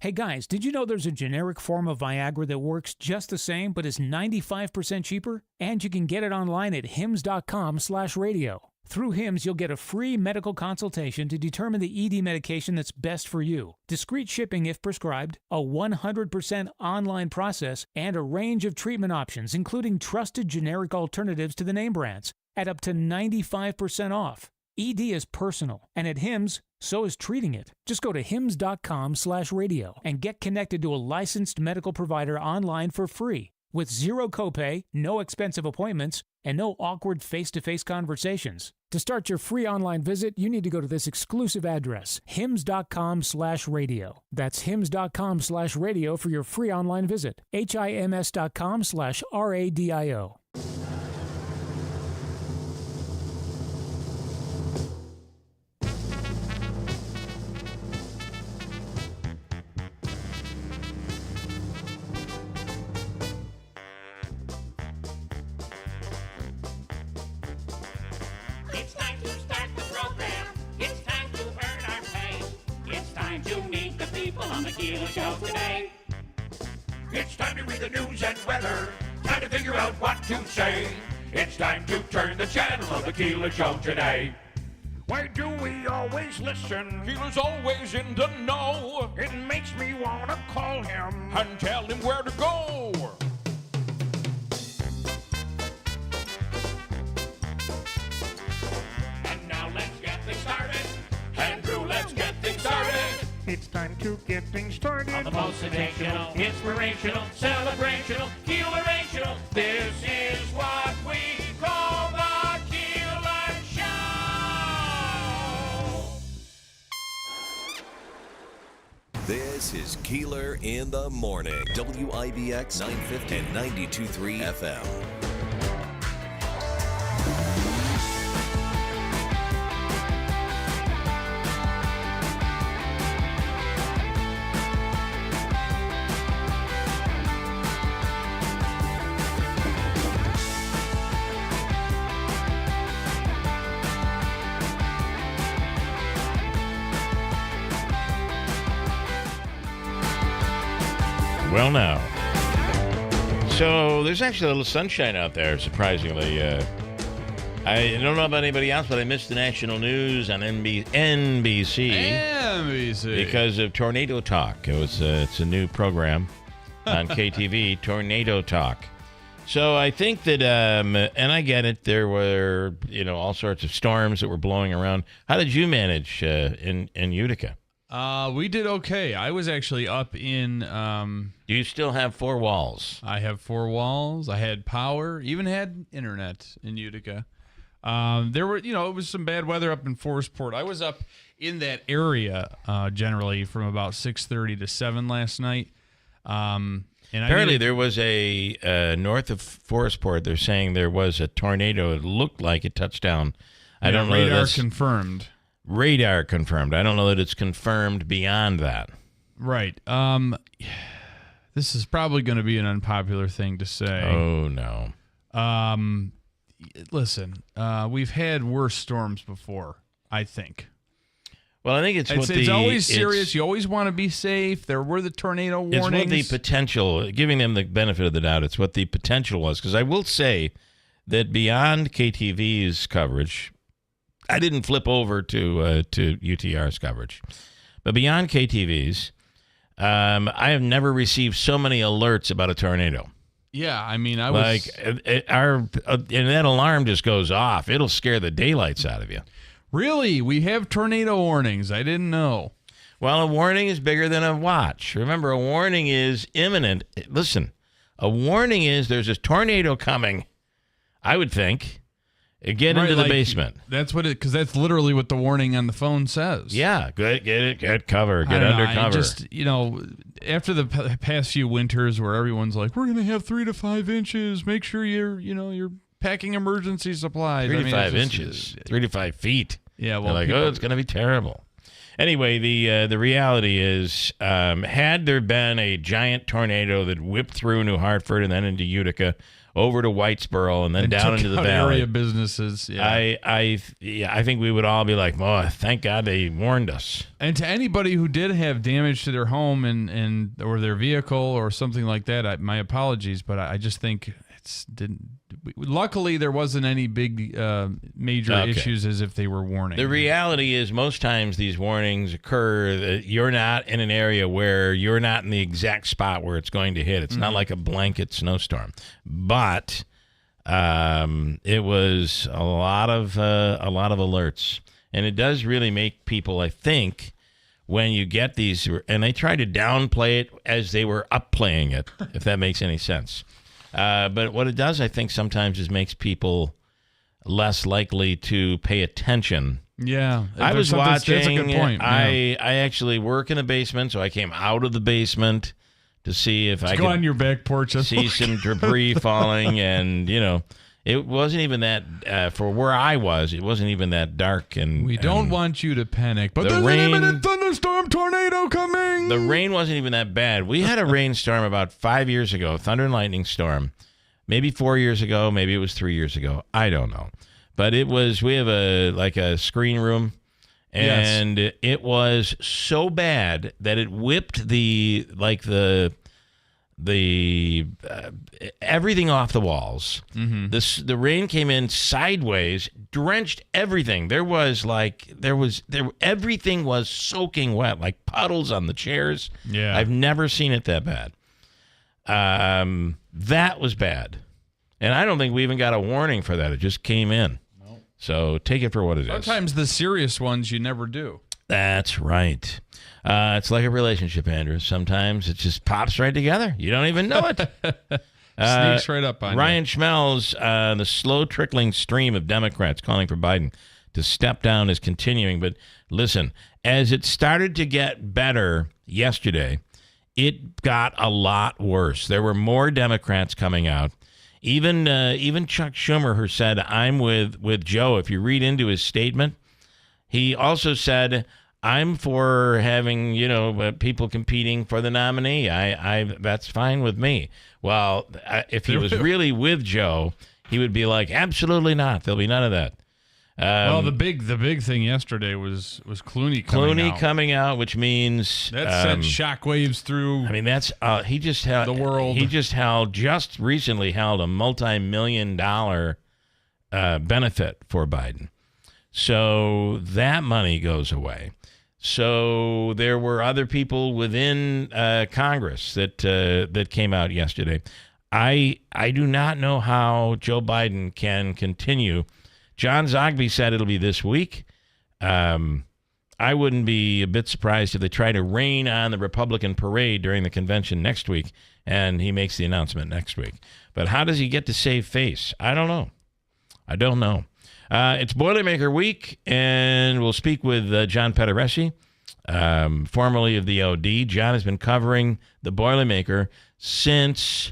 Hey guys, did you know there's a generic form of Viagra that works just the same but is 95% cheaper? And you can get it online at hims.com/radio. Through Hims, you'll get a free medical consultation to determine the ED medication that's best for you, discreet shipping if prescribed, a 100% online process, and a range of treatment options, including trusted generic alternatives to the name brands, at up to 95% off. ED is personal, and at Hims, so is treating it. Just go to hims.com/radio and get connected to a licensed medical provider online for free with zero copay, no expensive appointments, and no awkward face-to-face conversations. To start your free online visit, you need to go to this exclusive address, hims.com/radio. That's hims.com/radio for your free online visit. hims.com/radio. On the Keeler Show today. It's time to read the news and weather. Time to figure out what to say. It's time to turn the channel of the Keeler Show today. Why do we always listen? Keeler's always in the know. It makes me want to call him and tell him where to go. And now let's get things started. Andrew, let's get things started. It's time to get things started. On the most sensational, inspirational, celebrational, Keelerational. This is what we call the Keeler Show. This is Keeler in the Morning. WIBX 950 and 92.3 FM. Well, now. So there's actually a little sunshine out there, surprisingly. I don't know about anybody else, but I missed the national news on NBC. Because of Tornado Talk. It's a new program on KTV, Tornado Talk. So I think that, and I get it, there were, all sorts of storms that were blowing around. How did you manage in Utica? We did okay. I was actually up in... Do you still have four walls? I have four walls. I had power. Even had internet in Utica. There were, it was some bad weather up in Forestport. I was up in that area generally from about 6:30 to 7 last night. And apparently there was a, north of Forestport, they're saying there was a tornado. It looked like it touched down. I don't know. Radar confirmed. Radar confirmed. I don't know that it's confirmed beyond that. Right. This is probably going to be an unpopular thing to say. Oh, no. Listen, we've had worse storms before, I think. Well, I think it's always serious. You always want to be safe. There were the tornado warnings. It's what the potential, giving them the benefit of the doubt, it's what the potential was. Because I will say that beyond KTV's coverage, I didn't flip over to UTR's coverage. But beyond KTV's, I have never received so many alerts about a tornado. Yeah, I mean, I was... and that alarm just goes off. It'll scare the daylights out of you. Really? We have tornado warnings. I didn't know. Well, a warning is bigger than a watch. Remember, a warning is imminent. Listen, a warning is there's a tornado coming, I would think. Get into the basement. That's what because that's literally what the warning on the phone says. Yeah, get cover, get under cover. Just after the past few winters where everyone's like, we're going to have 3 to 5 inches. Make sure you're packing emergency supplies. 3 to 5 inches, 3 to 5 feet. Yeah, well, they're like, it's going to be terrible. Anyway, the reality is, had there been a giant tornado that whipped through New Hartford and then into Utica, over to Whitesboro, and then down into the valley, area businesses. Yeah. I think we would all be like, "Oh, thank God they warned us." And to anybody who did have damage to their home and or their vehicle or something like that, my apologies, but I just think didn't. Luckily, there wasn't any big major issues as if they were warning. The reality is, most times these warnings occur that you're not in an area where you're not in the exact spot where it's going to hit. It's not like a blanket snowstorm, but it was a lot of alerts, and it does really make people, I think, when you get these, and they try to downplay it as they were upplaying it, if that makes any sense. But what it does, I think, sometimes is makes people less likely to pay attention. Yeah. I was watching. That's a good point. I actually work in the basement, so I came out of the basement to see if I go could on your back porch, see some debris falling, and it wasn't even that for where I was. It wasn't even that dark. And we don't want you to panic, but the there's rain, an imminent thunderstorm tornado coming. The rain wasn't even that bad. We had a rainstorm about 5 years ago, thunder and lightning storm. Maybe 4 years ago, maybe it was 3 years ago. I don't know, but it was. We have a screen room. And it was so bad that it whipped the everything off the walls. Mm-hmm. The rain came in sideways, drenched everything. Everything was soaking wet, like puddles on the chairs. Yeah, I've never seen it that bad. That was bad, and I don't think we even got a warning for that. It just came in. So take it for what it is. Sometimes the serious ones you never do. That's right. It's like a relationship, Andrew. Sometimes it just pops right together. You don't even know it. Sneaks right up on Ryan you. Schmelz, the slow trickling stream of Democrats calling for Biden to step down is continuing. But listen, as it started to get better yesterday, it got a lot worse. There were more Democrats coming out. Even Chuck Schumer, who said, "I'm with Joe." If you read into his statement, he also said, "I'm for having people competing for the nominee. That's fine with me." Well, if he was really with Joe, he would be like, "Absolutely not. There'll be none of that." Well, the big thing yesterday was Clooney coming out, which means that sent shockwaves through. I mean, that's he just held the world. He just recently held a multi-million-dollar benefit for Biden, so that money goes away. So there were other people within Congress that came out yesterday. I do not know how Joe Biden can continue. John Zogby said it'll be this week. I wouldn't be a bit surprised if they try to rain on the Republican parade during the convention next week, and he makes the announcement next week. But how does he get to save face? I don't know. It's Boilermaker Week, and we'll speak with John Pederesi, formerly of the OD. John has been covering the Boilermaker since,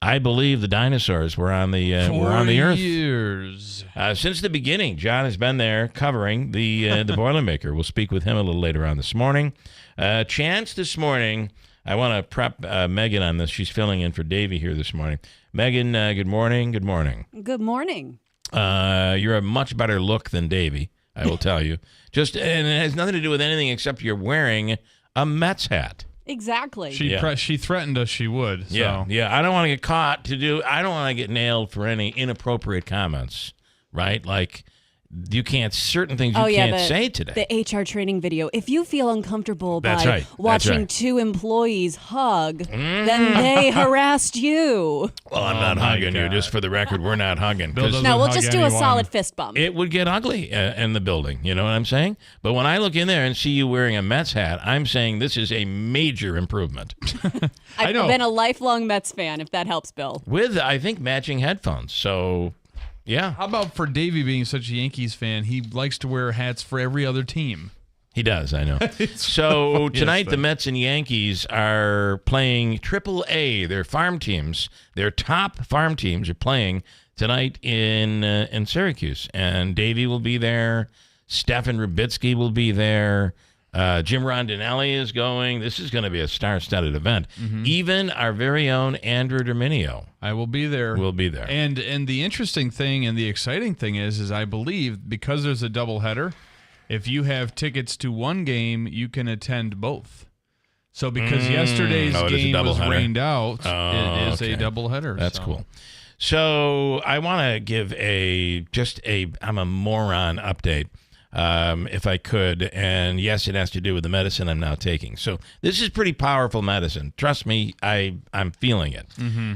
I believe, the dinosaurs were on the earth. 4 years. Since the beginning, John has been there covering the Boilermaker. We'll speak with him a little later on this morning. Chance this morning. I want to prep Megan on this. She's filling in for Davey here this morning. Megan, good morning. Good morning. Good morning. You're a much better look than Davey, I will tell you. And it has nothing to do with anything except you're wearing a Mets hat. Exactly. She threatened us she would. So. Yeah. I don't want to get caught I don't want to get nailed for any inappropriate comments, right? Like certain things you can't say today. The HR training video. If you feel uncomfortable by watching two employees hug, then they harassed you. Well, I'm not hugging you. Just for the record, we're not hugging. No, we'll just do a solid fist bump. It would get ugly in the building. You know what I'm saying? But when I look in there and see you wearing a Mets hat, I'm saying this is a major improvement. I've been a lifelong Mets fan, if that helps, Bill. With, I think, matching headphones. So... yeah. How about for Davey being such a Yankees fan, he likes to wear hats for every other team. He does, I know. So tonight the Mets and Yankees are playing Triple-A. Their farm teams, their top farm teams are playing tonight in Syracuse. And Davey will be there. Stefan Rubitsky will be there. Jim Rondinelli is going. This is going to be a star-studded event. Even our very own Andrew Dominio. I will be there. Will be there. And the interesting thing and the exciting thing is I believe because there's a doubleheader, if you have tickets to one game, you can attend both. So because yesterday's game was rained out, it is a doubleheader. That's cool. So I want to give I'm a moron update, if I could. And yes, it has to do with the medicine I'm now taking. So this is pretty powerful medicine. Trust me, I'm feeling it.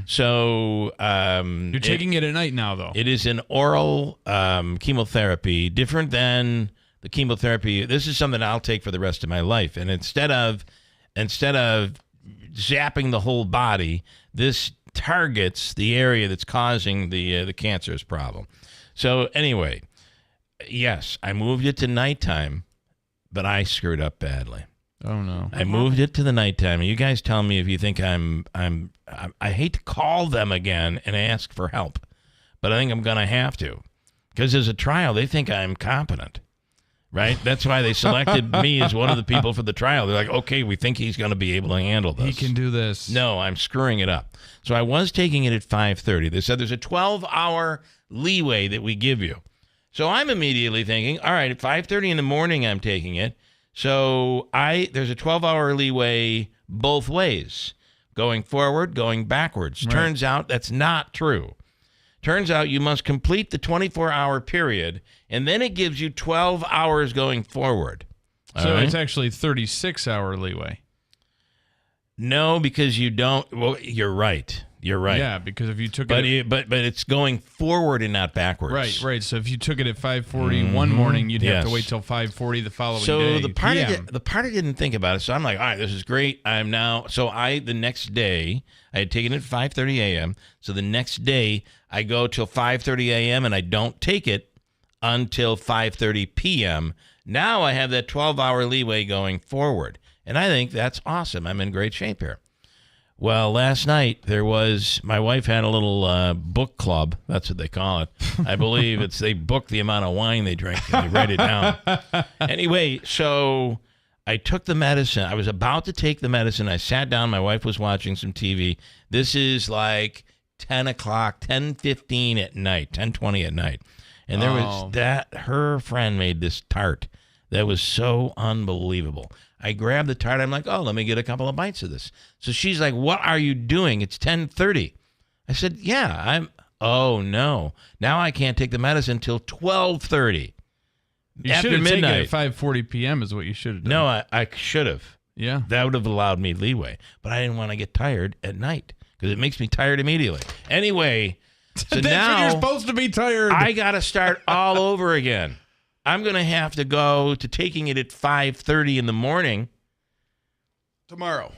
So you're taking it at night now, though. It is an oral chemotherapy, different than the chemotherapy. This is something I'll take for the rest of my life. And instead of zapping the whole body, this targets the area that's causing the cancerous problem. So anyway, yes, I moved it to nighttime, but I screwed up badly. Oh no! I moved it to the nighttime. And you guys tell me if you think I hate to call them again and ask for help, but I think I'm gonna have to, because as a trial, they think I'm competent. Right? That's why they selected me as one of the people for the trial. They're like, okay, we think he's going to be able to handle this. He can do this. No, I'm screwing it up. So I was taking it at 5:30. They said there's a 12-hour leeway that we give you. So I'm immediately thinking, all right, at 5:30 in the morning I'm taking it. So there's a 12-hour leeway both ways, going forward, going backwards. Right. Turns out that's not true. Turns out you must complete the 24-hour period, and then it gives you 12 hours going forward. So it's actually 36-hour leeway. No, because you don't. Well, you're right. You're right. Yeah, because if you took but it's going forward and not backwards. Right. So if you took it at 5:40 one morning, you'd have to wait till 5:40 the following day. So the part I didn't think about it. So I'm like, all right, this is great. I'm now. So the next day I had taken it at 5:30 a.m. So the next day I go till 5:30 a.m. and I don't take it until 5:30 p.m. Now I have that 12-hour leeway going forward, and I think that's awesome. I'm in great shape here. Well, last night my wife had a little book club. That's what they call it. I believe they book the amount of wine they drink and they write it down. Anyway, so I took the medicine. I was about to take the medicine. I sat down. My wife was watching some TV. This is like 10 o'clock, 10:15 at night, 10:20 at night. And there was her friend made this tart that was so unbelievable. I grabbed the tart. I'm like, oh, let me get a couple of bites of this. So she's like, what are you doing? It's 10:30. I said, yeah, oh, no. Now I can't take the medicine till 12:30. You should have taken it at 5:40 p.m. is what you should have done. No, I should have. Yeah. That would have allowed me leeway. But I didn't want to get tired at night because it makes me tired immediately. Anyway, so That's now when you're supposed to be tired. I got to start all over again. I'm going to have to go to taking it at 5:30 in the morning tomorrow.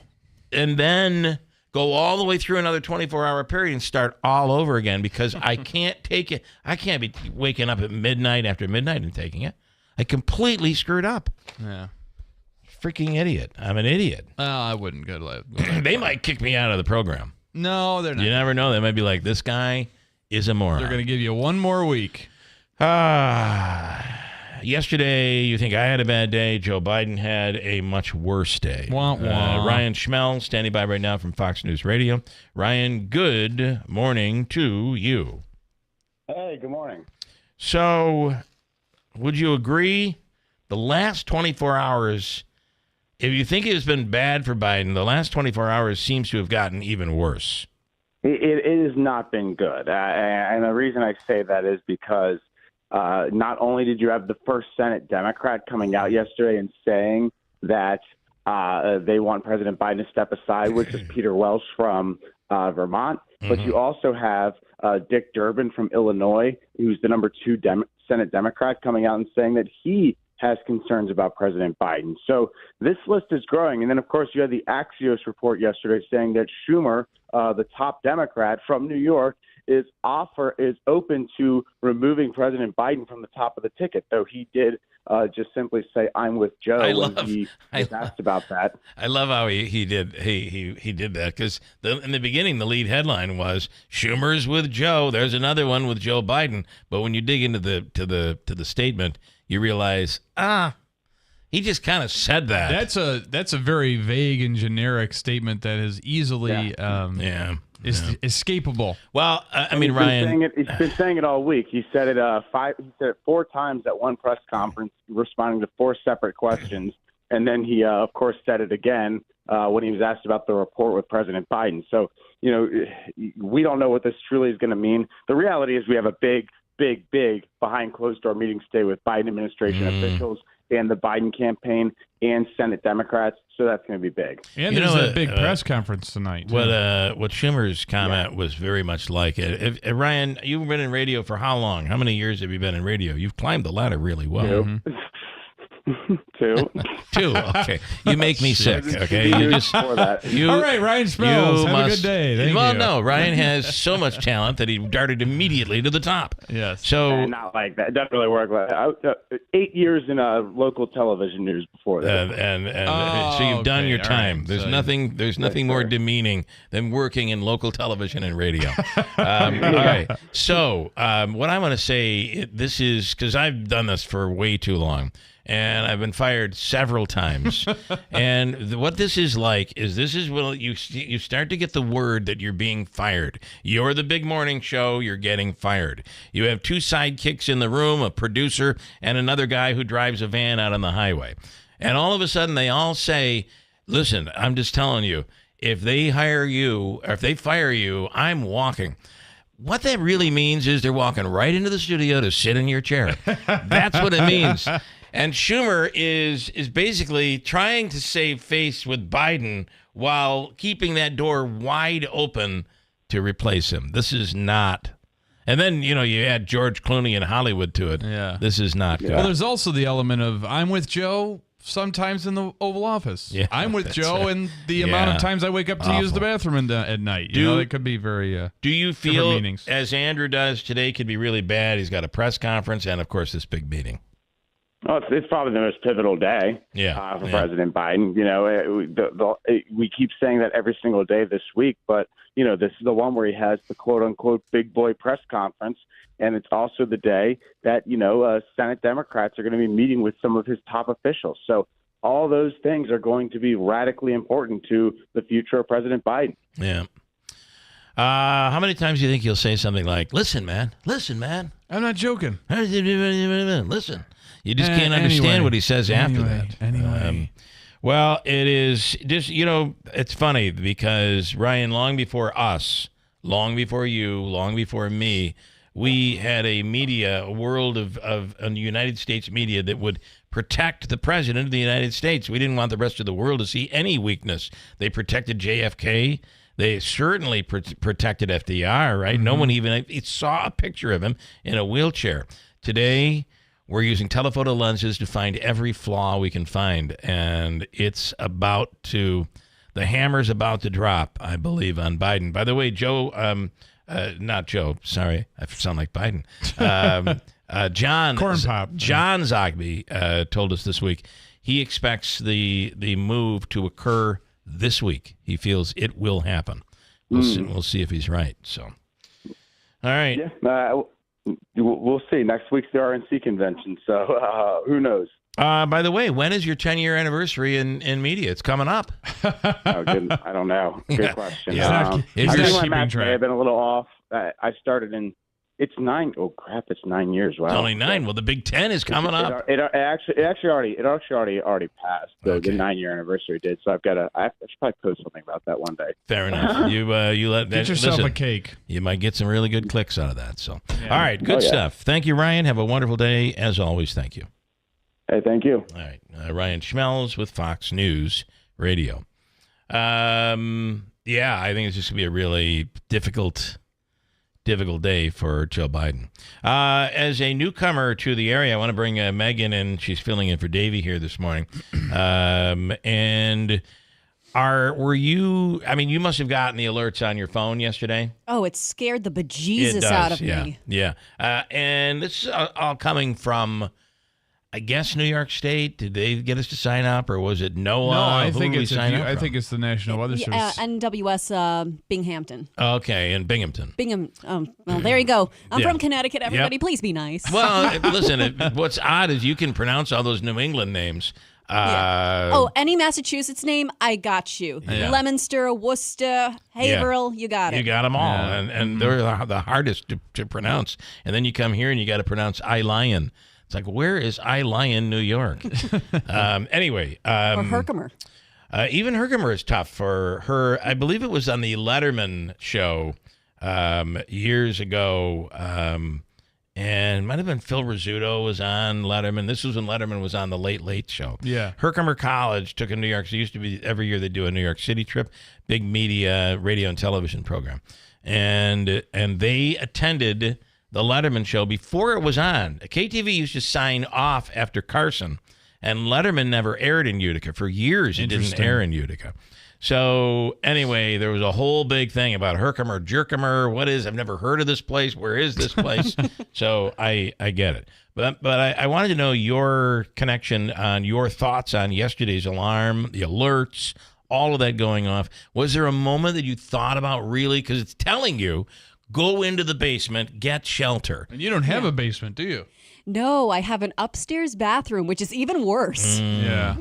And then go all the way through another 24-hour period and start all over again because I can't take it. I can't be waking up at midnight after midnight and taking it. I completely screwed up. Yeah. Freaking idiot. I'm an idiot. I wouldn't go They might kick me out of the program. No, they're not. You never know. They might be like, this guy is a moron. They're going to give you one more week. Yesterday, you think I had a bad day. Joe Biden had a much worse day. Wah, wah. Ryan Schmell standing by right now from Fox News Radio. Ryan, good morning to you. Hey, good morning. So, would you agree the last 24 hours, if you think it has been bad for Biden, the last 24 hours seems to have gotten even worse? It has not been good. And the reason I say that is because not only did you have the first Senate Democrat coming out yesterday and saying that they want President Biden to step aside, which is Peter Welch from Vermont, but you also have Dick Durbin from Illinois, who's the number 2 Senate Democrat, coming out and saying that he has concerns about President Biden. So this list is growing. And then, of course, you had the Axios report yesterday saying that Schumer, the top Democrat from New York, is open to removing President Biden from the top of the ticket, though he did just simply say, I'm with Joe when he was asked about that. I love how he did that because in the beginning, the lead headline was Schumer's with Joe. There's another one with Joe Biden. But when you dig into the statement, you realize, he He just kind of said that. That's a very vague and generic statement that is easily escapable. Well, I mean, Ryan, he's been saying it all week. He said it He said it 4 times at one press conference, responding to 4 separate questions, and then he, of course, said it again when he was asked about the report with President Biden. So, we don't know what this truly is going to mean. The reality is we have a big behind closed door meeting today with Biden administration officials and the Biden campaign and Senate Democrats. So that's going to be big. And there's a big press conference tonight. What Schumer's comment was very much like it. Ryan, you've been in radio for how long? How many years have you been in radio? You've climbed the ladder really well. 2. 2. 2. Okay, you make me sick. Okay, you just. All right, Ryan Smells. Have a good day. Thank you. No, Ryan has so much talent that he darted immediately to the top. Yes. So not like that. It doesn't really work like that. 8 years in local television news before that. So you've done your time. Right. There's nothing more demeaning than working in local television and radio. All right. So what I want to say, this is because I've done this for way too long. And I've been fired several times. And what this is like is when you start to get the word that you're being fired. You're the big morning show. You're getting fired. You have 2 sidekicks in the room, a producer and another guy who drives a van out on the highway. And all of a sudden they all say, listen, I'm just telling you, if they hire you or if they fire you, I'm walking. What that really means is they're walking right into the studio to sit in your chair. That's what it means. And Schumer is basically trying to save face with Biden while keeping that door wide open to replace him. This is not. And then, you add George Clooney in Hollywood to it. Yeah. This is not good. Well, there's also the element of I'm with Joe sometimes in the Oval Office. Yeah, I'm with Joe and the amount of times I wake up to use the bathroom at night. It could be very do you feel, as Andrew does today, could be really bad? He's got a press conference and, of course, this big meeting. Well, it's probably the most pivotal day for President Biden. We keep saying that every single day this week, but, this is the one where he has the quote-unquote big boy press conference, and it's also the day that, Senate Democrats are going to be meeting with some of his top officials. So all those things are going to be radically important to the future of President Biden. Yeah. How many times do you think he'll say something like, listen, man, I'm not joking. Listen. You just can't understand what he says after that. Anyway. Well, it is just, it's funny because, Ryan, long before us, long before you, long before me, we had a world of United States media that would protect the president of the United States. We didn't want the rest of the world to see any weakness. They protected JFK. They certainly protected FDR, right? Mm-hmm. No one even saw a picture of him in a wheelchair. Today, we're using telephoto lenses to find every flaw we can find, and the hammer's about to drop, I believe, on Biden. By the way, not Joe, sorry, I sound like Biden. John Zogby told us this week he expects the move to occur this week. He feels it will happen. We'll see if he's right. So, all right. Yeah. We'll see. Next week's the RNC convention, so who knows? By the way, when is your 10-year anniversary in media? It's coming up. I don't know. Good question. Yeah. I've been a little off. I started in. It's 9. Oh crap! It's 9 years. Wow. It's only 9. Well, the Big Ten is coming up. It actually already passed. The 9-year anniversary did. So I should probably post something about that one day. Fair enough. You let get yourself a cake. You might get some really good clicks out of that. So, all right, good stuff. Thank you, Ryan. Have a wonderful day as always. Thank you. Hey, thank you. All right, Ryan Schmelz with Fox News Radio. I think it's just gonna be a really difficult day for Joe Biden. As a newcomer to the area, I want to bring Megan in. She's filling in for Davey here this morning. You must have gotten the alerts on your phone yesterday. Oh, it scared the bejesus out of me. Yeah. And this is all coming from, I guess, New York State. Did they get us to sign up, or was it NOAA? No, I think it's the National Weather Service. NWS Binghamton. Okay, in Binghamton. Well, there you go. I'm from Connecticut. Everybody, please be nice. Well, listen, what's odd is you can pronounce all those New England names. Any Massachusetts name, I got you. Yeah. Leominster, Worcester, Haverhill, you got it. You got them all, and they're the hardest to pronounce. And then you come here and you got to pronounce I-Lion. It's like, where is I-Lion, New York? Anyway. Or Herkimer. Even Herkimer is tough for her. I believe it was on the Letterman show years ago. And it might have been Phil Rizzuto was on Letterman. This was when Letterman was on the Late Late Show. Yeah. Herkimer College took a New York. So it used to be every year they do a New York City trip, big media, radio and television program, and they attended the Letterman show before it was on. KTV used to sign off after Carson, and Letterman never aired in Utica for years. It didn't air in Utica. So anyway, there was a whole big thing about Herkimer, Jerkimer. What is? I've never heard of this place. Where is this place? So I get it. But I wanted to know your connection on your thoughts on yesterday's alarm, the alerts, all of that going off. Was there a moment that you thought about really? Because it's telling you, go into the basement, get shelter. And you don't have a basement, do you? No, I have an upstairs bathroom, which is even worse. Yeah.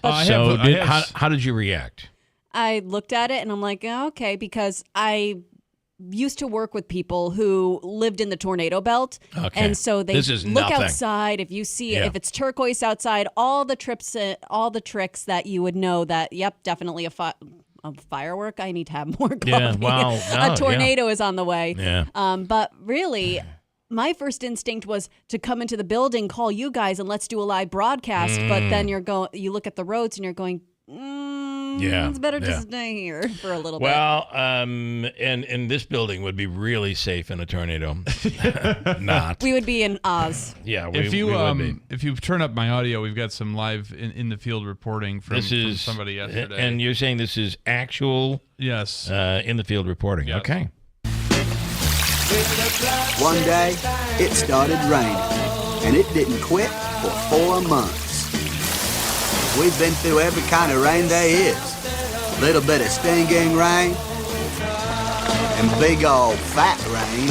How did you react? I looked at it and I'm like, oh, okay, because I used to work with people who lived in the tornado belt. Okay. And so they look outside. If you see if it's turquoise outside, all the tricks that you would know that, yep, definitely a firework. I need to have more coffee. Yeah, wow. A tornado is on the way. Yeah. But really, my first instinct was to come into the building, call you guys, and let's do a live broadcast. But then you look at the roads and you're going, it's better to stay here for a little bit. Well, and this building would be really safe in a tornado. Not. We would be in Oz. Yeah, we if you would be. If you turn up my audio, we've got some live in the field reporting from somebody yesterday. And you're saying this is actual? Yes. In the field reporting. Yes. Okay. One day, it started raining, and it didn't quit for 4 months. We've been through every kind of rain there is. Little bit of stinging rain, and big old fat rain.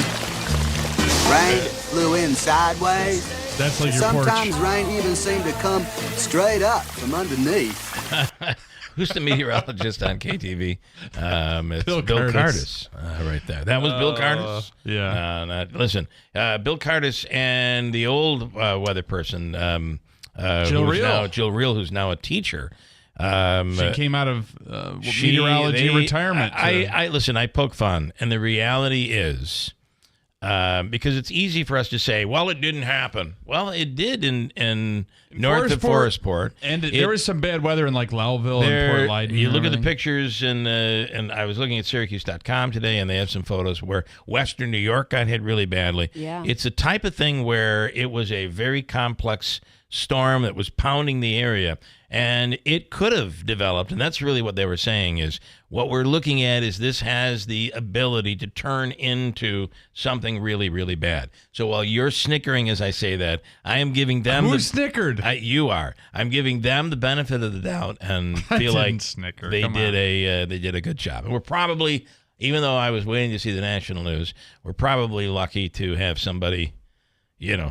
Rain that flew in sideways. That's like your porch. Sometimes rain even seemed to come straight up from underneath. Who's the meteorologist on KTV? It's Bill Cardis. Right there. That was Bill Cardis? Yeah. Listen, Bill Cardis and the old weather person, Jill Reel, who's now a teacher. She came out of meteorology retirement. Listen, I poke fun, and the reality is, because it's easy for us to say, well, it didn't happen. Well, it did in north of Forestport. And there was some bad weather in like Lowville and Port Leyden. You look at the pictures, and I was looking at Syracuse.com today, and they have some photos where western New York got hit really badly. Yeah. It's a type of thing where it was a very complex storm that was pounding the area, and it could have developed, and that's really what they were saying, is what we're looking at is this has the ability to turn into something really, really bad. So while you're snickering as I say that, I am giving them Who snickered? You are. I'm giving them the benefit of the doubt and feel like they did a good job. And we're probably, even though I was waiting to see the national news, we're probably lucky to have somebody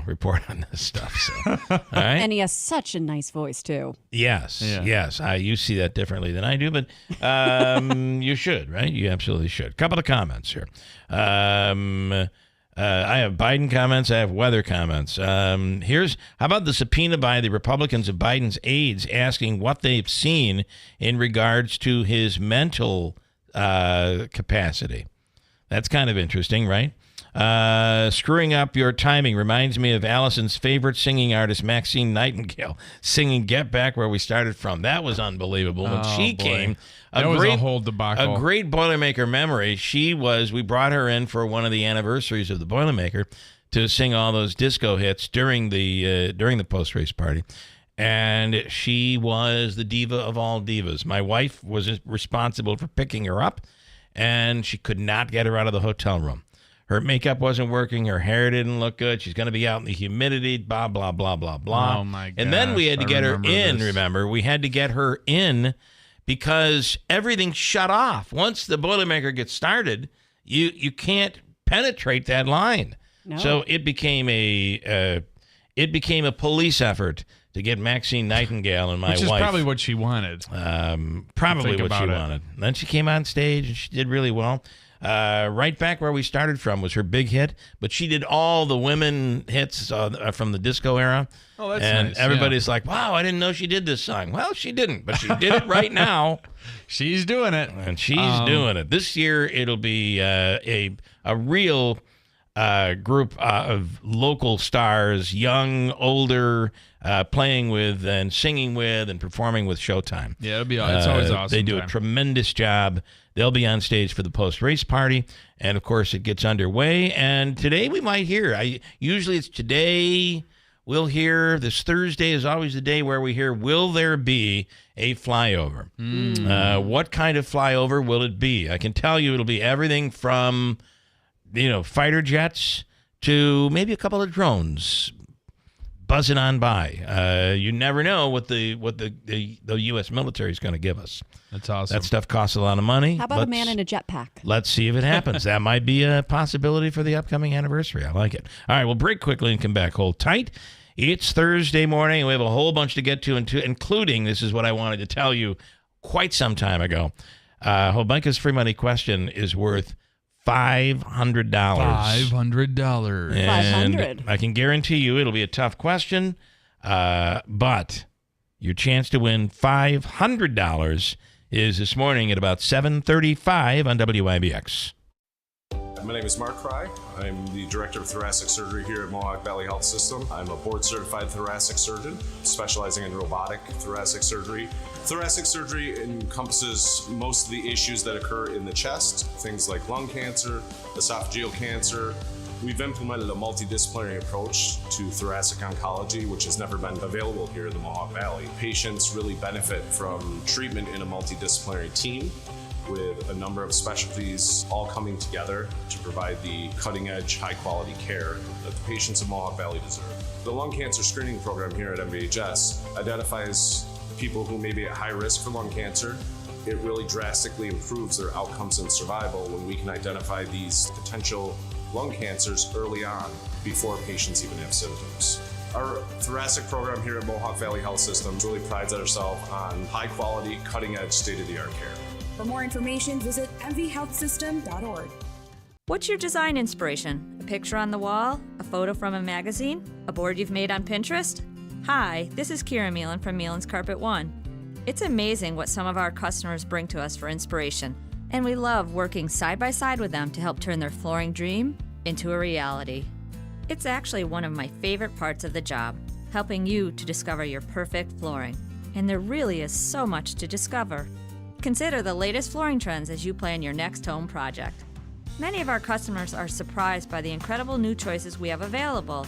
report on this stuff. So, all right? And he has such a nice voice, too. Yes, yes. You see that differently than I do, but you should, right? You absolutely should. Couple of comments here. I have Biden comments. I have weather comments. How about the subpoena by the Republicans of Biden's aides asking what they've seen in regards to his mental capacity? That's kind of interesting, right? Screwing up your timing reminds me of Allison's favorite singing artist, Maxine Nightingale, singing Get Back Where We Started From. That was unbelievable. When she came, that was a whole debacle. A great Boilermaker memory. We brought her in for one of the anniversaries of the Boilermaker to sing all those disco hits during the post-race party. And she was the diva of all divas. My wife was responsible for picking her up, and she could not get her out of the hotel room. Her makeup wasn't working. Her hair didn't look good. She's going to be out in the humidity, blah, blah, blah, blah, blah. Oh, my gosh. And then we had to get her in, remember? We had to get her in because everything shut off. Once the Boilermaker gets started, you can't penetrate that line. No. So it became a police effort to get Maxine Nightingale and my wife. Which is probably what she wanted. Probably what she wanted. And then she came on stage and she did really well. Right back where we started from was her big hit, but she did all the women hits from the disco era. Oh, that's and nice. Everybody's like, wow, I didn't know she did this song. Well, she didn't, but she did it right now. She's doing it. And she's doing it. This year, it'll be a real group of local stars, young, older, playing with and singing with and performing with Showtime. Yeah, it's always awesome. They do a tremendous job. They'll be on stage for the post-race party, and of course, it gets underway. And today we might hear. Usually it's today. We'll hear. This Thursday is always the day where we hear, will there be a flyover? What kind of flyover will it be? I can tell you it'll be everything from, fighter jets to maybe a couple of drones buzzing on by. You never know what the U.S. military is going to give us. That's awesome. That stuff costs a lot of money. How about a man in a jetpack? Let's see if it happens. That might be a possibility for the upcoming anniversary. I like it. All right, we'll break quickly and come back. Hold tight. It's Thursday morning, and we have a whole bunch to get to, including, this is what I wanted to tell you quite some time ago. Hobanka's free money question is worth $500. $500. And $500. I can guarantee you it'll be a tough question, but your chance to win $500 is this morning at about 7:35 on WIBX. My name is Mark Fry. I'm the Director of Thoracic Surgery here at Mohawk Valley Health System. I'm a board-certified thoracic surgeon specializing in robotic thoracic surgery. Thoracic surgery encompasses most of the issues that occur in the chest, things like lung cancer, esophageal cancer. We've implemented a multidisciplinary approach to thoracic oncology, which has never been available here in the Mohawk Valley. Patients really benefit from treatment in a multidisciplinary team, with a number of specialties all coming together to provide the cutting-edge, high-quality care that the patients of Mohawk Valley deserve. The lung cancer screening program here at MVHS identifies people who may be at high risk for lung cancer. It really drastically improves their outcomes and survival when we can identify these potential lung cancers early on before patients even have symptoms. Our thoracic program here at Mohawk Valley Health System really prides ourselves on high-quality, cutting-edge, state-of-the-art care. For more information, visit mvhealthsystem.org. What's your design inspiration? A picture on the wall? A photo from a magazine? A board you've made on Pinterest? Hi, this is Kira Meelan from Meelan's Carpet One. It's amazing what some of our customers bring to us for inspiration, and we love working side by side with them to help turn their flooring dream into a reality. It's actually one of my favorite parts of the job, helping you to discover your perfect flooring. And there really is so much to discover. Consider the latest flooring trends as you plan your next home project. Many of our customers are surprised by the incredible new choices we have available.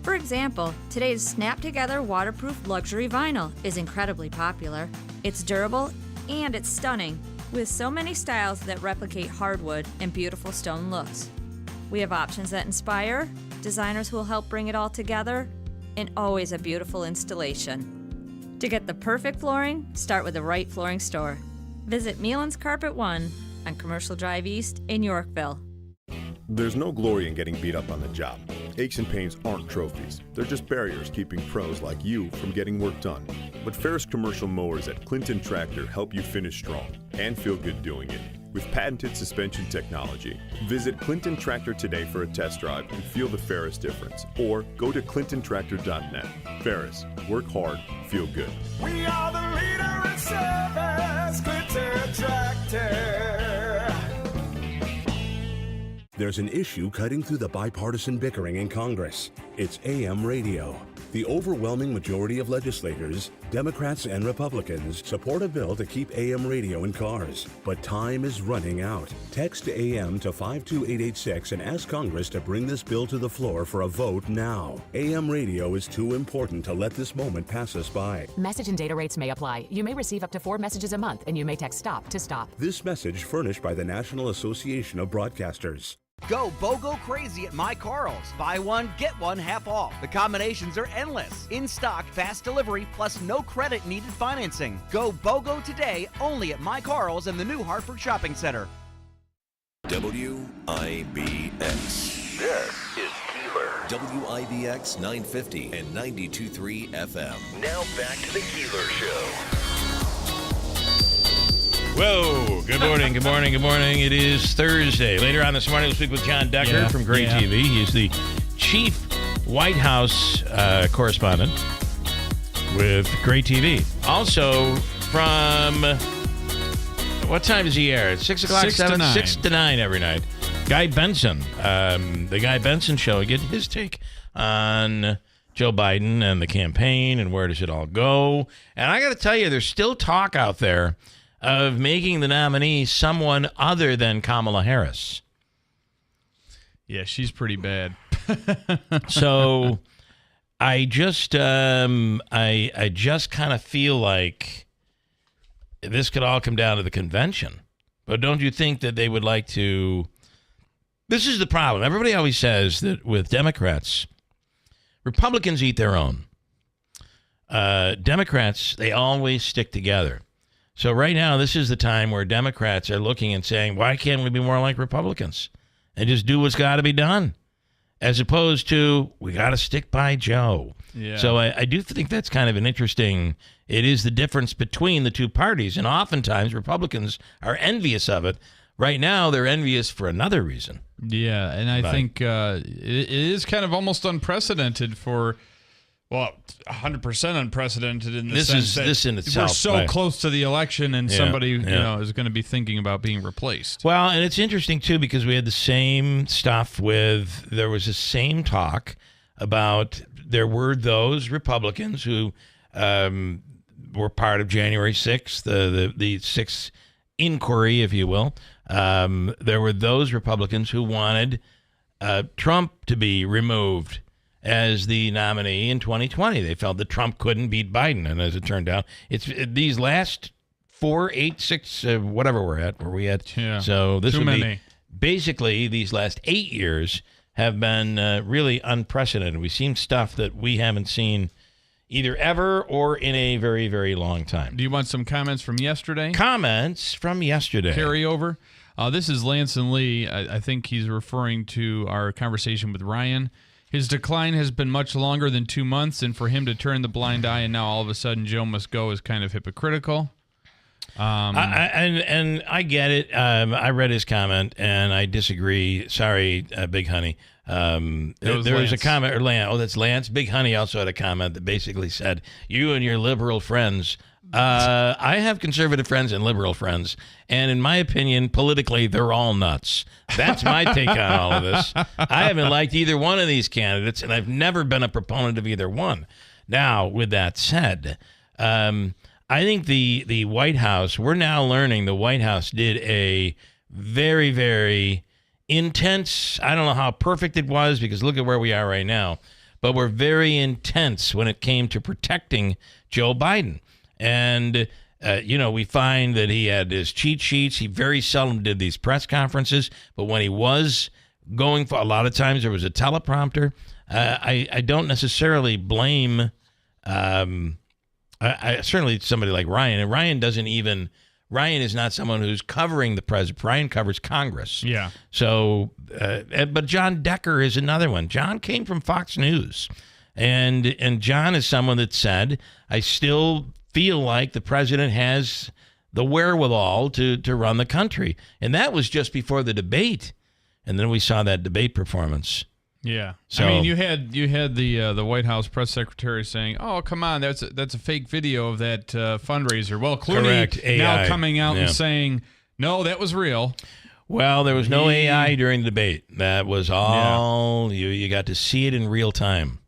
For example, today's snap-together waterproof luxury vinyl is incredibly popular. It's durable and it's stunning, with so many styles that replicate hardwood and beautiful stone looks. We have options that inspire, designers who will help bring it all together, and always a beautiful installation. To get the perfect flooring, start with the right flooring store. Visit Meelan's Carpet One on Commercial Drive East in Yorkville. There's no glory in getting beat up on the job. Aches and pains aren't trophies. They're just barriers keeping pros like you from getting work done. But Ferris commercial mowers at Clinton Tractor help you finish strong and feel good doing it with patented suspension technology. Visit Clinton Tractor today for a test drive and feel the Ferris difference. Or go to clintontractor.net. Ferris, work hard, feel good. We are the leader in service, Clinton Tractor. There's an issue cutting through the bipartisan bickering in Congress. It's AM radio. The overwhelming majority of legislators, Democrats and Republicans, support a bill to keep AM radio in cars. But time is running out. Text AM to 52886 and ask Congress to bring this bill to the floor for a vote now. AM radio is too important to let this moment pass us by. Message and data rates may apply. You may receive up to 4 messages a month, and you may text STOP to stop. This message furnished by the National Association of Broadcasters. Go BOGO crazy at My Carl's. Buy one, get one half off. The combinations are endless. In stock, fast delivery, plus no credit needed financing. Go BOGO today only at My Carl's and the new Hartford Shopping Center. WIBX. This is Keeler. WIBX 950 and 92.3 FM. Now back to the Keeler Show. Whoa, good morning, good morning, good morning. It is Thursday. Later on this morning, we'll speak with John Decker from Great TV. He's the chief White House correspondent with Great TV. Also, from, what time does he air? 6 o'clock, 6 to 9. 6 to 9 every night. Guy Benson, the Guy Benson Show. Get his take on Joe Biden and the campaign and where does it all go. And I got to tell you, there's still talk out there of making the nominee someone other than Kamala Harris. Yeah, she's pretty bad. So I just I just kind of feel like this could all come down to the convention. But don't you think that they would like to? This is the problem. Everybody always says that with Democrats, Republicans eat their own. Democrats, they always stick together. So right now, this is the time where Democrats are looking and saying, why can't we be more like Republicans and just do what's got to be done? As opposed to, we got to stick by Joe. Yeah. So I do think that's kind of an interesting, it is the difference between the two parties. And oftentimes, Republicans are envious of it. Right now, they're envious for another reason. Yeah, and I think it is kind of almost unprecedented for, well, 100% unprecedented in the sense that this in itself, we're so close to the election and somebody you know is going to be thinking about being replaced. Well, and it's interesting, too, because we had the same stuff there was the same talk about there were those Republicans who were part of January 6th, the 6th inquiry, if you will. There were those Republicans who wanted Trump to be removed as the nominee in 2020. They felt that Trump couldn't beat Biden. And as it turned out, it's these last 4, 8, 6, whatever we're at, where we at. Yeah. So this Too would many. be basically these last 8 years have been really unprecedented. We've seen stuff that we haven't seen either ever or in a very, very long time. Do you want some comments from yesterday? Comments from yesterday. Carryover. This is Lance and Lee. I think he's referring to our conversation with Ryan. His decline has been much longer than 2 months, and for him to turn the blind eye and now all of a sudden Joe must go is kind of hypocritical. And I get it. I read his comment, and I disagree. Sorry, Big Honey. There was a comment, or Lance. Oh, that's Lance. Big Honey also had a comment that basically said, you and your liberal friends. I have conservative friends and liberal friends, and in my opinion, politically, they're all nuts. That's my take on all of this. I haven't liked either one of these candidates, and I've never been a proponent of either one. Now, with that said, I think the White House, we're now learning the White House did a very, very intense, I don't know how perfect it was, because look at where we are right now, but we're very intense when it came to protecting Joe Biden. And, we find that he had his cheat sheets. He very seldom did these press conferences. But when he was going for, a lot of times there was a teleprompter. I don't necessarily blame, I certainly somebody like Ryan. And Ryan is not someone who's covering the president. Ryan covers Congress. Yeah. So, but John Decker is another one. John came from Fox News. And John is someone that said, I still feel like the president has the wherewithal to run the country. And that was just before the debate. And then we saw that debate performance. Yeah. So, I mean, you had the White House press secretary saying, "Oh, come on, that's a fake video of that fundraiser." Well, Clooney now coming out and saying, "No, that was real." Well, there was no AI during the debate. That was all you got to see it in real time.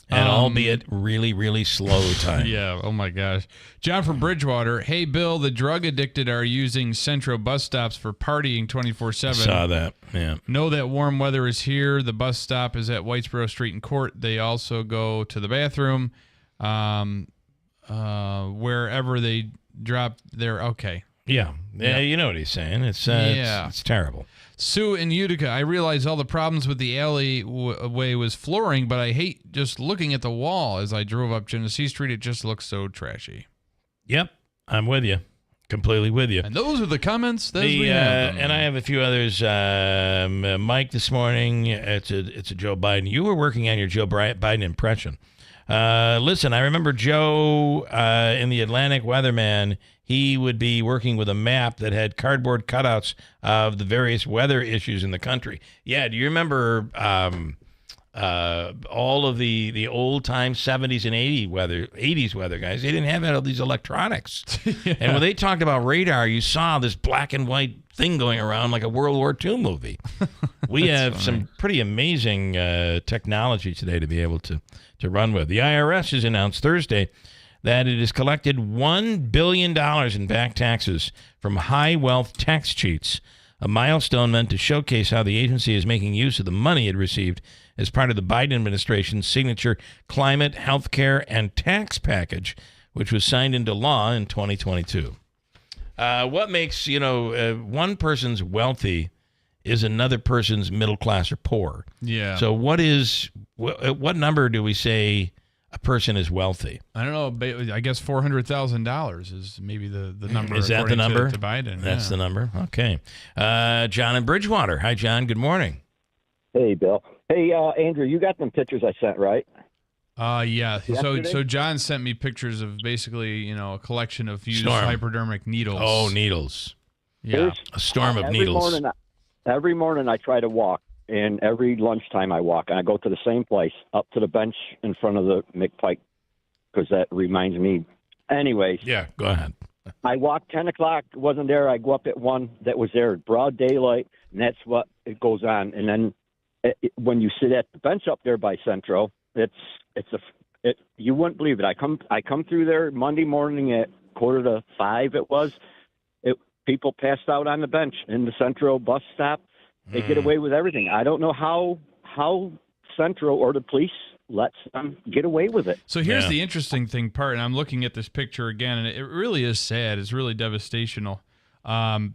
And albeit really, really slow time. Yeah, oh my gosh. John from Bridgewater. Hey, Bill, the drug addicted are using Centro bus stops for partying 24/7. Saw that, yeah. Know that warm weather is here. The bus stop is at Whitesboro Street and Court. They also go to the bathroom wherever they drop their, okay. Yeah, you know what he's saying. It's terrible. Sue in Utica, I realize all the problems with the alleyway was flooring, but I hate just looking at the wall as I drove up Genesee Street. It just looks so trashy. Yep, I'm with you. Completely with you. And those are the comments that we have. And I have a few others. Mike, this morning, it's a Joe Biden. You were working on your Joe Biden impression. Listen, I remember Joe in the Atlantic Weatherman. He would be working with a map that had cardboard cutouts of the various weather issues in the country. Yeah, do you remember all of the old-time 70s and 80s weather guys? They didn't have all these electronics. Yeah. And when they talked about radar, you saw this black and white thing going around like a World War II movie. We have some pretty amazing technology today to be able to run with. The IRS has announced Thursday that it has collected $1 billion in back taxes from high-wealth tax cheats, a milestone meant to showcase how the agency is making use of the money it received as part of the Biden administration's signature climate, healthcare, and tax package, which was signed into law in 2022. What makes, one person's wealthy is another person's middle class or poor. Yeah. So what number do we say a person is wealthy? I don't know. I guess $400,000 is maybe the number. Is that the number? To Biden. That's the number. Okay. John in Bridgewater. Hi, John. Good morning. Hey, Bill. Hey, Andrew, you got them pictures I sent, right? Yeah. Yesterday? So John sent me pictures of basically, a collection of used hypodermic needles. Oh, needles. Yeah. A storm of needles. Every morning I try to walk, and every lunchtime I walk, and I go to the same place, up to the bench in front of the McPike, because that reminds me. Anyways. Yeah, go ahead. I walked 10 o'clock, wasn't there. I go up at 1, that was there, broad daylight, and that's what it goes on. And then when you sit at the bench up there by Centro, you wouldn't believe it. I come through there Monday morning at 4:45. It was. People passed out on the bench in the Centro bus stop. They get away with everything. I don't know how Centro or the police lets them get away with it. So here's the interesting part, and I'm looking at this picture again, and it really is sad. It's really devastational.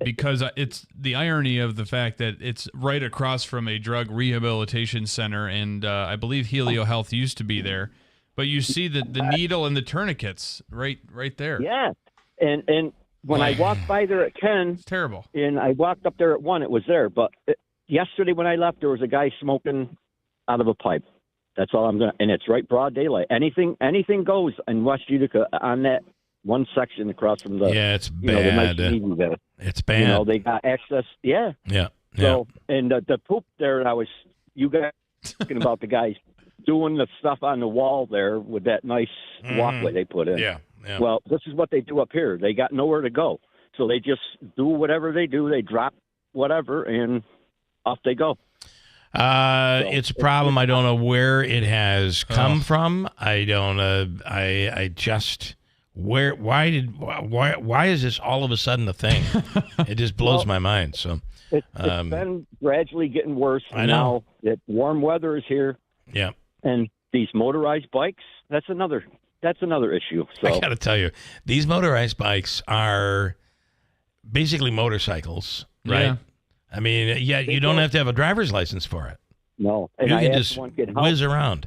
Because it's the irony of the fact that it's right across from a drug rehabilitation center, and I believe Helio Health used to be there. But you see the needle and the tourniquets right there. Yeah, and when I walked by there at 10, it's terrible. And I walked up there at 1, it was there. But yesterday when I left, there was a guy smoking out of a pipe. That's all I'm going to, and it's right broad daylight. Anything goes in West Utica on that one section across from the it's bad. The nice meeting there. It's bad. They got access. Yeah. Yeah. So and the poop there, and you guys talking about the guys doing the stuff on the wall there with that nice walkway they put in. Yeah. Well, this is what they do up here. They got nowhere to go, so they just do whatever they do. They drop whatever, and off they go. It's a problem. I don't know where it has come from. I don't. I just. Why is this all of a sudden a thing? It just blows my mind. So it's been gradually getting worse. I know. Now that warm weather is here. Yeah. And these motorized bikes, that's another issue. So I got to tell you, these motorized bikes are basically motorcycles, right? Yeah. I mean, you don't have to have a driver's license for it. No. And you I can asked just one kid, whiz around.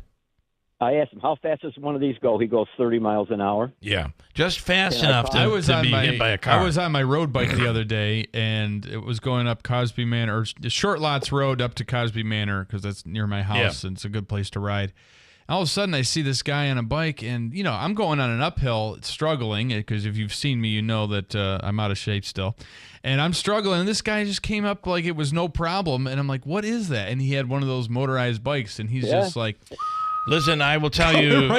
I asked him, how fast does one of these go? He goes 30 miles an hour. Yeah, just fast enough to be hit by a car. I was on my road bike the other day, and it was going up Cosby Manor, or the Short Lots Road up to Cosby Manor, because that's near my house, and it's a good place to ride. All of a sudden, I see this guy on a bike, and, I'm going on an uphill, struggling, because if you've seen me, you know that I'm out of shape still. And I'm struggling, and this guy just came up like it was no problem, and I'm like, what is that? And he had one of those motorized bikes, and he's just like... Listen, I will tell you,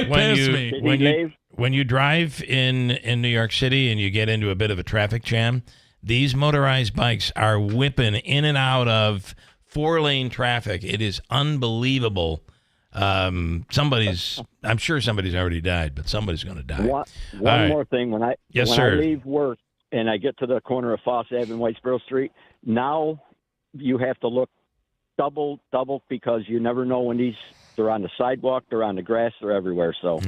when you drive in New York City and you get into a bit of a traffic jam, these motorized bikes are whipping in and out of 4-lane traffic. It is unbelievable. I'm sure somebody's already died, but somebody's going to die. One more thing. When I leave work and I get to the corner of Foss Ave and Whitesboro Street, now you have to look double because you never know when they're on the sidewalk, they're on the grass, they're everywhere. So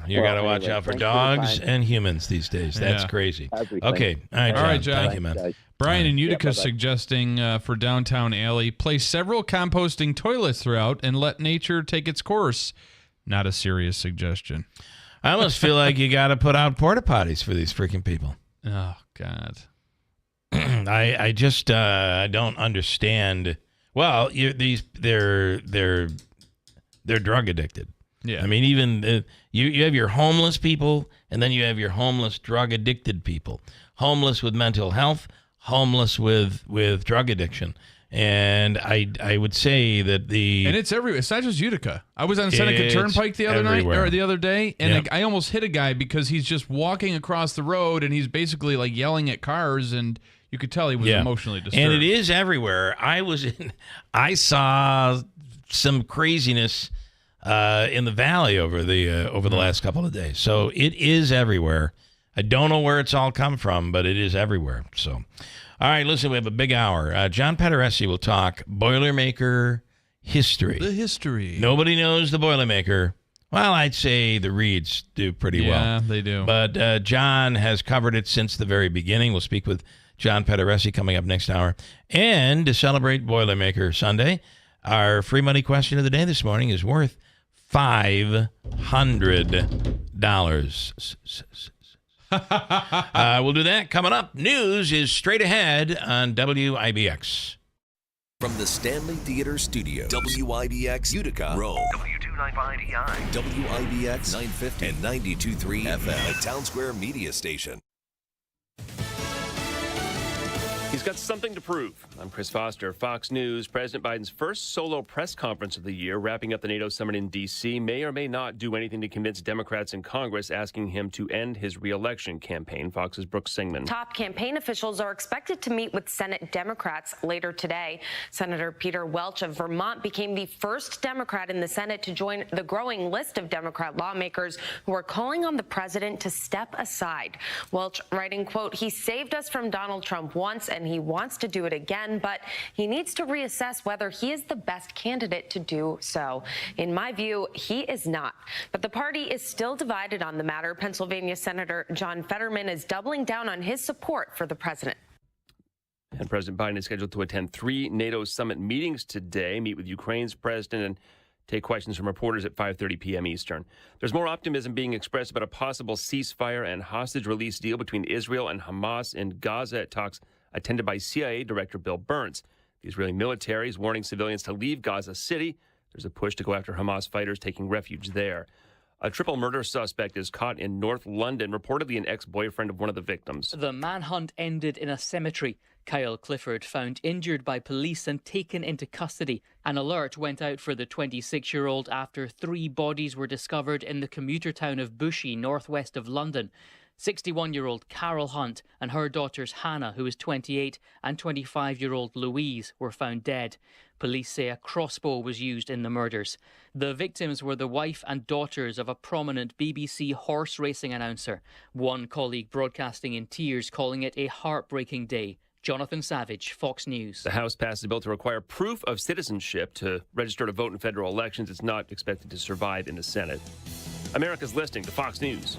you got to watch out for dogs and humans these days. That's crazy. Everything. Okay. All right, John. Thank you, man. Brian in Utica suggesting for Downtown Alley, place several composting toilets throughout and let nature take its course. Not a serious suggestion. I almost feel like you got to put out porta potties for these freaking people. Oh, God. I just I don't understand. Well, they're drug addicted. Yeah. I mean, even you have your homeless people, and then you have your homeless drug addicted people. Homeless with mental health, homeless with drug addiction. And I would say that and it's everywhere. It's not just Utica. I was on Seneca Turnpike the other day, and I almost hit a guy because he's just walking across the road and he's basically like yelling at cars, and you could tell he was emotionally disturbed. And it is everywhere. I saw some craziness in the valley over the last couple of days. So it is everywhere. I don't know where it's all come from, but it is everywhere. So. All right, listen, we have a big hour. John Pederesi will talk Boilermaker history. The history. Nobody knows the Boilermaker. Well, I'd say the Reeds do pretty well. Yeah, they do. But John has covered it since the very beginning. We'll speak with John Pederesi coming up next hour. And to celebrate Boilermaker Sunday, our free money question of the day this morning is worth $500. We'll do that coming up. News is straight ahead on WIBX. From the Stanley Theater Studio, WIBX Utica, Rome, W295EI, WIBX 950 and 92.3 FM, a Town Square media station. He's got something to prove. I'm Chris Foster, Fox News. President Biden's first solo press conference of the year, wrapping up the NATO summit in D.C., may or may not do anything to convince Democrats in Congress asking him to end his re-election campaign. Fox's Brooke Singman. Top campaign officials are expected to meet with Senate Democrats later today. Senator Peter Welch of Vermont became the first Democrat in the Senate to join the growing list of Democrat lawmakers who are calling on the president to step aside. Welch writing, quote, "He saved us from Donald Trump once, and he wants to do it again, but he needs to reassess whether he is the best candidate to do so. In my view, he is not. But the party is still divided on the matter. Pennsylvania Senator John Fetterman is doubling down on his support for the president." And President Biden is scheduled to attend 3 NATO summit meetings today, meet with Ukraine's president, and take questions from reporters at 5:30 p.m. Eastern. There's more optimism being expressed about a possible ceasefire and hostage release deal between Israel and Hamas in Gaza at talks attended by CIA Director Bill Burns. The Israeli military is warning civilians to leave Gaza City. There's a push to go after Hamas fighters taking refuge there. A triple murder suspect is caught in North London, reportedly an ex-boyfriend of one of the victims. The manhunt ended in a cemetery. Kyle Clifford found injured by police and taken into custody. An alert went out for the 26-year-old after 3 bodies were discovered in the commuter town of Bushey, northwest of London. 61-year-old Carol Hunt and her daughters Hannah, who is 28, and 25-year-old Louise were found dead. Police say a crossbow was used in the murders. The victims were the wife and daughters of a prominent BBC horse racing announcer. One colleague broadcasting in tears, calling it a heartbreaking day. Jonathan Savage, Fox News. The House passed a bill to require proof of citizenship to register to vote in federal elections. It's not expected to survive in the Senate. America's listening to Fox News.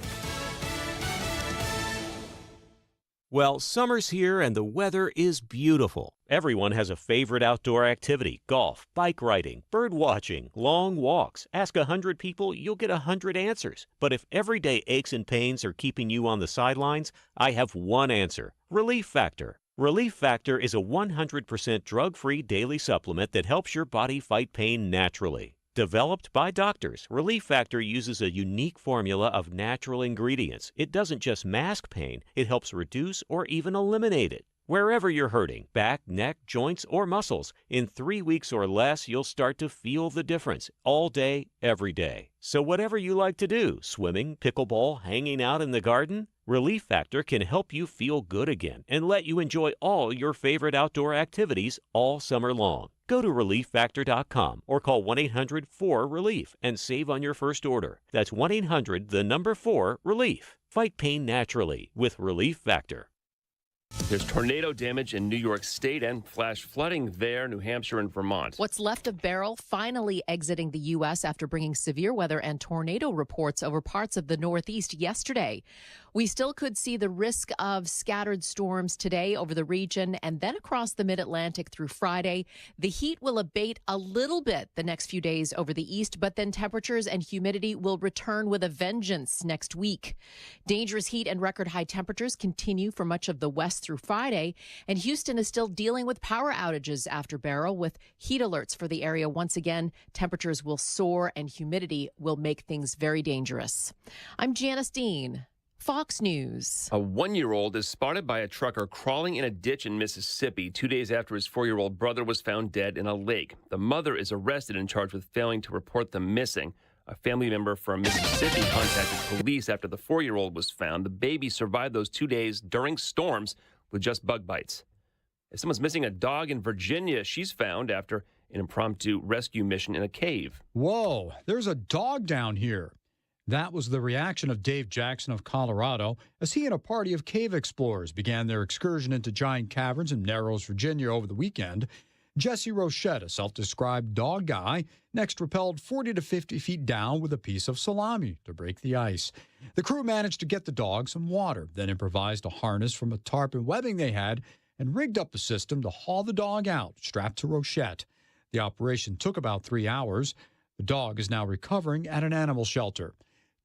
Well, summer's here and the weather is beautiful. Everyone has a favorite outdoor activity: golf, bike riding, bird watching, long walks. Ask 100 people, you'll get 100 answers. But if everyday aches and pains are keeping you on the sidelines, I have one answer: Relief Factor. Relief Factor is a 100% drug-free daily supplement that helps your body fight pain naturally. Developed by doctors, Relief Factor uses a unique formula of natural ingredients. It doesn't just mask pain, it helps reduce or even eliminate it. Wherever you're hurting, back, neck, joints, or muscles, in 3 weeks or less, you'll start to feel the difference, all day, every day. So whatever you like to do, swimming, pickleball, hanging out in the garden, Relief Factor can help you feel good again and let you enjoy all your favorite outdoor activities all summer long. Go to ReliefFactor.com or call 1-800-4-RELIEF and save on your first order. That's 1-800-4-RELIEF. Fight pain naturally with Relief Factor. There's tornado damage in New York State and flash flooding there, New Hampshire and Vermont. What's left of Beryl finally exiting the U.S. after bringing severe weather and tornado reports over parts of the Northeast yesterday. We still could see the risk of scattered storms today over the region and then across the mid-Atlantic through Friday. The heat will abate a little bit the next few days over the east, but then temperatures and humidity will return with a vengeance next week. Dangerous heat and record high temperatures continue for much of the west through Friday, and Houston is still dealing with power outages after Beryl with heat alerts for the area. Once again, temperatures will soar and humidity will make things very dangerous. I'm Janice Dean, Fox News. A 1-year-old is spotted by a trucker crawling in a ditch in Mississippi 2 days after his 4-year-old brother was found dead in a lake. The mother is arrested and charged with failing to report them missing. A family member from Mississippi contacted police after the 4-year-old was found. The baby survived those 2 days during storms with just bug bites. If someone's missing a dog in Virginia, she's found after an impromptu rescue mission in a cave. Whoa, there's a dog down here. That was the reaction of Dave Jackson of Colorado as he and a party of cave explorers began their excursion into giant caverns in Narrows, Virginia over the weekend. Jesse Rochette, a self-described dog guy, next rappelled 40 to 50 feet down with a piece of salami to break the ice. The crew managed to get the dog some water, then improvised a harness from a tarp and webbing they had and rigged up a system to haul the dog out, strapped to Rochette. The operation took about 3 hours. The dog is now recovering at an animal shelter.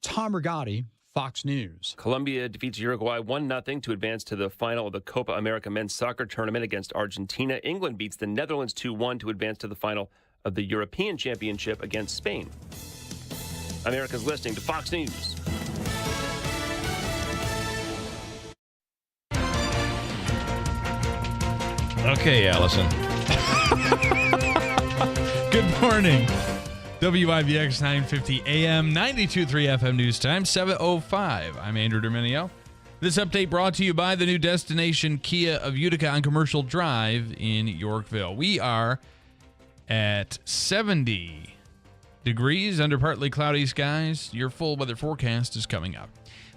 Tom Rigotti, Fox News. Colombia defeats Uruguay 1-0 to advance to the final of the Copa America men's soccer tournament against Argentina. England beats the Netherlands 2-1 to advance to the final of the European Championship against Spain. America's listening to Fox News. Okay, Allison. Good morning. WIBX 950 AM, 92.3 FM news time, 7:05. I'm Andrew Dominio. This update brought to you by the new destination Kia of Utica on Commercial Drive in Yorkville. We are at 70 degrees under partly cloudy skies. Your full weather forecast is coming up.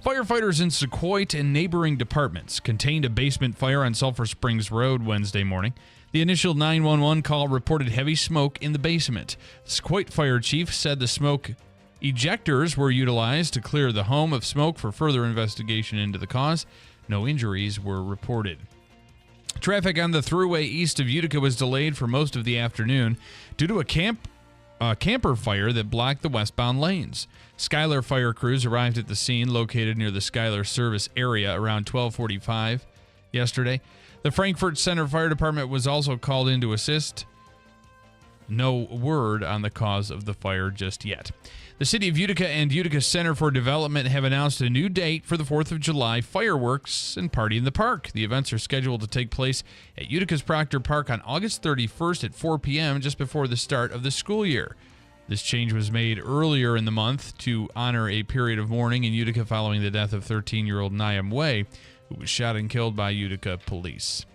Firefighters in Sequoia and neighboring departments contained a basement fire on Sulphur Springs Road Wednesday morning. The initial 911 call reported heavy smoke in the basement. The Sequoia Fire Chief said the smoke ejectors were utilized to clear the home of smoke for further investigation into the cause. No injuries were reported. Traffic on the thruway east of Utica was delayed for most of the afternoon due to a camper fire that blocked the westbound lanes. Schuyler fire crews arrived at the scene located near the Schuyler service area around 12:45 yesterday. The Frankfort Center Fire Department was also called in to assist. No word on the cause of the fire just yet. The City of Utica and Utica Center for Development have announced a new date for the 4th of July fireworks and Party in the Park. The events are scheduled to take place at Utica's Proctor Park on August 31st at 4 p.m., just before the start of the school year. This change was made earlier in the month to honor a period of mourning in Utica following the death of 13-year-old Niam Way, who was shot and killed by Utica police.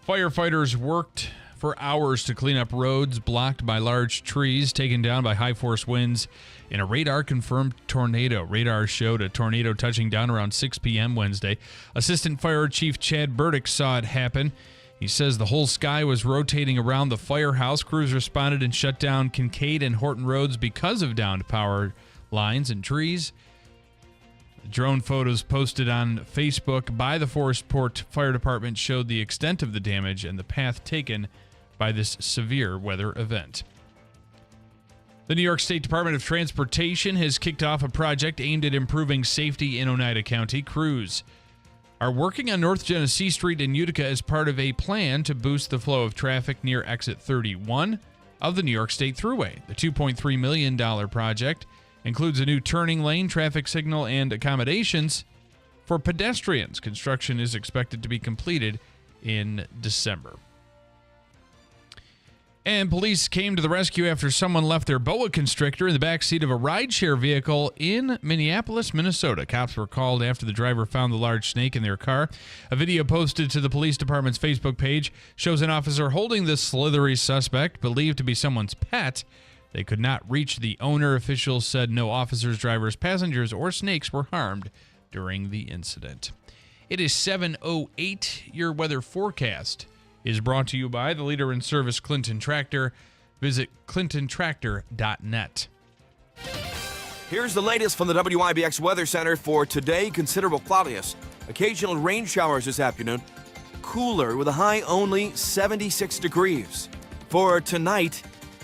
Firefighters worked for hours to clean up roads blocked by large trees taken down by high-force winds in a radar-confirmed tornado. Radar showed a tornado touching down around 6 p.m. Wednesday. Assistant Fire Chief Chad Burdick saw it happen. He says the whole sky was rotating around the firehouse. Crews responded and shut down Kincaid and Horton roads because of downed power lines and trees. Drone photos posted on Facebook by the Forestport Fire Department showed the extent of the damage and the path taken by this severe weather event. The New York State Department of Transportation has kicked off a project aimed at improving safety in Oneida County. Crews are working on North Genesee Street in Utica as part of a plan to boost the flow of traffic near exit 31 of the New York State Thruway. The $2.3 million project includes a new turning lane, traffic signal, and accommodations for pedestrians. Construction is expected to be completed in December. And police came to the rescue after someone left their boa constrictor in the backseat of a rideshare vehicle in Minneapolis, Minnesota. Cops were called after the driver found the large snake in their car. A video posted to the police department's Facebook page shows an officer holding the slithery suspect, believed to be someone's pet. They could not reach the owner. Officials said no officers, drivers, passengers, or snakes were harmed during the incident. It is 7:08. Your weather forecast is brought to you by the leader in service, Clinton Tractor. Visit clintontractor.net. Here's the latest from the WIBX Weather Center for today. Considerable cloudiness. Occasional rain showers this afternoon. Cooler with a high only 76 degrees. For tonight,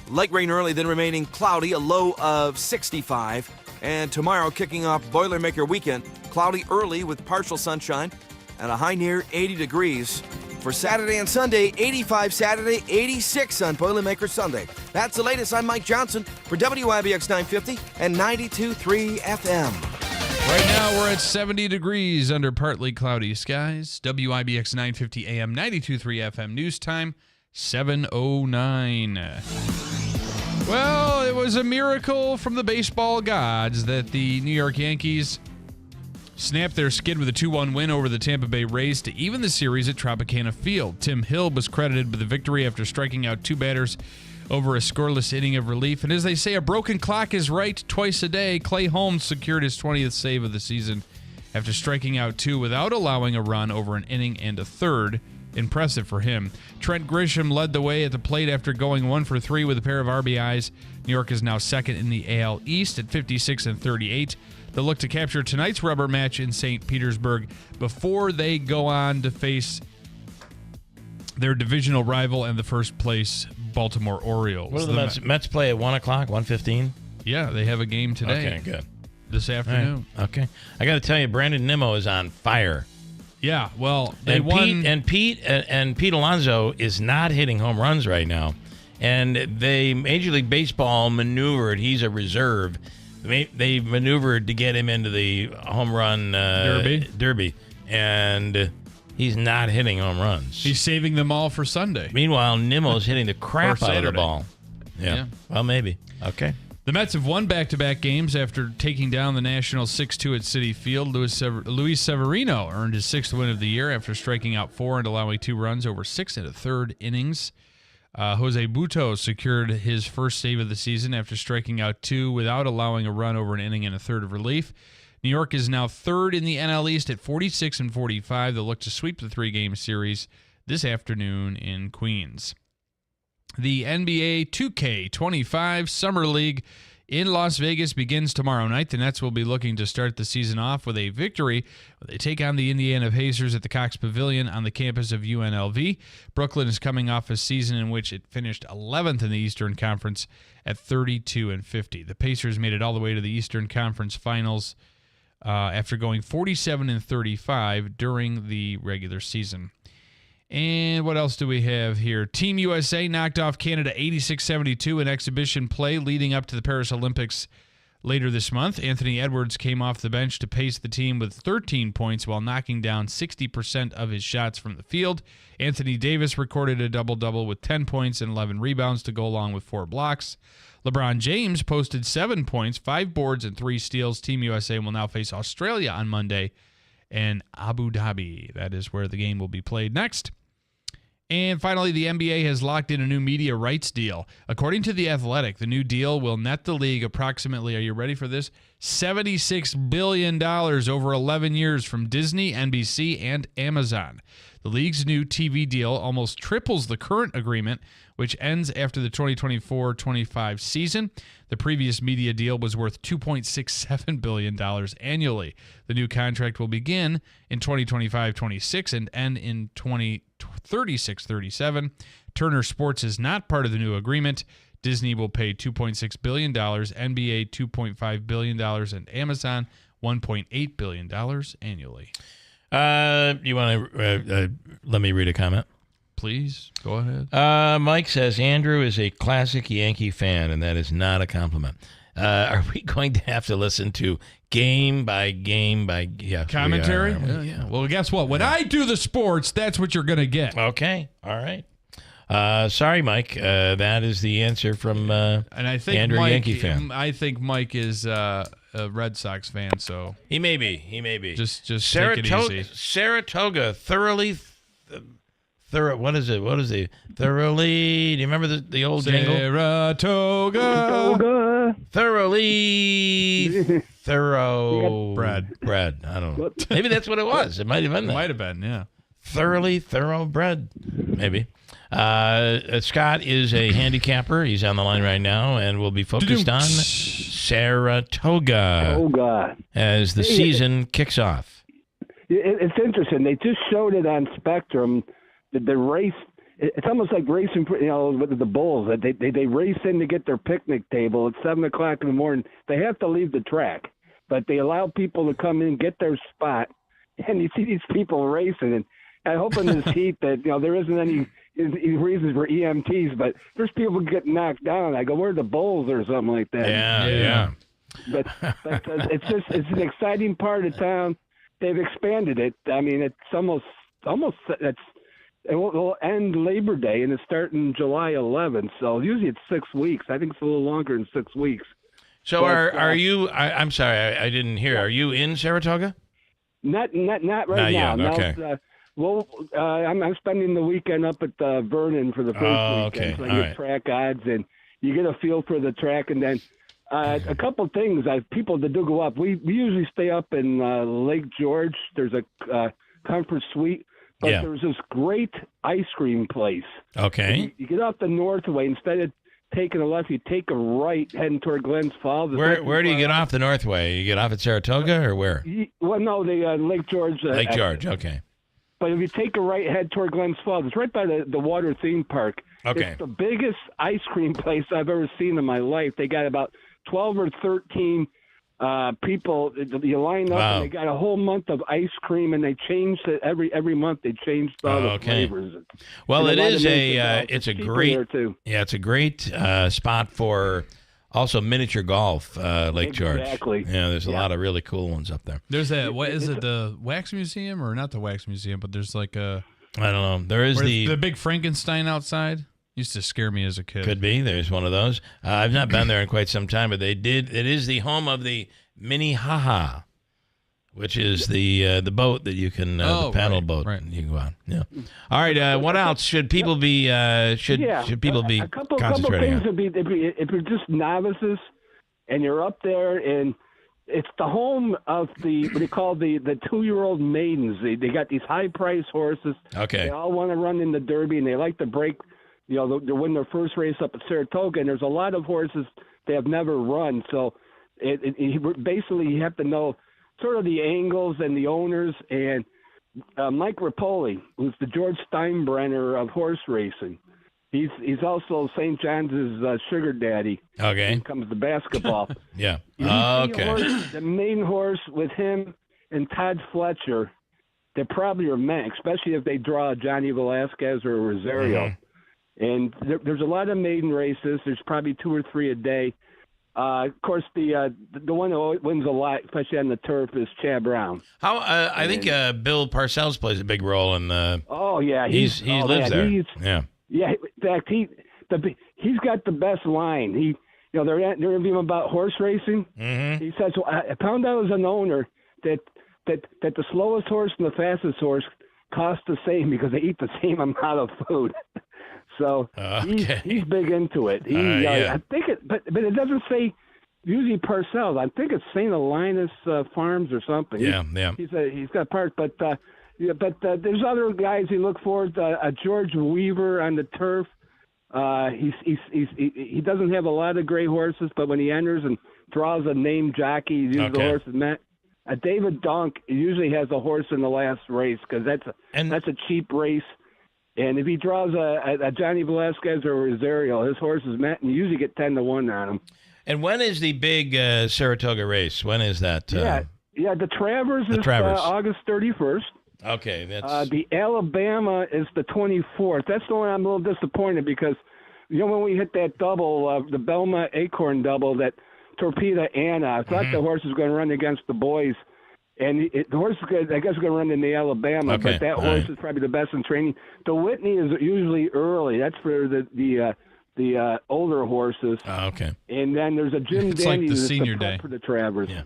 light rain early, then remaining cloudy, a low of 65. And tomorrow, kicking off Boilermaker weekend, cloudy early with partial sunshine and a high near 80 degrees. For Saturday and Sunday, 85 Saturday, 86 on Boilermaker Sunday. That's the latest. I'm Mike Johnson for WIBX 950 and 92.3 FM. Right now, we're at 70 degrees under partly cloudy skies. WIBX 950 AM, 92.3 FM news time, 7:09. Well, it was a miracle from the baseball gods that the New York Yankees snapped their skid with a 2-1 win over the Tampa Bay Rays to even the series at Tropicana Field. Tim Hill was credited with the victory after striking out two batters over a scoreless inning of relief. And as they say, a broken clock is right twice a day. Clay Holmes secured his 20th save of the season after striking out two without allowing a run over an inning and a third. Impressive for him. Trent Grisham led the way at the plate after going 1 for 3 with a pair of RBIs. New York is now second in the AL East at 56 and 38. They'll look to capture tonight's rubber match in St. Petersburg before they go on to face their divisional rival and the first place Baltimore Orioles. What do the Mets play at 1 o'clock, 1:15? Yeah, they have a game today. Okay, good. This afternoon. Right. Okay. I got to tell you, Brandon Nimmo is on fire. Yeah, well, they won. Pete Alonso is not hitting home runs right now. And they, Major League Baseball maneuvered, he's a reserve. They maneuvered to get him into the home run derby. And he's not hitting home runs. He's saving them all for Sunday. Meanwhile, Nimmo's hitting the crap out of the ball. Yeah. Well, maybe. Okay. The Mets have won back-to-back games after taking down the Nationals 6-2 at Citi Field. Luis Severino earned his 6th win of the year after striking out 4 and allowing 2 runs over 6 1/3 innings. Jose Buto secured his first save of the season after striking out 2 without allowing a run over an inning and a third of relief. New York is now third in the NL East at 46 and 45. They'll look to sweep the 3-game series this afternoon in Queens. The NBA 2K25 Summer League in Las Vegas begins tomorrow night. The Nets will be looking to start the season off with a victory. They take on the Indiana Pacers at the Cox Pavilion on the campus of UNLV. Brooklyn is coming off a season in which it finished 11th in the Eastern Conference at 32 and 50. The Pacers made it all the way to the Eastern Conference Finals after going 47 and 35 during the regular season. And what else do we have here? Team USA knocked off Canada 86-72 in exhibition play leading up to the Paris Olympics later this month. Anthony Edwards came off the bench to pace the team with 13 points while knocking down 60% of his shots from the field. Anthony Davis recorded a double-double with 10 points and 11 rebounds to go along with 4 blocks. LeBron James posted 7 points, 5 boards, and 3 steals. Team USA will now face Australia on Monday and Abu Dhabi. That is where the game will be played next. And finally, the NBA has locked in a new media rights deal. According to The Athletic, the new deal will net the league approximately, are you ready for this? $76 billion over 11 years from Disney, NBC, and Amazon. The league's new TV deal almost triples the current agreement, which ends after the 2024-25 season. The previous media deal was worth $2.67 billion annually. The new contract will begin in 2025-26 and end in 2036-37. Turner Sports is not part of the new agreement. Disney will pay $2.6 billion, NBA $2.5 billion, and Amazon $1.8 billion annually. You want to let me read a comment? Please, go ahead. Mike says, Andrew is a classic Yankee fan, and that is not a compliment. Are we going to have to listen to game by commentary? Yeah. Well, guess what? When I do the sports, that's what you're going to get. Okay. All right. Sorry, Mike. That is the answer from and I think Andrew, Mike, Yankee fan. I think Mike is a Red Sox fan, so he may be. Just take it easy. Saratoga What is it? What is the thoroughly? Do you remember the old jingle? Saratoga. Thoroughly bread. I don't know. Maybe that's what it was. It might have been that. Might have been, yeah. Thoroughly thoroughbred, maybe. Scott is a handicapper. He's on the line right now, and we'll be focused on Saratoga as the season kicks off. It's interesting. They just showed it on Spectrum. The race. It's almost like racing, with the bulls. They race in to get their picnic table at 7:00 in the morning. They have to leave the track, but they allow people to come in, get their spot, and you see these people racing. And I hope in this heat that there isn't any reasons for EMTs, but there's people getting knocked down. I go, where are the bulls or something like that? Yeah. But it's an exciting part of town. They've expanded it. I mean, it's almost it will end Labor Day and it's starting July 11th. So usually it's 6 weeks. I think it's a little longer than 6 weeks. So are you? I'm sorry, I didn't hear. Are you in Saratoga? Not right now. Yet. Okay. I'm spending the weekend up at Vernon for the first weekend. Okay. So I get track odds, and you get a feel for the track. And then a couple things. People that do go up. We usually stay up in Lake George. There's a comfort suite, but there's this great ice cream place. Okay. You get off the Northway. Instead of taking a left, you take a right heading toward Glens Falls. Where do you get off the Northway? You get off at Saratoga or where? Well, no, the Lake George. Lake George. Okay. But if you take a right, head toward Glens Falls, it's right by the water theme park. Okay. It's the biggest ice cream place I've ever seen in my life. They got about 12 or 13 people. You line up, and they got a whole month of ice cream, and they change it every month. They change all the flavors. Well, it's a great spot for also miniature golf, Lake George. Exactly. Yeah, there's a lot of really cool ones up there. There's the Wax Museum, or not the Wax Museum, but there's like a, I don't know. There is the big Frankenstein outside. Used to scare me as a kid. Could be. There's one of those. I've not been there in quite some time, but it is the home of the Minnehaha, which is the boat that you can the paddle boat. Right. You can go on. Yeah. All right. What else should people be should people be concentrating on? Couple things would be if you're just novices and you're up there, and it's the home of what they call the 2-year-old maidens. They got these high priced horses. Okay. They all want to run in the Derby, and they like to break. They win their first race up at Saratoga, and there's a lot of horses they have never run. So basically you have to know sort of the angles and the owners. And Mike Rapoli, who's the George Steinbrenner of horse racing, he's also St. John's sugar daddy. Okay. When it comes to basketball. Yeah. The main horse with him and Todd Fletcher, they probably are meant, especially if they draw Johnny Velasquez or Rosario. Mm-hmm. And there's a lot of maiden races. There's probably 2 or 3 a day. Of course, the one that wins a lot, especially on the turf, is Chad Brown. I think Bill Parcells plays a big role in the. Oh yeah, he lives there. Yeah. In fact, he's got the best line. They're interviewing him about horse racing. Mm-hmm. He says, well, I found out as an owner that the slowest horse and the fastest horse cost the same because they eat the same amount of food. So he's big into it. I think but it doesn't say usually Parcells. I think it's St. Elinas Farms or something. Yeah. He's got parts, but there's other guys he look forward to. George Weaver on the turf. He doesn't have a lot of gray horses, but when he enters and draws a named jockey, he uses the horse is met. David Donk usually has a horse in the last race because that's a cheap race. And if he draws a Johnny Velasquez or Rosario, his horse is met, and you usually get 10-1 on him. And when is the big Saratoga race? When is that? The Travers is August 31st. Okay, that's the Alabama is the 24th. That's the one I'm a little disappointed because, when we hit that double, the Belma Acorn double, that Torpedo Anna, I thought the horse was going to run against the boys. And the horse is going to run in the Alabama, but that horse is probably the best in training. The Whitney is usually early. That's for the older horses. Okay. And then there's a Jim It's Dandy like the senior day for the Travers. Yeah.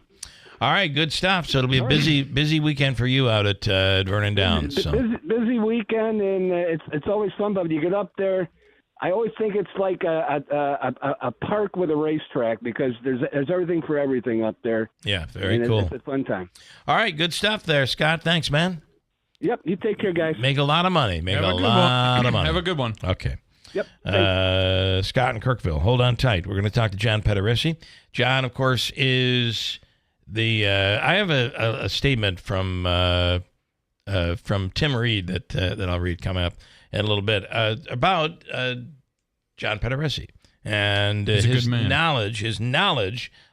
All right, good stuff. So it'll be a busy weekend for you out at Vernon Downs. So. Busy weekend, and it's always fun. But when you get up there, I always think it's like a park with a racetrack because there's everything for everything up there. Yeah, very cool. It's a fun time. All right, good stuff there, Scott. Thanks, man. Yep, you take care, guys. Make a lot of money. Make a lot of money. Have a good one. Okay. Yep. Scott in Kirkville, hold on tight. We're going to talk to John Pederisi. John, of course, is the. I have a statement from Tim Reed that I'll read coming up in a little bit about John Pederisi and his knowledge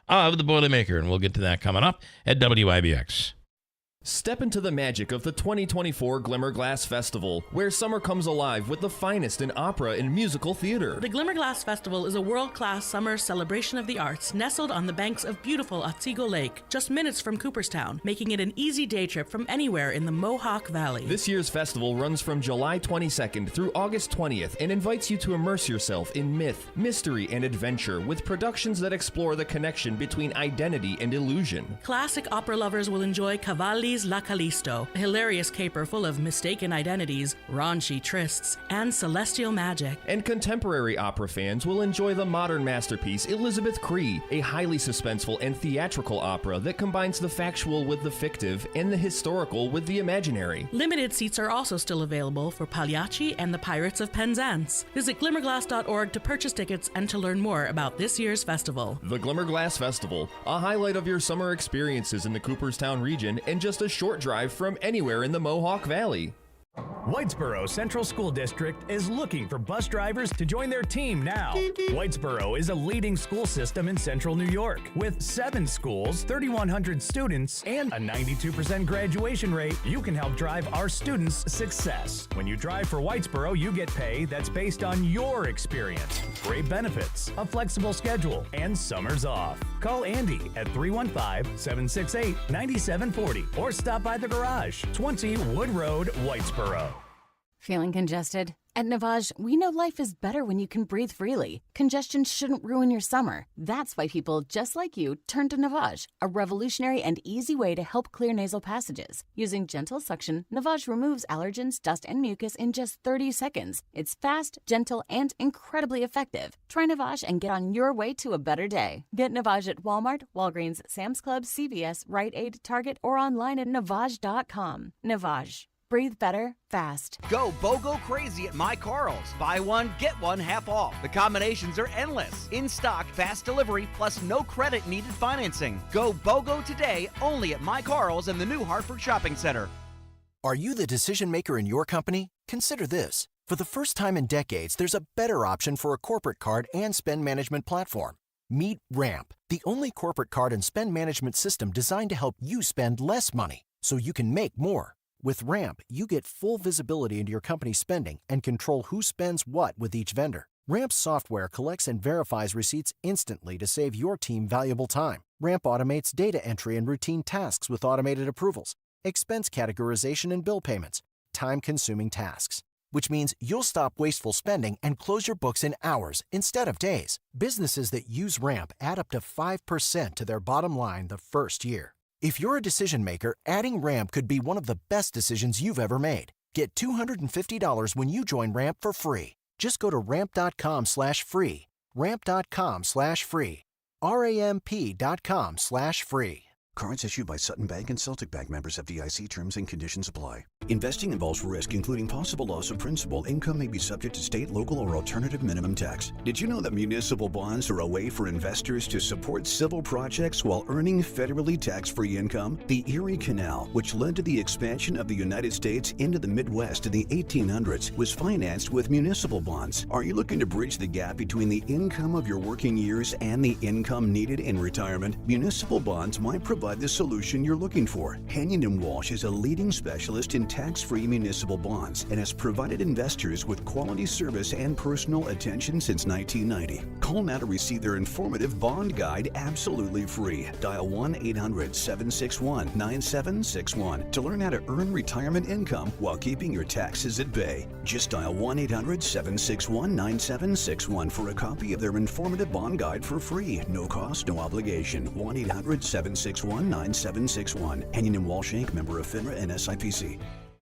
of the Boilermaker, and we'll get to that coming up at WIBX. Step into the magic of the 2024 Glimmerglass Festival, where summer comes alive with the finest in opera and musical theater. The Glimmerglass Festival is a world-class summer celebration of the arts nestled on the banks of beautiful Otsego Lake, just minutes from Cooperstown, making it an easy day trip from anywhere in the Mohawk Valley. This year's festival runs from July 22nd through August 20th and invites you to immerse yourself in myth, mystery, and adventure with productions that explore the connection between identity and illusion. Classic opera lovers will enjoy Cavalli's La Callisto, a hilarious caper full of mistaken identities, raunchy trysts, and celestial magic. And contemporary opera fans will enjoy the modern masterpiece Elizabeth Cree, a highly suspenseful and theatrical opera that combines the factual with the fictive and the historical with the imaginary. Limited seats are also still available for Pagliacci and the Pirates of Penzance. Visit glimmerglass.org to purchase tickets and to learn more about this year's festival. The Glimmerglass Festival, a highlight of your summer experiences in the Cooperstown region and just a short drive from anywhere in the Mohawk Valley. Whitesboro Central School District is looking for bus drivers to join their team now. Whitesboro is a leading school system in central New York with 7 schools, 3,100 students, and a 92% graduation rate. You can help drive our students' success. When you drive for Whitesboro, you get pay that's based on your experience, great benefits, a flexible schedule, and summers off. Call Andy at 315-768-9740 or stop by the garage, 20 Wood Road, Whitesboro. Feeling congested? At Navage, we know life is better when you can breathe freely. Congestion shouldn't ruin your summer. That's why people just like you turn to Navage, a revolutionary and easy way to help clear nasal passages. Using gentle suction, Navage removes allergens, dust, and mucus in just 30 seconds. It's fast, gentle, and incredibly effective. Try Navage and get on your way to a better day. Get Navage at Walmart, Walgreens, Sam's Club, CVS, Rite Aid, Target, or online at Navage.com. Navage. Breathe better, fast. Go BOGO crazy at My Carl's. Buy one, get one half off. The combinations are endless. In stock, fast delivery, plus no credit needed financing. Go BOGO today only at My Carl's and the new Hartford Shopping Center. Are you the decision maker in your company? Consider this. For the first time in decades, there's a better option for a corporate card and spend management platform. Meet Ramp, the only corporate card and spend management system designed to help you spend less money so you can make more. With Ramp, you get full visibility into your company's spending and control who spends what with each vendor. Ramp's software collects and verifies receipts instantly to save your team valuable time. Ramp automates data entry and routine tasks with automated approvals, expense categorization and bill payments, time-consuming tasks. Which means you'll stop wasteful spending and close your books in hours instead of days. Businesses that use Ramp add up to 5% to their bottom line the first year. If you're a decision maker, adding Ramp could be one of the best decisions you've ever made. Get $250 when you join Ramp for free. Just go to ramp.com/free. Ramp.com/free. RAMP.com/free. Cards issued by Sutton Bank and Celtic Bank, members FDIC. Terms and conditions apply. Investing involves risk, including possible loss of principal. Income may be subject to state, local, or alternative minimum tax. Did you know that municipal bonds are a way for investors to support civil projects while earning federally tax-free income? The Erie Canal, which led to the expansion of the United States into the Midwest in the 1800s, was financed with municipal bonds. Are you looking to bridge the gap between the income of your working years and the income needed in retirement? Municipal bonds might provide the solution you're looking for. Henyon & Walsh is a leading specialist in tax-free municipal bonds and has provided investors with quality service and personal attention since 1990. Call now to receive their informative bond guide absolutely free. Dial 1-800-761-9761 to learn how to earn retirement income while keeping your taxes at bay. Just dial 1-800-761-9761 for a copy of their informative bond guide for free. No cost, no obligation. 1-800-761-9761. 861-9761. Henning and Walsh Inc., member of FINRA and SIPC.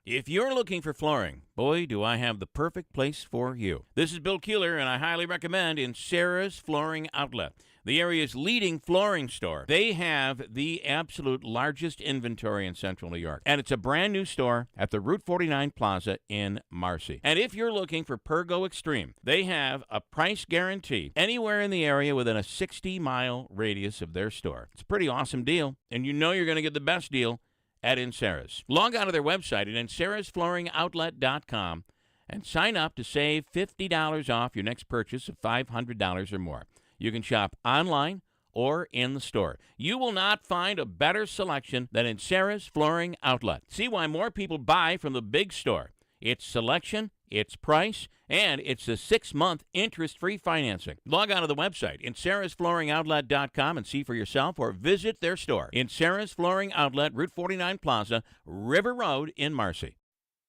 If you're looking for flooring, boy, do I have the perfect place for you. This is Bill Keeler, and I highly recommend Sarah's Flooring Outlet, the area's leading flooring store. They have the absolute largest inventory in Central New York, and it's a brand new store at the Route 49 Plaza in Marcy. And if you're looking for Pergo Extreme, they have a price guarantee anywhere in the area within a 60-mile radius of their store. It's a pretty awesome deal, and you know you're going to get the best deal at Insera's. Log on to their website at InserasFlooringOutlet.com and sign up to save $50 off your next purchase of $500 or more. You can shop online or in the store. You will not find a better selection than Insera's Flooring Outlet. See why more people buy from the big store. Its selection, its price, and it's a 6-month interest-free financing. Log on to the website, InserasFlooringOutlet.com, and see for yourself or visit their store. Insera's Flooring Outlet, Route 49 Plaza, River Road in Marcy.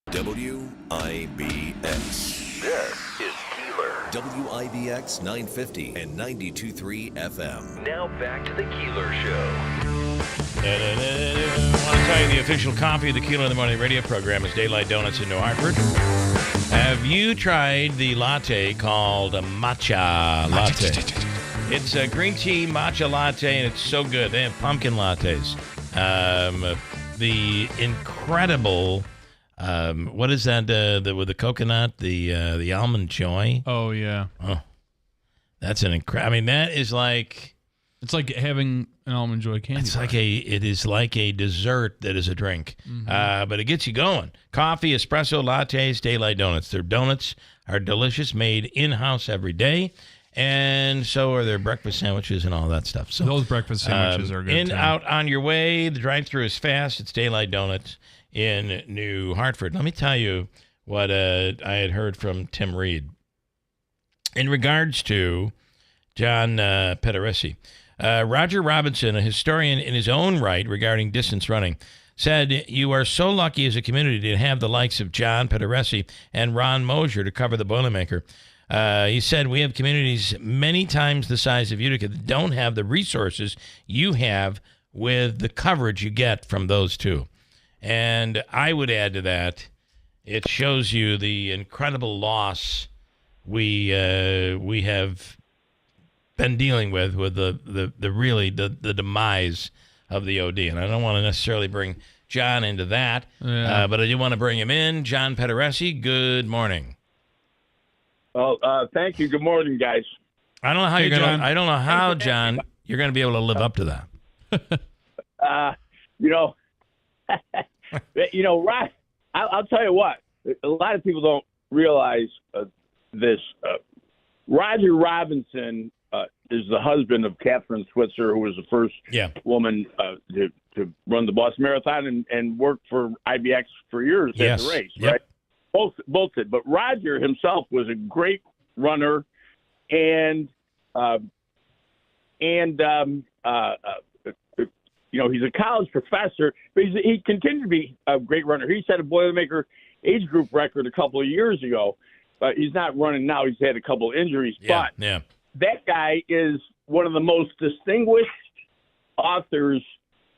WIBX. This is Keeler. WIBX 950 and 92.3 FM. Now back to the Keeler Show. I want to tell you the official coffee of the Keeler in the Morning radio program is Daylight Donuts in New Hartford. Have you tried the latte called a matcha latte? It's a green tea matcha latte, and it's so good. They have pumpkin lattes. The incredible, what is that with the coconut, the almond joy? Oh, yeah. Oh, that's an incredible. I mean, that is like... It's like having an almond joy candy bar. It is like a dessert that is a drink, but it gets you going. Coffee, espresso, lattes, Daylight Donuts. Their donuts are delicious, made in-house every day, and so are their breakfast sandwiches and all that stuff. So those breakfast sandwiches are good, in, too. out, on your way. The drive-thru is fast. It's Daylight Donuts in New Hartford. Let me tell you what I had heard from Tim Reed in regards to John Pederesi. Roger Robinson, a historian in his own right regarding distance running, said, "You are so lucky as a community to have the likes of John Pederesi and Ron Mosier to cover the Boilermaker." He said, "We have communities many times the size of Utica that don't have the resources you have with the coverage you get from those two." And I would add to that, it shows you the incredible loss we have been dealing with the demise of the OD. And I don't want to necessarily bring John into that, but I do want to bring him in. John Pederesi, good morning. Oh, thank you. Good morning, guys. I don't know how I don't know how, John, you're going to be able to live up to that. Right. I'll tell you what. A lot of people don't realize this. Roger Robinson is the husband of Catherine Switzer, who was the first woman to run the Boston Marathon and worked for IBX for years at the race, right? Both did. But Roger himself was a great runner, and he's a college professor, but he continued to be a great runner. He set a Boilermaker age group record a couple of years ago. He's not running now. He's had a couple of injuries, but that guy is one of the most distinguished authors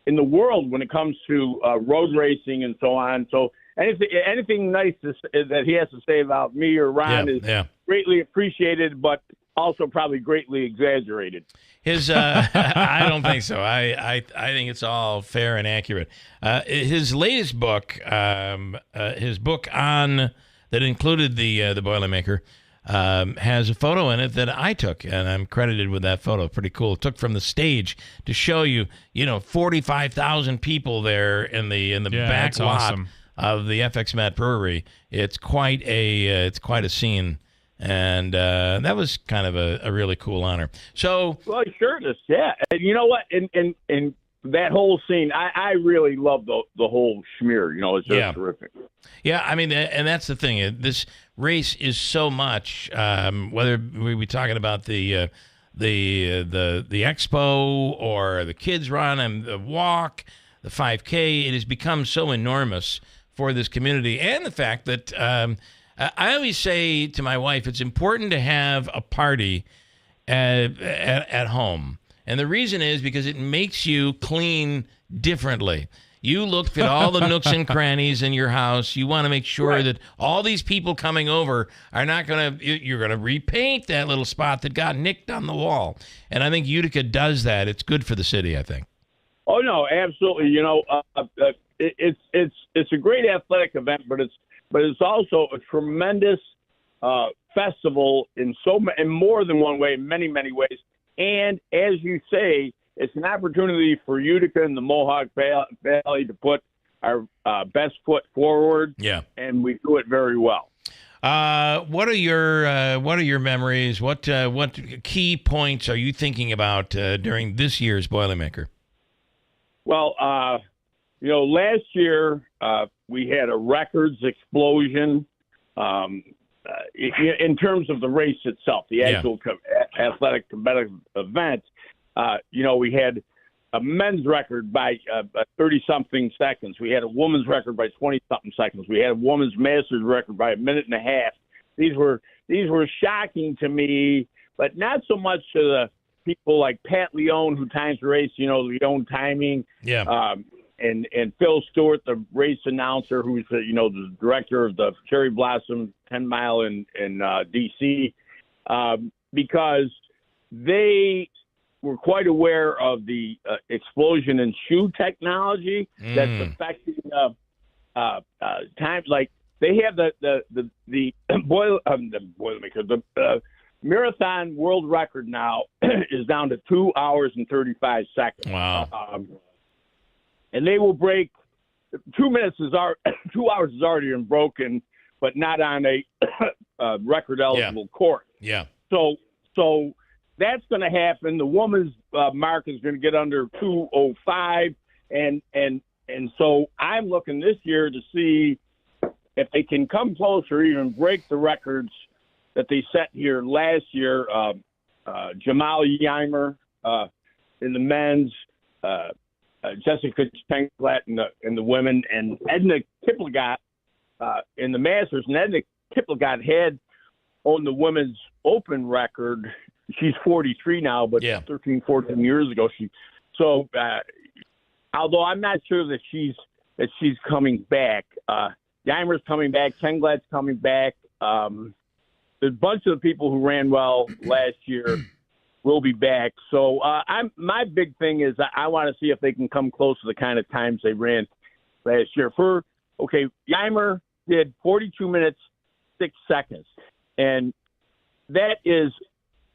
in the world when it comes to road racing and so on. So anything nice that he has to say about me or Ron is greatly appreciated, but also probably greatly exaggerated. I don't think so. I think it's all fair and accurate. His latest book, his book on that included the Boilermaker, has a photo in it that I took, and I'm credited with that photo. Pretty cool. Took from the stage to show you, 45,000 people there in the back lot of the FX Mat Brewery. It's quite a scene, and that was kind of a really cool honor. So, well, sure it is. Yeah, and you know what? And that whole scene, I really love the whole schmear. It's just terrific. Yeah, I mean, and that's the thing. This race is so much. Whether we talking about the expo or the kids run and the walk, the 5K, it has become so enormous for this community, and the fact that I always say to my wife, it's important to have a party at home. And the reason is because it makes you clean differently. You look at all the nooks and crannies in your house. You want to make sure that all these people coming over are not going to, you're going to repaint that little spot that got nicked on the wall. And I think Utica does that. It's good for the city, I think. Oh, no, absolutely. It's a great athletic event, but it's also a tremendous festival in more than one way, many ways. And as you say, it's an opportunity for Utica and the Mohawk Valley to put our best foot forward. Yeah, and we do it very well. What are your memories? What key points are you thinking about during this year's Boilermaker? Well, last year we had a records explosion in terms of the race itself, the actual athletic competitive event. We had a men's record by 30-something seconds. We had a women's record by 20-something seconds. We had a women's masters record by a minute and a half. These were shocking to me, but not so much to the people like Pat Leone, who times the race, Leone timing. Yeah. And Phil Stewart, the race announcer, who's the director of the Cherry Blossom 10 Mile in D.C., because they were quite aware of the explosion in shoe technology that's affecting times. Like they have the Boilermaker, the marathon world record now is down to 2 hours and 35 seconds. Wow. And they will break 2 minutes 2 hours is already been broken, but not on a record eligible course. Yeah. So that's going to happen. The woman's mark is going to get under 2:05, and so I'm looking this year to see if they can come close or even break the records that they set here last year. Jamal Yimer in the men's, Jessica Chenklat in the women, and Edna Kiplagat in the masters. And Edna Kiplagat had on the women's open record. She's 43 now, but 13, 14 years ago although I'm not sure that she's coming back. Yimer's coming back. Chenklat's coming back. There's a bunch of the people who ran well last year will be back. So my big thing is I want to see if they can come close to the kind of times they ran last year. Yimer did 42 minutes, 6 seconds. And that is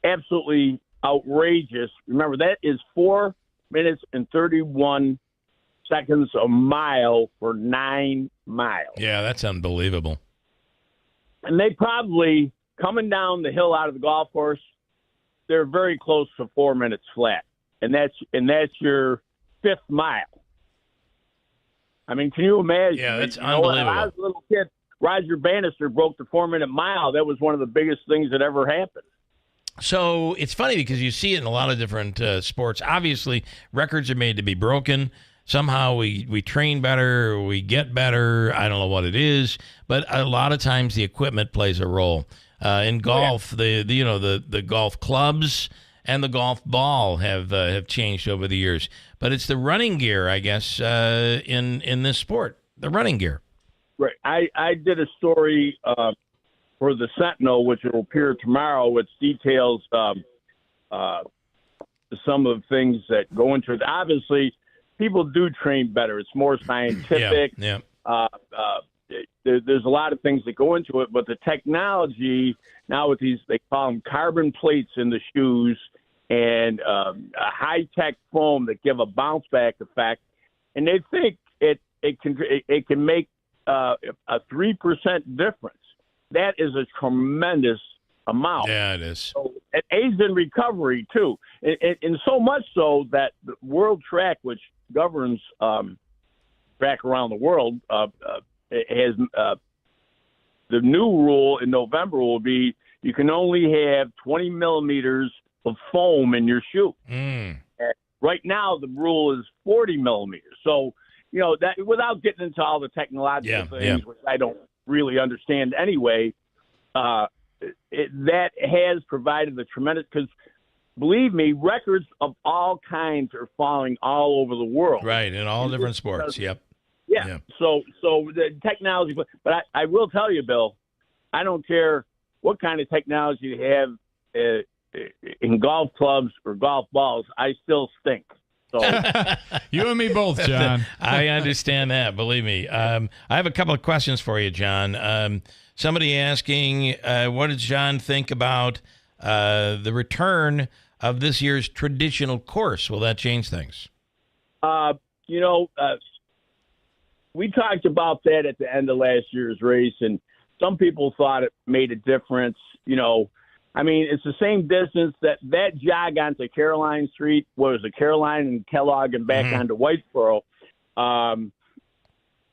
absolutely outrageous. Remember, that is 4 minutes and 31 seconds a mile for 9 miles. Yeah, that's unbelievable. And they probably, coming down the hill out of the golf course, they're very close to 4 minutes flat. And that's your 5th mile. I mean, can you imagine? Yeah, that's unbelievable. When I was a little kid, Roger Bannister broke the 4-minute mile. That was one of the biggest things that ever happened. So it's funny because you see it in a lot of different sports. Obviously, records are made to be broken. Somehow we train better, or we get better. I don't know what it is, but a lot of times the equipment plays a role. In golf, the golf clubs and the golf ball have changed over the years. But it's the running gear, I guess, in this sport. The running gear. Right. I did a story for the Sentinel, which will appear tomorrow, which details some of the things that go into it. Obviously, people do train better. It's more scientific. Yeah. There's a lot of things that go into it, but the technology now with these, they call them carbon plates in the shoes and a high-tech foam that give a bounce-back effect, and they think it can make a 3% difference. That is a tremendous amount. Yeah, it is. So it aids in recovery, too. And so much so that the World Track, which governs track around the world, has the new rule in November will be you can only have 20 millimeters of foam in your shoe. Right now, the rule is 40 millimeters. So, that without getting into all the technological things, which I don't really understand anyway, that has provided the tremendous, because believe me, records of all kinds are falling all over the world. Right, in all different sports. Yep. Yeah. So the technology, but I will tell you, Bill, I don't care what kind of technology you have in golf clubs or golf balls, I still stink. So you and me both, John. I understand that. Believe me. I have a couple of questions for you, John. Somebody asking, what does John think about the return of this year's traditional course? Will that change things? We talked about that at the end of last year's race, and some people thought it made a difference. It's the same distance that jog onto Caroline Street was a Caroline and Kellogg and back onto Whitesboro.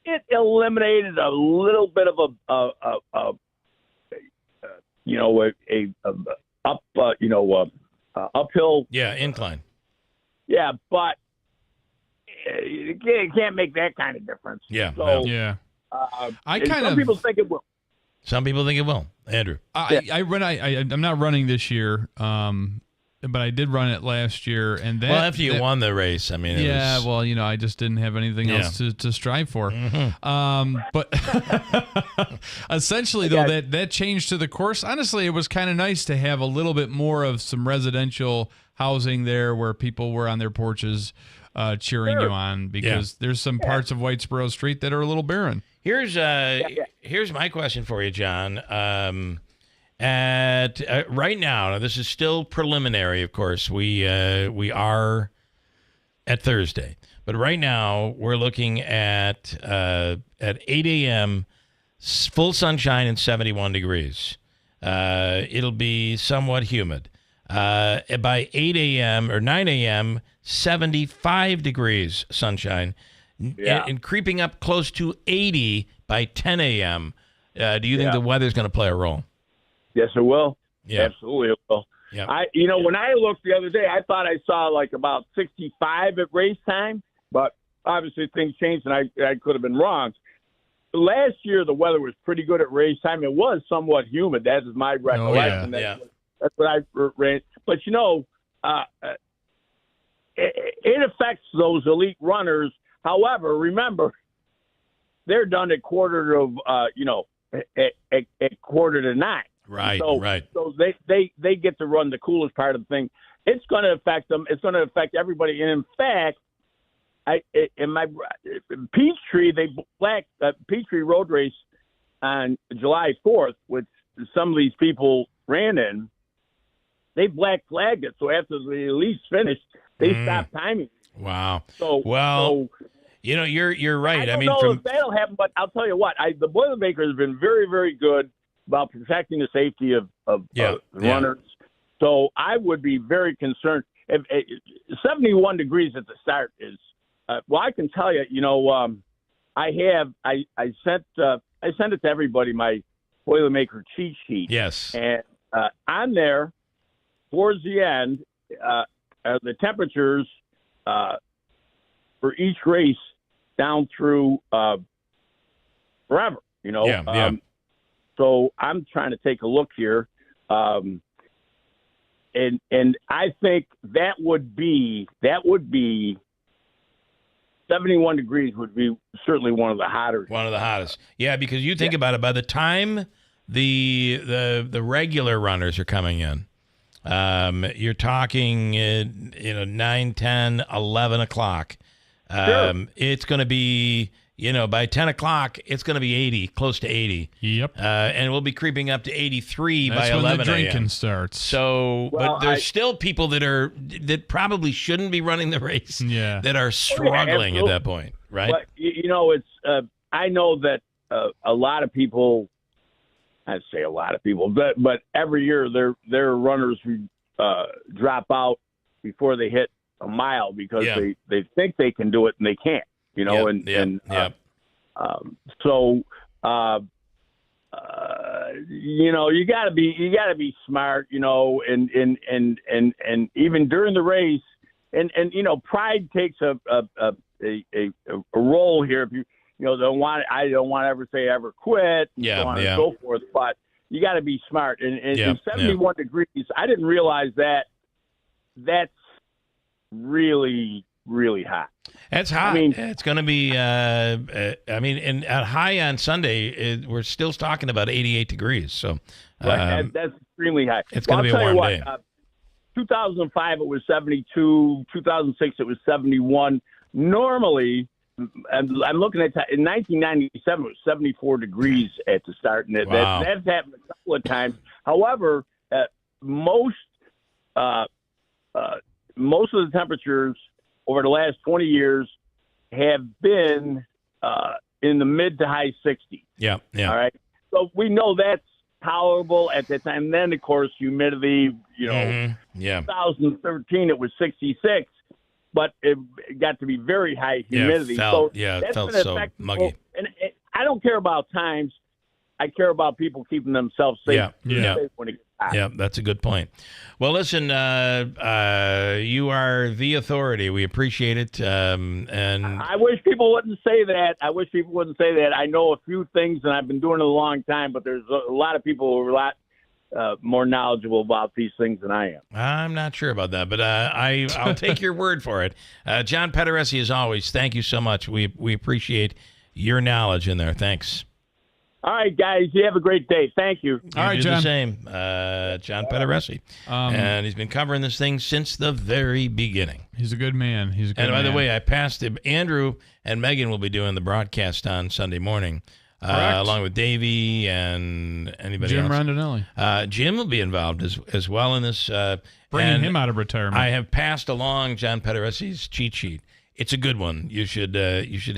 It eliminated a little bit of uphill. Yeah, incline. Yeah, but you can't make that kind of difference. Yeah. So, yeah. Some people think it will. Some people think it will. Andrew. I'm not running this year, but I did run it last year. And after you won the race, I mean, I just didn't have anything else to strive for. But essentially, though, that change to the course, honestly, it was kind of nice to have a little bit more of some residential housing there where people were on their porches cheering you on, because there's some parts of Whitesboro Street that are a little barren. Here's my question for you, John. Right now, this is still preliminary, of course. We are at Thursday, but right now we're looking at 8 a.m. full sunshine and 71 degrees. It'll be somewhat humid. By 8 a.m. or 9 a.m., 75 degrees sunshine. And creeping up close to 80 by 10 a.m. Do you think the weather's going to play a role? Yes, it will. Yeah. Absolutely it will. Yeah. When I looked the other day, I thought I saw like about 65 at race time, but obviously things changed and I could have been wrong. Last year, the weather was pretty good at race time. It was somewhat humid. That is my recollection. That's what I ran. But, it affects those elite runners. However, remember, they're done at quarter to 9. Right, right. So they get to run the coolest part of the thing. It's going to affect them. It's going to affect everybody. And in fact, in my Peachtree, Peachtree road race on July 4th, which some of these people ran in, they black flagged it. So after the elites finished, they stopped timing. Wow. So you're right. I don't know if that'll happen, but I'll tell you what. The Boilermakers have been very, very good about protecting the safety of runners. So I would be very concerned. If 71 degrees at the start is I can tell you. I sent it to everybody, my Boilermaker cheat sheet. Yes. And on there, towards the end, the temperatures for each race down through forever. So I'm trying to take a look here, and I think that would be 71 degrees would be certainly one of the hotter. One of the hottest. Yeah, because you think about it, by the time the regular runners are coming in, you're talking 9, 10, 11 o'clock. It's going to be, by 10 o'clock, it's going to be 80, close to 80. Yep. And we'll be creeping up to 83 That's by 11 when the drinking a.m. starts. So, but there's still people that probably shouldn't be running the race that are struggling at that point, right? But, it's I know that a lot of people, I'd say a lot of people, but every year there are runners who drop out before they hit a mile because they think they can do it and they can't, so you gotta be smart, and even during the race, and pride takes a role here. If I don't want to ever say ever quit, and so on and so forth, but you got to be smart. And 71 degrees, I didn't realize that that's really, really hot. That's hot. It's going to be, and at high on Sunday, we're still talking about 88 degrees. So that's extremely high. It's going to be a warm day. 2005, it was 72. 2006, it was 71. Normally, I'm looking at in 1997, it was 74 degrees at the start, and Wow. that's happened a couple of times. However, most of the temperatures over the last 20 years have been in the mid to high 60s. Yeah. All right. So we know that's tolerable at that time. Then, of course, humidity, 2013, it was 66, but it got to be very high humidity. It felt so muggy. And I don't care about times. I care about people keeping themselves safe. Safe when it gets hot. Yeah, that's a good point. Well, listen, you are the authority. We appreciate it. And I wish people wouldn't say that. I know a few things, and I've been doing it a long time, but there's a lot of people who are a lot more knowledgeable about these things than I am. I'm not sure about that, but I'll take your word for it. John Pederesi, as always, thank you so much. We appreciate your knowledge in there. Thanks. All right, guys. You have a great day. Thank you. All right, John. The same. John Pederesi. And he's been covering this thing since the very beginning. He's a good man. And by the way, I passed him. Andrew and Megan will be doing the broadcast on Sunday morning, along with Davey and anybody Jim else. Rondinelli. Jim will be involved as well in this. Bringing him out of retirement. I have passed along John Pederesi's cheat sheet. It's a good one. You should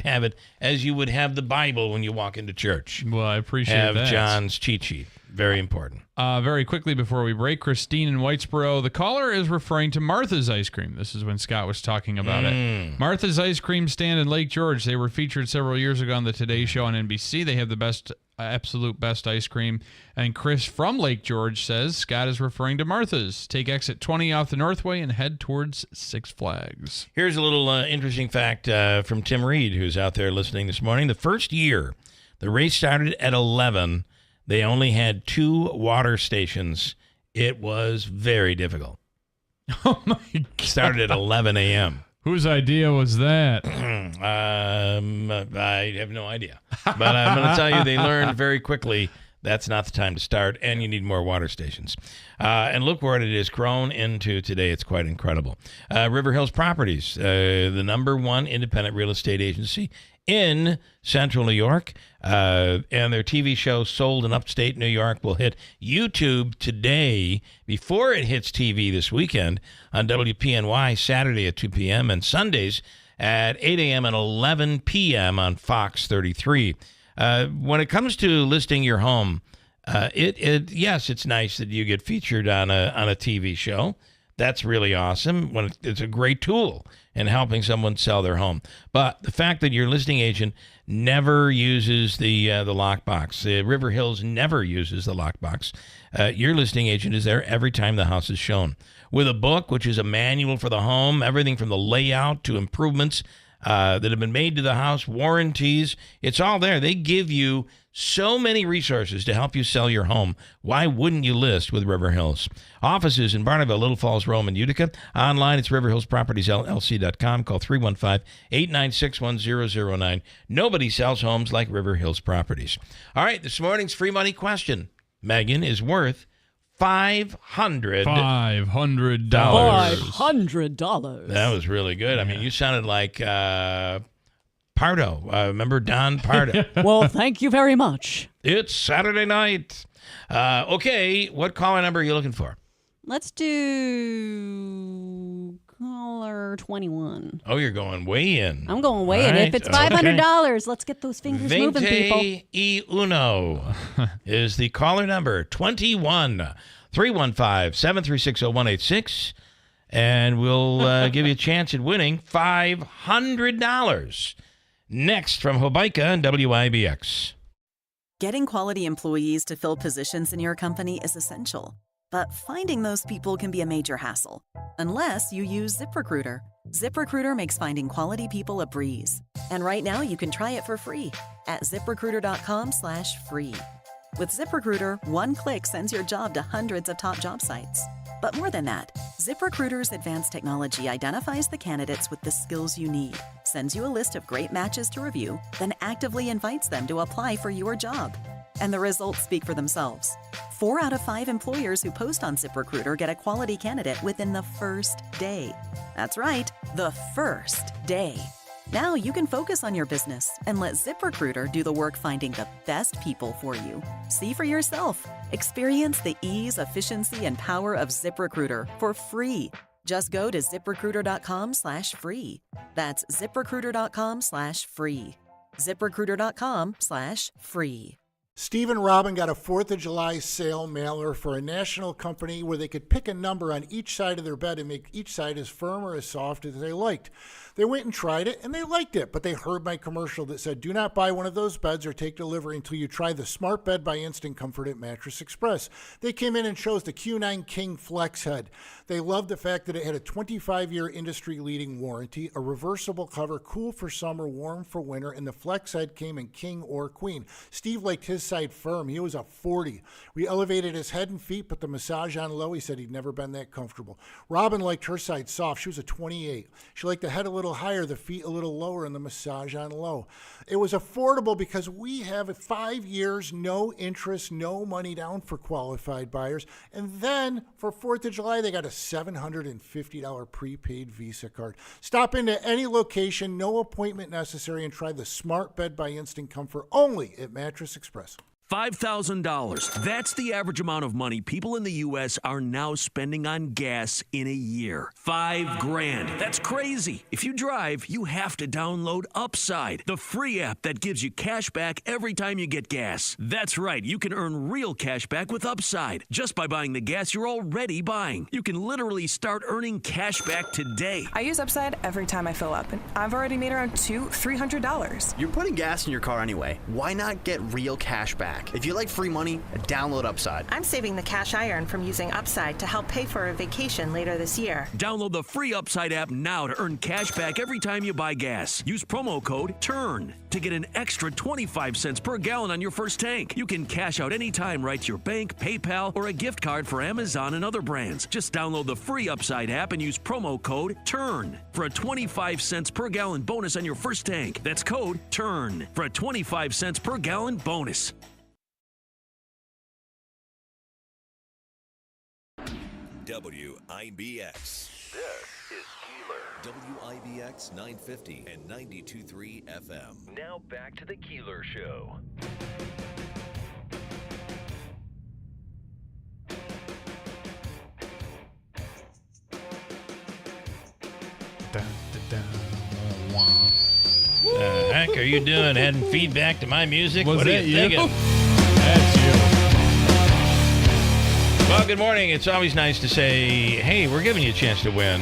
have it as you would have the Bible when you walk into church. Well, I appreciate that. Have John's cheat sheet. Very important. Very quickly before we break, Christine in Whitesboro, the caller is referring to Martha's Ice Cream. This is when Scott was talking about it. Martha's Ice Cream stand in Lake George. They were featured several years ago on the Today Show on NBC. They have the absolute best ice cream. And Chris from Lake George says Scott is referring to Martha's. Take exit 20 off the Northway and head towards Six Flags. Here's a little interesting fact from Tim Reed, who's out there listening this morning. The first year, the race started at 11. They only had 2 water stations. It was very difficult. Oh, my God. Started at 11 a.m. Whose idea was that? I have no idea. But I'm going to tell you, they learned very quickly that's not the time to start, and you need more water stations. And look what it has grown into today. It's quite incredible. River Hills Properties, the #1 independent real estate agency in Central New York, and their TV show Sold in Upstate New York will hit YouTube today before it hits TV this weekend on WPNY Saturday at 2 p.m. and Sundays at 8 a.m. and 11 p.m. on Fox 33. When it comes to listing your home, yes, it's nice that you get featured on a TV show. That's really awesome. It's a great tool in helping someone sell their home. But the fact that your listing agent never uses the lockbox, River Hills never uses the lockbox. Your listing agent is there every time the house is shown. With a book, which is a manual for the home, everything from the layout to improvements that have been made to the house, warranties, it's all there. They give you so many resources to help you sell your home. Why wouldn't you list with River Hills? Offices in Barneville, Little Falls, Rome, and Utica. Online, it's riverhillspropertiesllc.com. Call 315-896-1009. Nobody sells homes like River Hills Properties. All right, this morning's free money question, Megan, is worth $500. $500. That was really good. I mean, you sounded like Pardo. Remember Don Pardo? Well, thank you very much. It's Saturday night. Okay, what caller number are you looking for? Let's do caller 21. Oh, you're going way in. I'm going way in. If it's $500, let's get those fingers moving, people. 21 is the caller number. 21 315-736-0186. And we'll give you a chance at winning $500. Next from Hobica and WIBX. Getting quality employees to fill positions in your company is essential. But finding those people can be a major hassle, unless you use ZipRecruiter. ZipRecruiter makes finding quality people a breeze. And right now you can try it for free at ZipRecruiter.com/free. With ZipRecruiter, one click sends your job to hundreds of top job sites. But more than that, ZipRecruiter's advanced technology identifies the candidates with the skills you need, sends you a list of great matches to review, then actively invites them to apply for your job. And the results speak for themselves. 4 out of 5 employers who post on ZipRecruiter get a quality candidate within the first day. That's right, the first day. Now you can focus on your business and let ZipRecruiter do the work finding the best people for you. See for yourself. Experience the ease, efficiency, and power of ZipRecruiter for free. Just go to ZipRecruiter.com/free. That's ZipRecruiter.com/free. ZipRecruiter.com/free. Steve and Robin got a 4th of July sale mailer for a national company where they could pick a number on each side of their bed and make each side as firm or as soft as they liked. They went and tried it, and they liked it, but they heard my commercial that said, do not buy one of those beds or take delivery until you try the Smart Bed by Instant Comfort at Mattress Express. They came in and chose the Q9 King Flex Head. They loved the fact that it had a 25-year industry-leading warranty, a reversible cover, cool for summer, warm for winter, and the Flex Head came in king or queen. Steve liked his side firm. He was a 40. We elevated his head and feet, put the massage on low. He said he'd never been that comfortable. Robin liked her side soft. She was a 28. She liked the head a little higher, the feet a little lower, and the massage on low. It was affordable because we have 5 years, no interest, no money down for qualified buyers. And then for 4th of July, they got a $750 prepaid Visa card. Stop into any location, no appointment necessary, and try the Smart Bed by Instant Comfort only at Mattress Express. $5,000. That's the average amount of money people in the U.S. are now spending on gas in a year. $5,000. That's crazy. If you drive, you have to download Upside, the free app that gives you cash back every time you get gas. That's right. You can earn real cash back with Upside just by buying the gas you're already buying. You can literally start earning cash back today. I use Upside every time I fill up, and I've already made around $300. You're putting gas in your car anyway. Why not get real cash back? If you like free money, download Upside. I'm saving the cash I earn from using Upside to help pay for a vacation later this year. Download the free Upside app now to earn cash back every time you buy gas. Use promo code TURN to get an extra 25 cents per gallon on your first tank. You can cash out anytime right to your bank, PayPal, or a gift card for Amazon and other brands. Just download the free Upside app and use promo code TURN for a 25 cents per gallon bonus on your first tank. That's code TURN for a 25 cents per gallon bonus. WIBX. This is Keeler. WIBX 950 and 92.3 FM. Now back to the Keeler Show. The heck are you doing? Adding feedback to my music? Was what are that you you? thinking? That's you. Well, good morning. It's always nice to say, hey, we're giving you a chance to win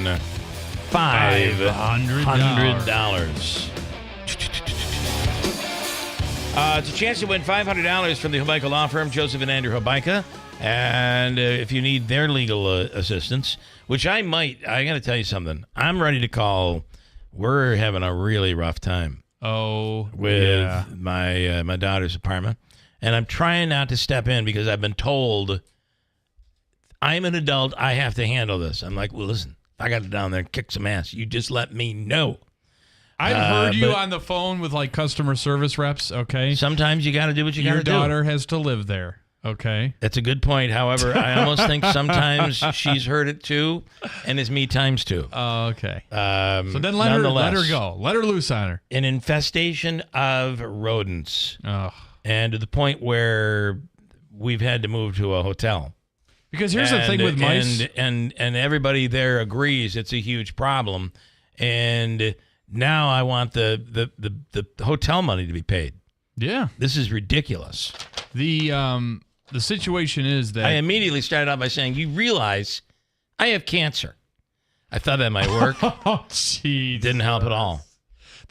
$500. It's a chance to win $500 from the Hobeika Law Firm, Joseph and Andrew Hobeika. And if you need their legal assistance, which I got to tell you something. I'm ready to call. We're having a really rough time. With my daughter's apartment. And I'm trying not to step in because I've been told I'm an adult. I have to handle this. I'm like, well, listen, if I got to down there and kick some ass, you just let me know. I've heard you on the phone with like customer service reps, okay? Sometimes you got to do what you got to do. Your daughter has to live there, okay? That's a good point. However, I almost think sometimes she's heard it too, and it's me times two. Oh, okay. So then let her go. Let her loose on her. An infestation of rodents. Oh. And to the point where we've had to move to a hotel. Because here's the thing with mice. And everybody there agrees it's a huge problem. And now I want the hotel money to be paid. Yeah. This is ridiculous. The situation is that I immediately started out by saying, you realize I have cancer. I thought that might work. Oh, jeez. Didn't help at all.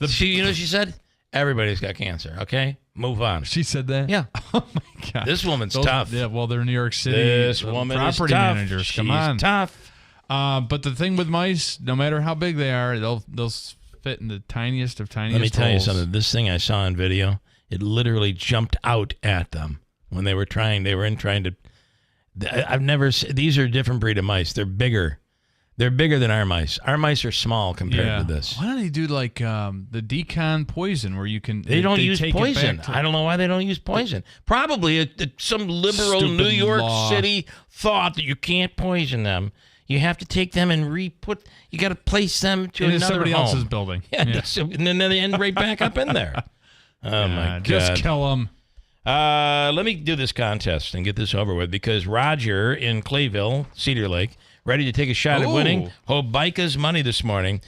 You know what she said? Everybody's got cancer, okay? Move on. She said that? Yeah. Oh, my God. This woman's tough. Yeah, well, they're New York City This woman property is tough. managers. Come She's on. tough. But the thing with mice, no matter how big they are, they'll fit in the tiniest of tiniest Let me tell you holes. something. This thing I saw on video, it literally jumped out at them when they were trying to I've never. These are a different breed of mice. They're bigger. They're bigger than our mice. Our mice are small compared to this. Why don't they do like the decon poison where you can? They don't use take poison. It back I don't know why they don't use poison. Probably some liberal Stupid New York law. City thought that you can't poison them. You have to take them and re-put. You got to place them to into another somebody home. else's building. Yeah, and then they end right back up in there. Oh my God! Just kill them. Let me do this contest and get this over with because Roger in Clayville, Cedar Lake, ready to take a shot at winning Hobica's money this morning,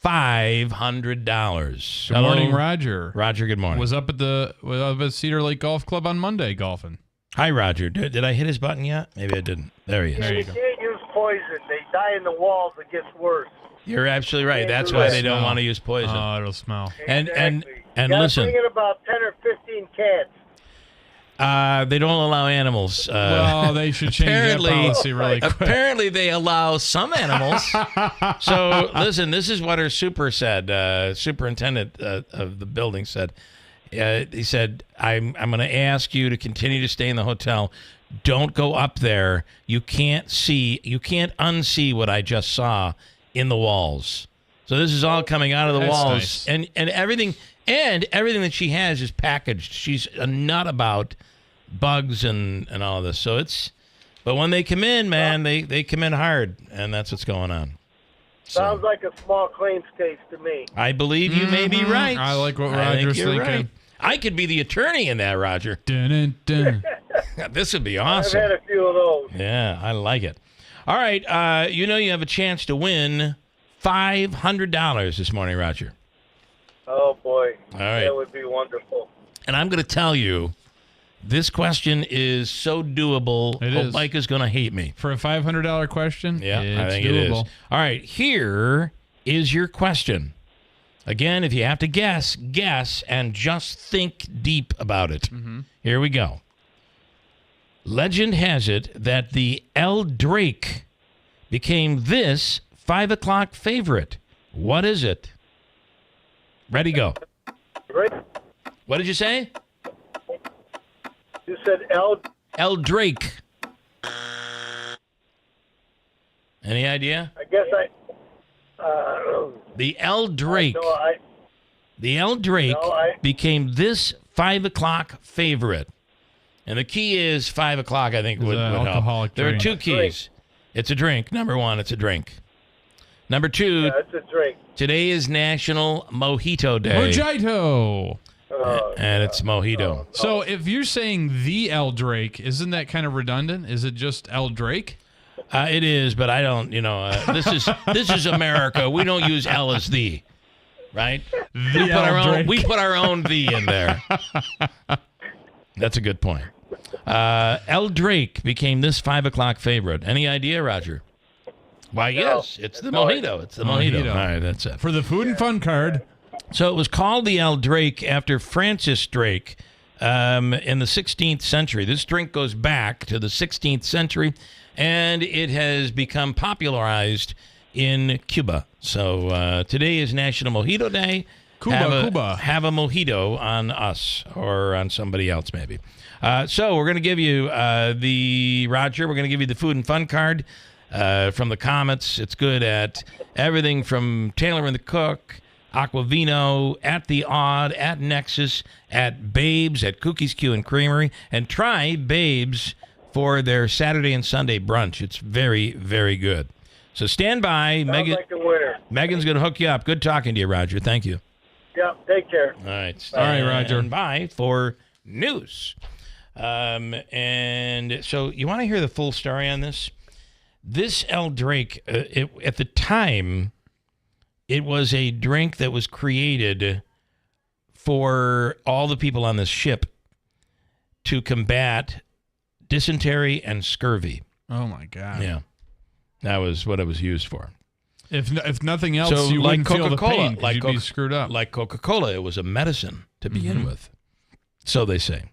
$500. Good morning, Roger. Roger, good morning. Was up at Cedar Lake Golf Club on Monday golfing. Hi, Roger. Did I hit his button yet? Maybe I didn't. There he is. There you go. Can't use poison. They die in the walls. It gets worse. You're absolutely right. That's why they don't want to use poison. Oh, it'll smell. And You gotta listen. bring in about 10 or 15 cats. They don't allow animals. Well, they should change that policy really quick. Apparently, they allow some animals. So, listen, this is what our superintendent of the building said. He said, I'm going to ask you to continue to stay in the hotel. Don't go up there. You can't unsee what I just saw in the walls. So this is all coming out of the walls. Nice. And everything that she has is packaged. She's a nut about bugs and all of this. So but when they come in, man, they come in hard, and that's what's going on. Sounds like a small claims case to me. I believe you may be right. I like what I think Roger's you're thinking. right. I could be the attorney in that, Roger. Dun, dun, dun. This would be awesome. I've had a few of those. Yeah, I like it. All right, you have a chance to win $500 this morning, Roger. Oh, boy. All right. That would be wonderful. And I'm going to tell you, this question is so doable. It is. Mike is going to hate me. For a $500 question? Yeah, it's I think doable. it is. All right, here is your question. Again, if you have to guess, and just think deep about it. Mm-hmm. Here we go. Legend has it that the El Drake became this 5 o'clock favorite. What is it? Ready, go. Right? What did you say? You said El Drake. Any idea? I guess The El Drake. No, The El Drake became this 5 o'clock favorite. And the key is 5 o'clock, I think, would help. Alcoholic There are drink. two keys. It's a drink. Number one, it's a drink. Number two, Yeah, it's a drink. today is National Mojito Day. Mojito. And it's mojito. So if you're saying the El Drake, isn't that kind of redundant? Is it just El Drake? It is, but I don't, this is America. We don't use L as the, right? We put our own the in there. That's a good point. El Drake became this 5 o'clock favorite. Any idea, Roger? Why, yes, it's the mojito. It's the mojito. All right, that's it. For the food and fun card. So it was called the El Drake after Francis Drake in the 16th century. This drink goes back to the 16th century, and it has become popularized in Cuba. So today is National Mojito Day. Cuba. Have a mojito on us or on somebody else, maybe. So we're going to give you we're going to give you the food and fun card from the Comets. It's good at everything from Taylor and the Cook, Aquavino, at The Odd, at Nexus, at Babes, at Cookies, Q, and Creamery. And try Babes for their Saturday and Sunday brunch. It's very, very good. So stand by. Sounds like a winner. Megan's going to hook you up. Good talking to you, Roger. Thank you. Yeah, take care. All right. All right, Roger. And bye for news. And so you want to hear the full story on this? This El Drake, at the time, it was a drink that was created for all the people on this ship to combat dysentery and scurvy. Oh, my God. Yeah. That was what it was used for. If nothing else, So you like wouldn't feel the Coca-Cola, pain 'cause you'd be screwed up. Like Coca-Cola, it was a medicine to begin with. So they say.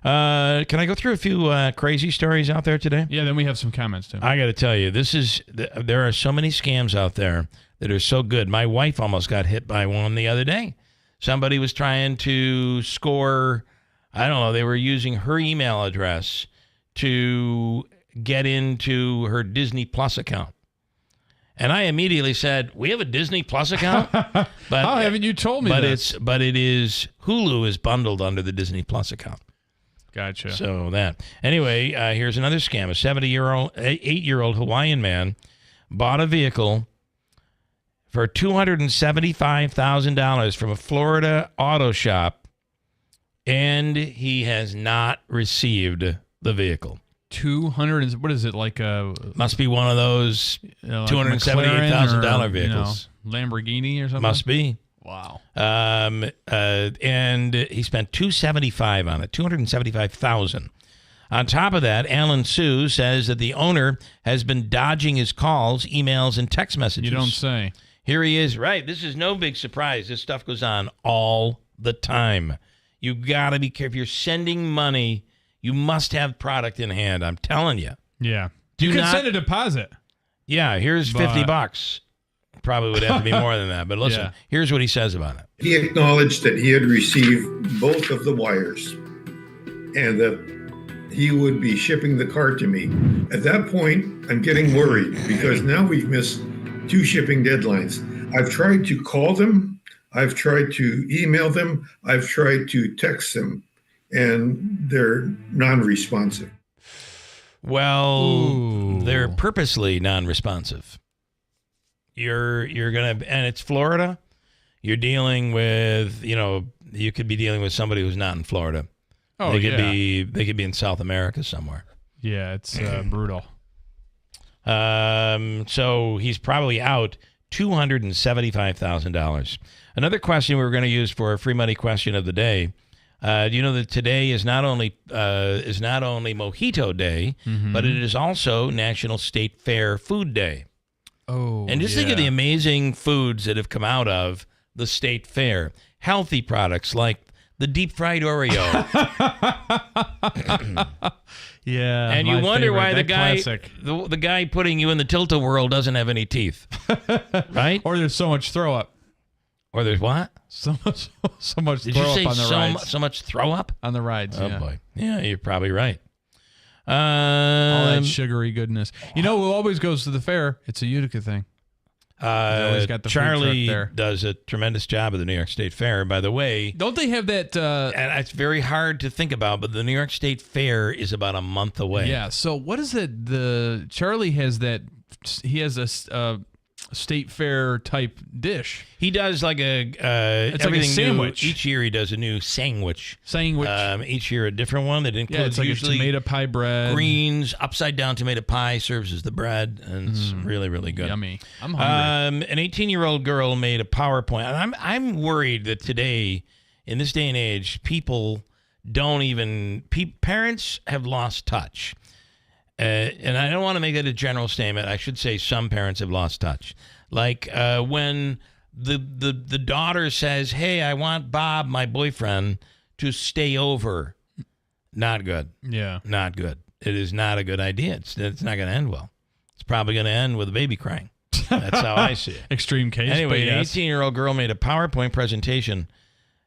Can I go through a few crazy stories out there today? Yeah, then we have some comments, too. I got to tell you, there are so many scams out there that are so good. My wife almost got hit by one the other day. Somebody was trying to score, I don't know, they were using her email address to get into her Disney Plus account. And I immediately said, "We have a Disney Plus account?" But how haven't you told me this? But it is Hulu is bundled under the Disney Plus account. Gotcha. So that. Anyway, here's another scam. A 8-year-old Hawaiian man bought a vehicle for $275,000 from a Florida auto shop, and he has not received the vehicle. 200. What is it like? Must be one of those like $278,000 vehicles. Lamborghini or something. Must be. Wow. And he spent $275 on it. $275,000. On top of that, Alan Sue says that the owner has been dodging his calls, emails, and text messages. You don't say. Here he is. Right. This is no big surprise. This stuff goes on all the time. You got to be careful. If you're sending money, you must have product in hand. I'm telling you. Yeah. You can send a deposit. Yeah. Here's $50. Probably would have to be more than that. But listen, here's what he says about it. He acknowledged that he had received both of the wires and that he would be shipping the car to me. At that point, I'm getting worried because now we've missed 2 shipping deadlines. I've tried to call them. I've tried to email them. I've tried to text them, and they're non-responsive. Well, they're purposely non-responsive. You're gonna, and it's Florida. You're dealing with, you could be dealing with somebody who's not in Florida. Oh, they could be in South America somewhere. Yeah, it's brutal. So he's probably out $275,000. Another question we were going to use for a free money question of the day. Do you know that today is not only Mojito Day, but it is also National State Fair Food Day. Oh, and just think of the amazing foods that have come out of the State Fair. Healthy products like the deep fried Oreo. Yeah, and you wonder why the guy putting you in the tilt-a-whirl doesn't have any teeth, right? Or there's so much throw up. Or there's what? So much Did throw you say up on the rides. So much throw up on the rides. Oh boy, yeah, you're probably right. All that sugary goodness. Who always goes to the fair? It's a Utica thing. Always got the Charlie food truck there. does a tremendous job at the New York State Fair. By the way, don't they have that? And it's very hard to think about, but the New York State Fair is about a month away. Yeah. So what is it? The Charlie has that. He has a State Fair type dish. He does like it's like a sandwich. New. Each year he does a new sandwich. Each year a different one that includes it's like usually a tomato pie bread, greens, upside down tomato pie serves as the bread, and it's really, really good. Yummy. I'm hungry. An 18-year-old girl made a PowerPoint, and I'm worried that today, in this day and age, parents have lost touch. And I don't want to make that a general statement. I should say some parents have lost touch. Like when the daughter says, "Hey, I want Bob, my boyfriend, to stay over." Not good. Yeah. Not good. It is not a good idea. It's not going to end well. It's probably going to end with a baby crying. That's how I see it. Extreme case. Anyway, but an 18-year-old girl made a PowerPoint presentation.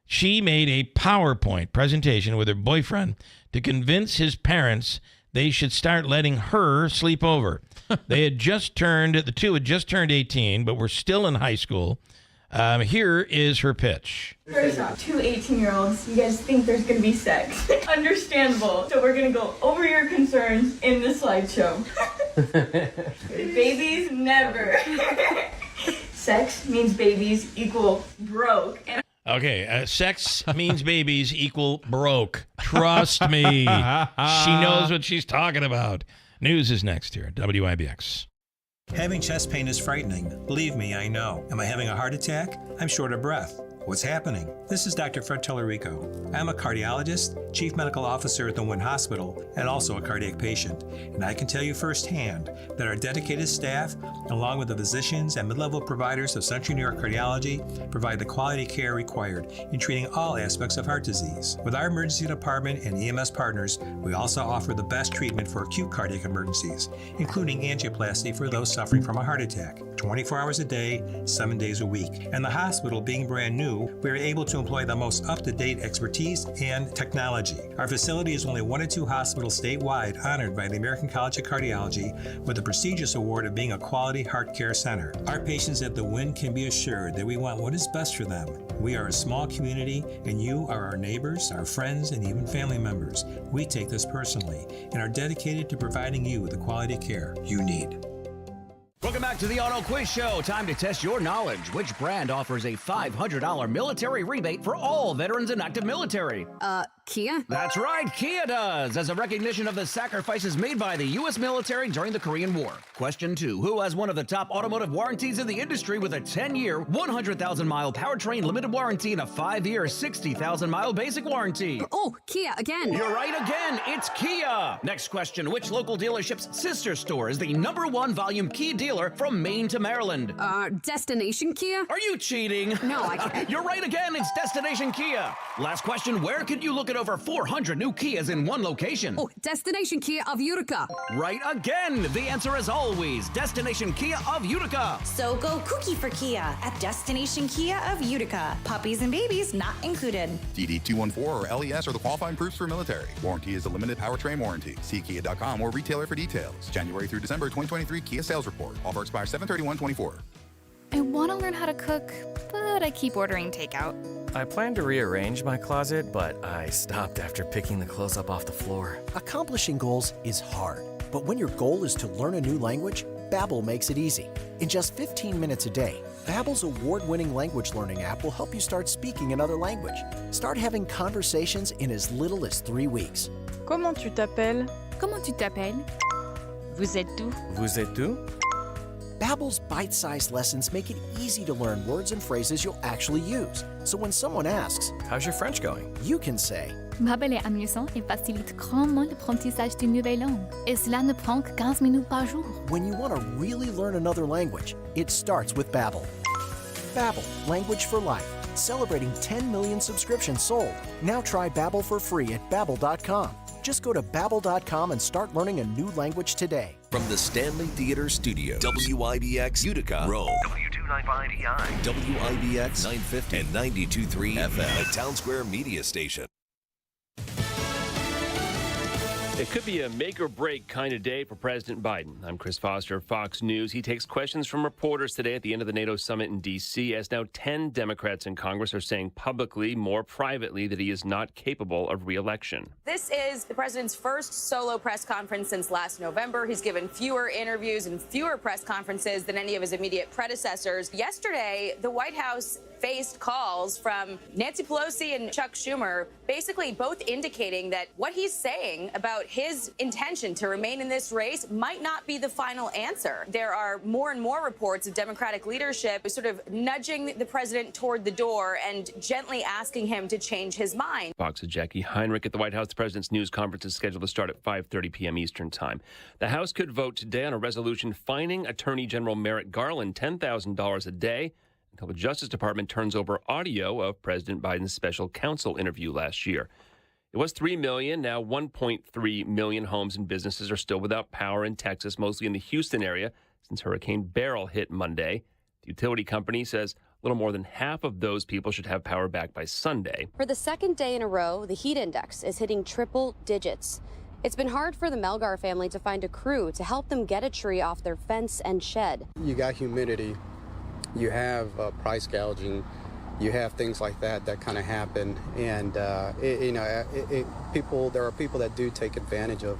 She made a PowerPoint presentation with her boyfriend to convince his parents they should start letting her sleep over. The two had just turned 18, but were still in high school. Here is her pitch. First off, 2 18-year-olds, you guys think there's going to be sex. Understandable. So we're going to go over your concerns in the slideshow. Babies, never. Sex means babies equal broke. Okay, sex means babies equal broke. Trust me. She knows what she's talking about. News is next here at WIBX. Having chest pain is frightening. Believe me, I know. Am I having a heart attack? I'm short of breath. What's happening? This is Dr. Fred Tellerico. I'm a cardiologist, chief medical officer at the Wynn Hospital, and also a cardiac patient. And I can tell you firsthand that our dedicated staff, along with the physicians and mid-level providers of Central New York Cardiology, provide the quality care required in treating all aspects of heart disease. With our emergency department and EMS partners, we also offer the best treatment for acute cardiac emergencies, including angioplasty for those suffering from a heart attack, 24 hours a day, 7 days a week. And the hospital, being brand new, you, we are able to employ the most up-to-date expertise and technology. Our facility is only one of 2 hospitals statewide honored by the American College of Cardiology with the prestigious award of being a quality heart care center. Our patients at the Wynn can be assured that we want what is best for them. We are a small community, and you are our neighbors, our friends, and even family members. We take this personally and are dedicated to providing you the quality care you need. Welcome back to the Auto Quiz Show. Time to test your knowledge. Which brand offers a $500 military rebate for all veterans and active military? Kia? That's right, Kia does, as a recognition of the sacrifices made by the U.S. military during the Korean War. Question 2. Who has one of the top automotive warranties in the industry with a 10-year, 100,000-mile powertrain limited warranty and a 5-year, 60,000-mile basic warranty? Oh, Kia again. You're right again. It's Kia. Next question. Which local dealership's sister store is the #1 volume Kia dealer from Maine to Maryland? Destination Kia? Are you cheating? No, I can't. You're right again. It's Destination Kia. Last question. Where could you look at over 400 new Kias in one location? Oh, Destination Kia of Utica. Right again. The answer is always Destination Kia of Utica. So go kooky for Kia at Destination Kia of Utica. Puppies and babies not included. DD214 or LES are the qualifying proofs for military. Warranty is a limited powertrain warranty. See Kia.com or retailer for details. January through December 2023 Kia sales report. Offer expires 7/31/24. I want to learn how to cook, but I keep ordering takeout. I plan to rearrange my closet, but I stopped after picking the clothes up off the floor. Accomplishing goals is hard, but when your goal is to learn a new language, Babbel makes it easy. In just 15 minutes a day, Babbel's award-winning language learning app will help you start speaking another language. Start having conversations in as little as 3 weeks. Comment tu t'appelles? Comment tu t'appelles? Vous êtes où? Vous êtes où? Babbel's bite-sized lessons make it easy to learn words and phrases you'll actually use. So when someone asks, "How's your French going?" you can say, Babbel est amusant et facilite grandement l'apprentissage d'une nouvelle langue. Et cela ne prend que 15 minutes par jour. when you want to really learn another language, it starts with Babbel. Babbel, language for life. Celebrating 10 million subscriptions sold. Now try Babbel for free at Babbel.com. Just go to Babbel.com and start learning a new language today. From the Stanley Theater Studio, WIBX Utica, Rome, W295EI, WIBX 950 and 92.3 FM, a Town Square media station. It could be a make-or-break kind of day for President Biden. I'm Chris Foster, Fox News. He takes questions from reporters today at the end of the NATO summit in D.C., as now 10 Democrats in Congress are saying publicly, more privately, that he is not capable of re-election. This is the president's first solo press conference since last November. He's given fewer interviews and fewer press conferences than any of his immediate predecessors. Yesterday, the White House faced calls from Nancy Pelosi and Chuck Schumer, basically both indicating that what he's saying about his intention to remain in this race might not be the final answer. There are more and more reports of Democratic leadership sort of nudging the president toward the door and gently asking him to change his mind. Fox's Jackie Heinrich at the White House. The president's news conference is scheduled to start at 5:30 p.m. Eastern Time. The House could vote today on a resolution fining Attorney General Merrick Garland $10,000 a day until the Justice Department turns over audio of President Biden's special counsel interview last year. It was 3 million. Now 1.3 million homes and businesses are still without power in Texas, mostly in the Houston area, since Hurricane Beryl hit Monday. The utility company says a little more than half of those people should have power back by Sunday. For the second day in a row, the heat index is hitting triple digits. It's been hard for the Melgar family to find a crew to help them get a tree off their fence and shed. You got humidity. You have price gouging, you have things like that kind of happen, and there are people that do take advantage of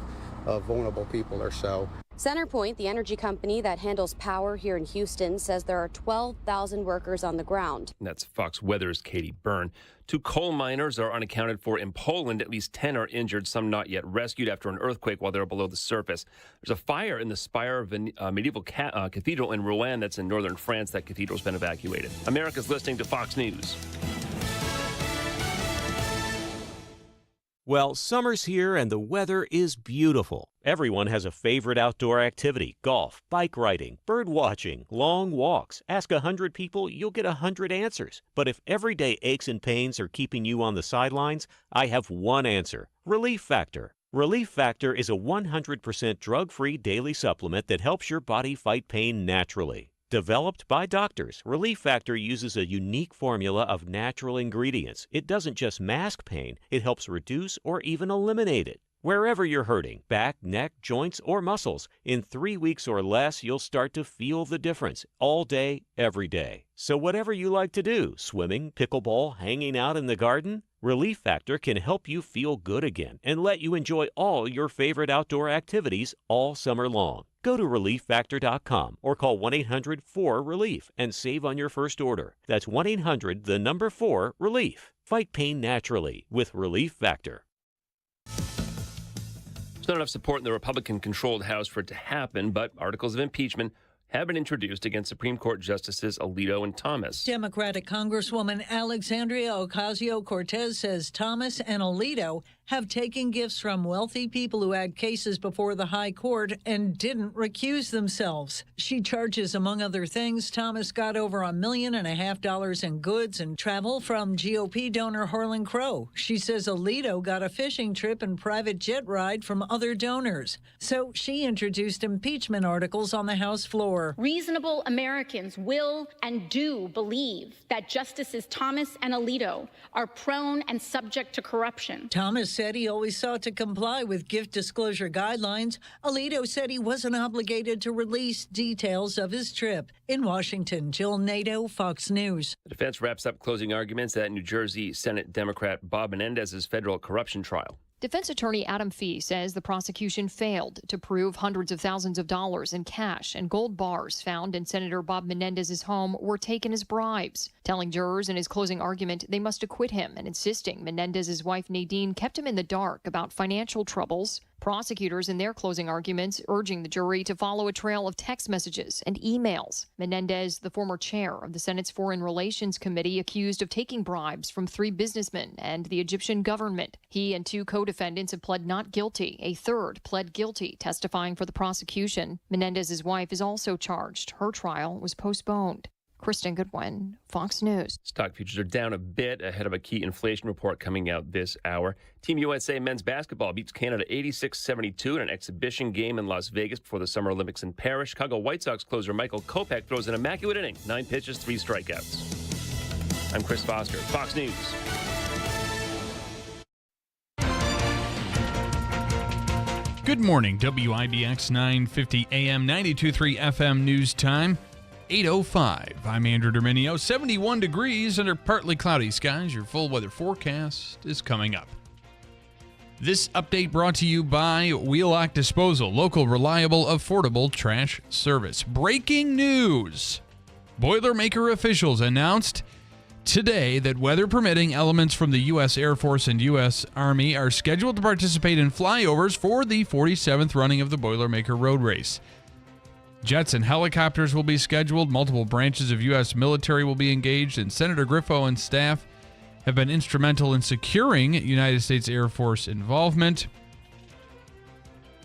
vulnerable people or so. CenterPoint, the energy company that handles power here in Houston, says there are 12,000 workers on the ground. That's Fox Weather's Katie Byrne. 2 coal miners are unaccounted for in Poland. At least 10 are injured, some not yet rescued after an earthquake while they're below the surface. There's a fire in the spire of a medieval cathedral in Rouen that's in northern France. That cathedral's been evacuated. America's listening to Fox News. Well, summer's here and the weather is beautiful. Everyone has a favorite outdoor activity: golf, bike riding, bird watching, long walks. Ask 100 people, you'll get 100 answers. But if everyday aches and pains are keeping you on the sidelines, I have one answer: Relief Factor. Relief Factor is a 100% drug-free daily supplement that helps your body fight pain naturally. Developed by doctors, Relief Factor uses a unique formula of natural ingredients. It doesn't just mask pain, it helps reduce or even eliminate it. Wherever you're hurting, back, neck, joints, or muscles, in 3 weeks or less, you'll start to feel the difference all day, every day. So whatever you like to do, swimming, pickleball, hanging out in the garden, Relief Factor can help you feel good again and let you enjoy all your favorite outdoor activities all summer long. Go to ReliefFactor.com or call 1-800-4RELIEF and save on your first order. That's 1-800-4RELIEF. Fight pain naturally with Relief Factor. There's not enough support in the Republican-controlled House for it to happen, but articles of impeachment have been introduced against Supreme Court Justices Alito and Thomas. Democratic Congresswoman Alexandria Ocasio-Cortez says Thomas and Alito have taken gifts from wealthy people who had cases before the high court and didn't recuse themselves. She charges, among other things, Thomas got over $1.5 million in goods and travel from GOP donor Harlan Crow. She says Alito got a fishing trip and private jet ride from other donors. So she introduced impeachment articles on the House floor. Reasonable Americans will and do believe that Justices Thomas and Alito are prone and subject to corruption. Thomas said he always sought to comply with gift disclosure guidelines. Alito said he wasn't obligated to release details of his trip. In Washington, Jill Nato, Fox News. The defense wraps up closing arguments at New Jersey Senate Democrat Bob Menendez's federal corruption trial. Defense attorney Adam Fee says the prosecution failed to prove hundreds of thousands of dollars in cash and gold bars found in Senator Bob Menendez's home were taken as bribes, telling jurors in his closing argument they must acquit him and insisting Menendez's wife Nadine kept him in the dark about financial troubles. Prosecutors in their closing arguments urging the jury to follow a trail of text messages and emails. Menendez, the former chair of the Senate's Foreign Relations Committee, accused of taking bribes from 3 businessmen and the Egyptian government. He and 2 co-defendants have pled not guilty. A third pled guilty, testifying for the prosecution. Menendez's wife is also charged. Her trial was postponed. Kristen Goodwin, Fox News. Stock futures are down a bit ahead of a key inflation report coming out this hour. Team USA men's basketball beats Canada 86-72 in an exhibition game in Las Vegas before the Summer Olympics in Paris. Chicago White Sox closer Michael Kopech throws an immaculate inning, 9 pitches, 3 strikeouts. I'm Chris Foster, Fox News. Good morning, WIBX 950 AM 92.3 FM news time. 8:05. I'm Andrew Dominio. 71 degrees under partly cloudy skies. Your full weather forecast is coming up. This update brought to you by Wheelock Disposal, local, reliable, affordable trash service. Breaking news. Boilermaker officials announced today that weather permitting, elements from the U.S. Air Force and U.S. Army are scheduled to participate in flyovers for the 47th running of the Boilermaker Road Race. Jets and helicopters will be scheduled. Multiple branches of U.S. military will be engaged, and Senator Griffo and staff have been instrumental in securing United States Air Force involvement.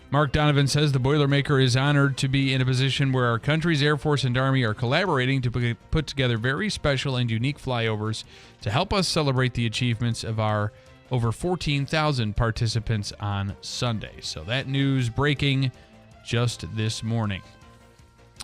Mark Donovan says the Boilermaker is honored to be in a position where our country's Air Force and Army are collaborating to put together very special and unique flyovers to help us celebrate the achievements of our over 14,000 participants on Sunday. So that news breaking just this morning.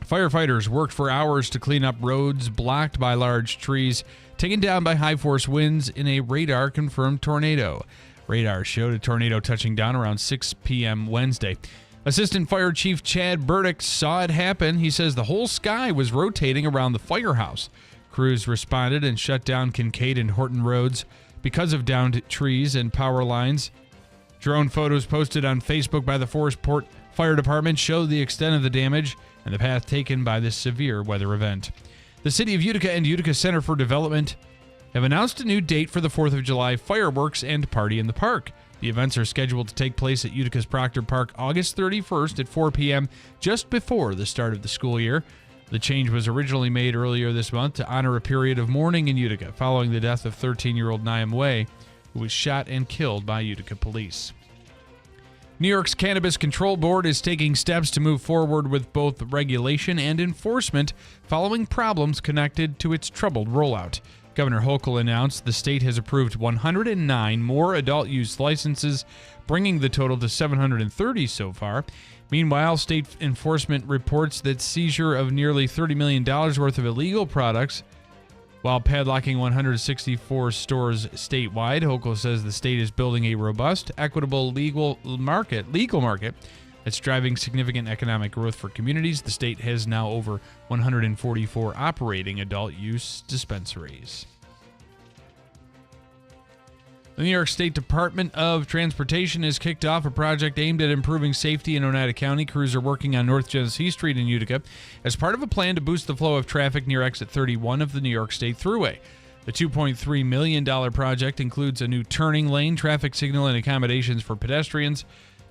Firefighters worked for hours to clean up roads blocked by large trees taken down by high-force winds in a radar-confirmed tornado. Radar showed a tornado touching down around 6 p.m. Wednesday. Assistant Fire Chief Chad Burdick saw it happen. He says the whole sky was rotating around the firehouse. Crews responded and shut down Kincaid and Horton roads because of downed trees and power lines. Drone photos posted on Facebook by the Forestport Fire Department show the extent of the damage and the path taken by this severe weather event. The City of Utica and Utica Center for Development have announced a new date for the 4th of July fireworks and party in the park. The events are scheduled to take place at Utica's Proctor Park August 31st at 4 p.m., just before the start of the school year. The change was originally made earlier this month to honor a period of mourning in Utica following the death of 13-year-old Niam Way, who was shot and killed by Utica police. New York's Cannabis Control Board is taking steps to move forward with both regulation and enforcement following problems connected to its troubled rollout. Governor Hochul announced the state has approved 109 more adult use licenses, bringing the total to 730 so far. Meanwhile, state enforcement reports that seizure of nearly $30 million worth of illegal products while padlocking 164 stores statewide. Hochul says the state is building a robust, equitable legal market that's driving significant economic growth for communities. The state has now over 144 operating adult use dispensaries. The New York State Department of Transportation has kicked off a project aimed at improving safety in Oneida County. Crews are working on North Genesee Street in Utica as part of a plan to boost the flow of traffic near exit 31 of the New York State Thruway. The $2.3 million project includes a new turning lane, traffic signal, and accommodations for pedestrians.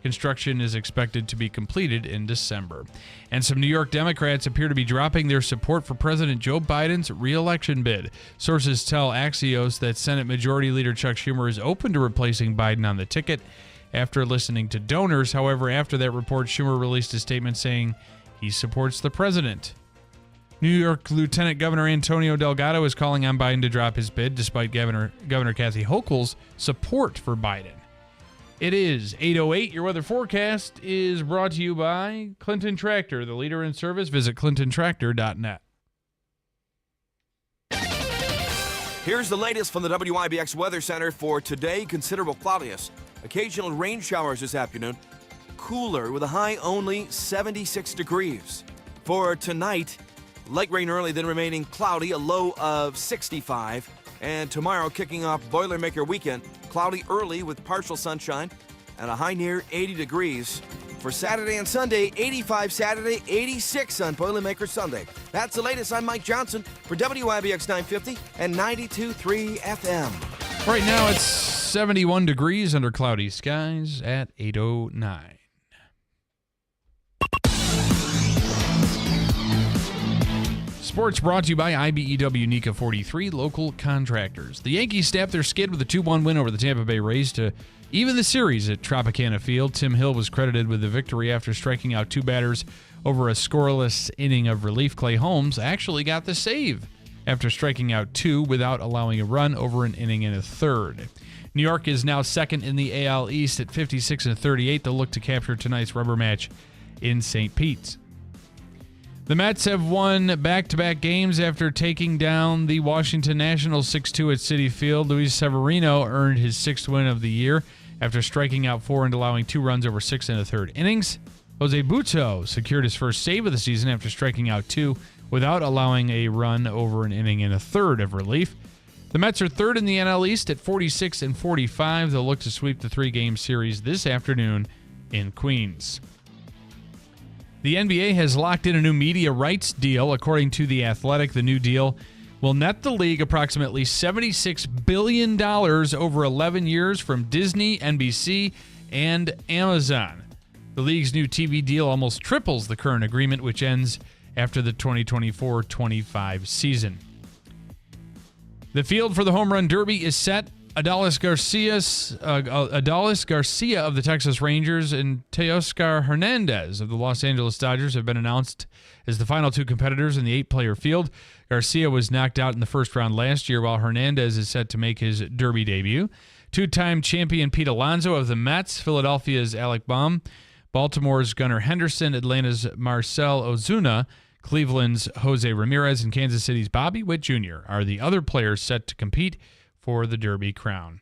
Construction is expected to be completed in December. And some New York Democrats appear to be dropping their support for President Joe Biden's re-election bid. Sources tell Axios that Senate Majority Leader Chuck Schumer is open to replacing Biden on the ticket after listening to donors. However, after that report, Schumer released a statement saying he supports the president. New York Lieutenant Governor Antonio Delgado is calling on Biden to drop his bid despite Governor Kathy Hochul's support for Biden. It is 8:08. Your weather forecast is brought to you by Clinton Tractor, the leader in service. Visit clintontractor.net. Here's the latest from the WIBX Weather Center for today. Considerable cloudiness. Occasional rain showers this afternoon. Cooler with a high only 76 degrees. For tonight, light rain early, then remaining cloudy, a low of 65. And tomorrow, kicking off Boilermaker weekend, cloudy early with partial sunshine and a high near 80 degrees. For Saturday and Sunday, 85 Saturday, 86 on Boilermaker Sunday. That's the latest. I'm Mike Johnson for WIBX 950 and 92.3 FM. Right now, it's 71 degrees under cloudy skies at 8:09. Sports brought to you by IBEW NECA 43 local contractors. The Yankees snapped their skid with a 2-1 win over the Tampa Bay Rays to even the series at Tropicana Field. Tim Hill was credited with the victory after striking out two batters over a scoreless inning of relief. Clay Holmes actually got the save after striking out two without allowing a run over an inning and a third. New York is now second in the AL East at 56-38. They'll look to capture tonight's rubber match in St. Pete's. The Mets have won back-to-back games after taking down the Washington Nationals 6-2 at Citi Field. Luis Severino earned his sixth win of the year after striking out four and allowing two runs over 6 1/3 innings. Jose Butto secured his first save of the season after striking out two without allowing a run over an inning and a third of relief. The Mets are third in the NL East at 46-45. They'll look to sweep the three-game series this afternoon in Queens. The NBA has locked in a new media rights deal. According to The Athletic, the new deal will net the league approximately $76 billion over 11 years from Disney, NBC, and Amazon. The league's new TV deal almost triples the current agreement, which ends after the 2024-25 season. The field for the Home Run Derby is set. Adolis Garcia of the Texas Rangers and Teoscar Hernandez of the Los Angeles Dodgers have been announced as the final two competitors in the 8-player field. Garcia was knocked out in the first round last year, while Hernandez is set to make his Derby debut. Two-time champion Pete Alonso of the Mets, Philadelphia's Alec Bohm, Baltimore's Gunnar Henderson, Atlanta's Marcell Ozuna, Cleveland's Jose Ramirez, and Kansas City's Bobby Witt Jr. are the other players set to compete for the Derby crown.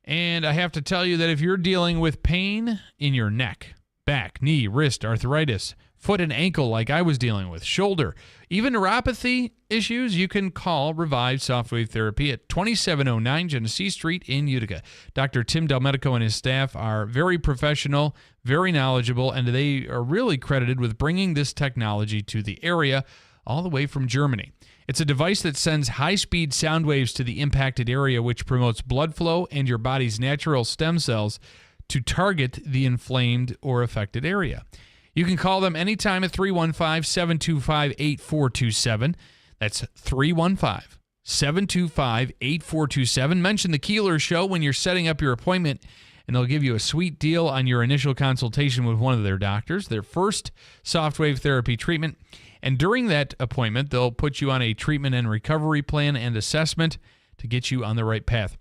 And I have to tell you that if you're dealing with pain in your neck, back, knee, wrist, arthritis, foot and ankle like I was dealing with, shoulder, even neuropathy issues, you can call Revive Softwave Therapy at 2709 Genesee Street in Utica. Dr. Tim Delmedico and his staff are very professional, very knowledgeable, and they are really credited with bringing this technology to the area all the way from Germany. It's a device that sends high-speed sound waves to the impacted area, which promotes blood flow and your body's natural stem cells to target the inflamed or affected area. You can call them anytime at 315-725-8427. That's 315-725-8427. Mention the Keeler Show when you're setting up your appointment, and they'll give you a sweet deal on your initial consultation with one of their doctors. Their first softwave therapy treatment And during that appointment, they'll put you on a treatment and recovery plan and assessment to get you on the right path.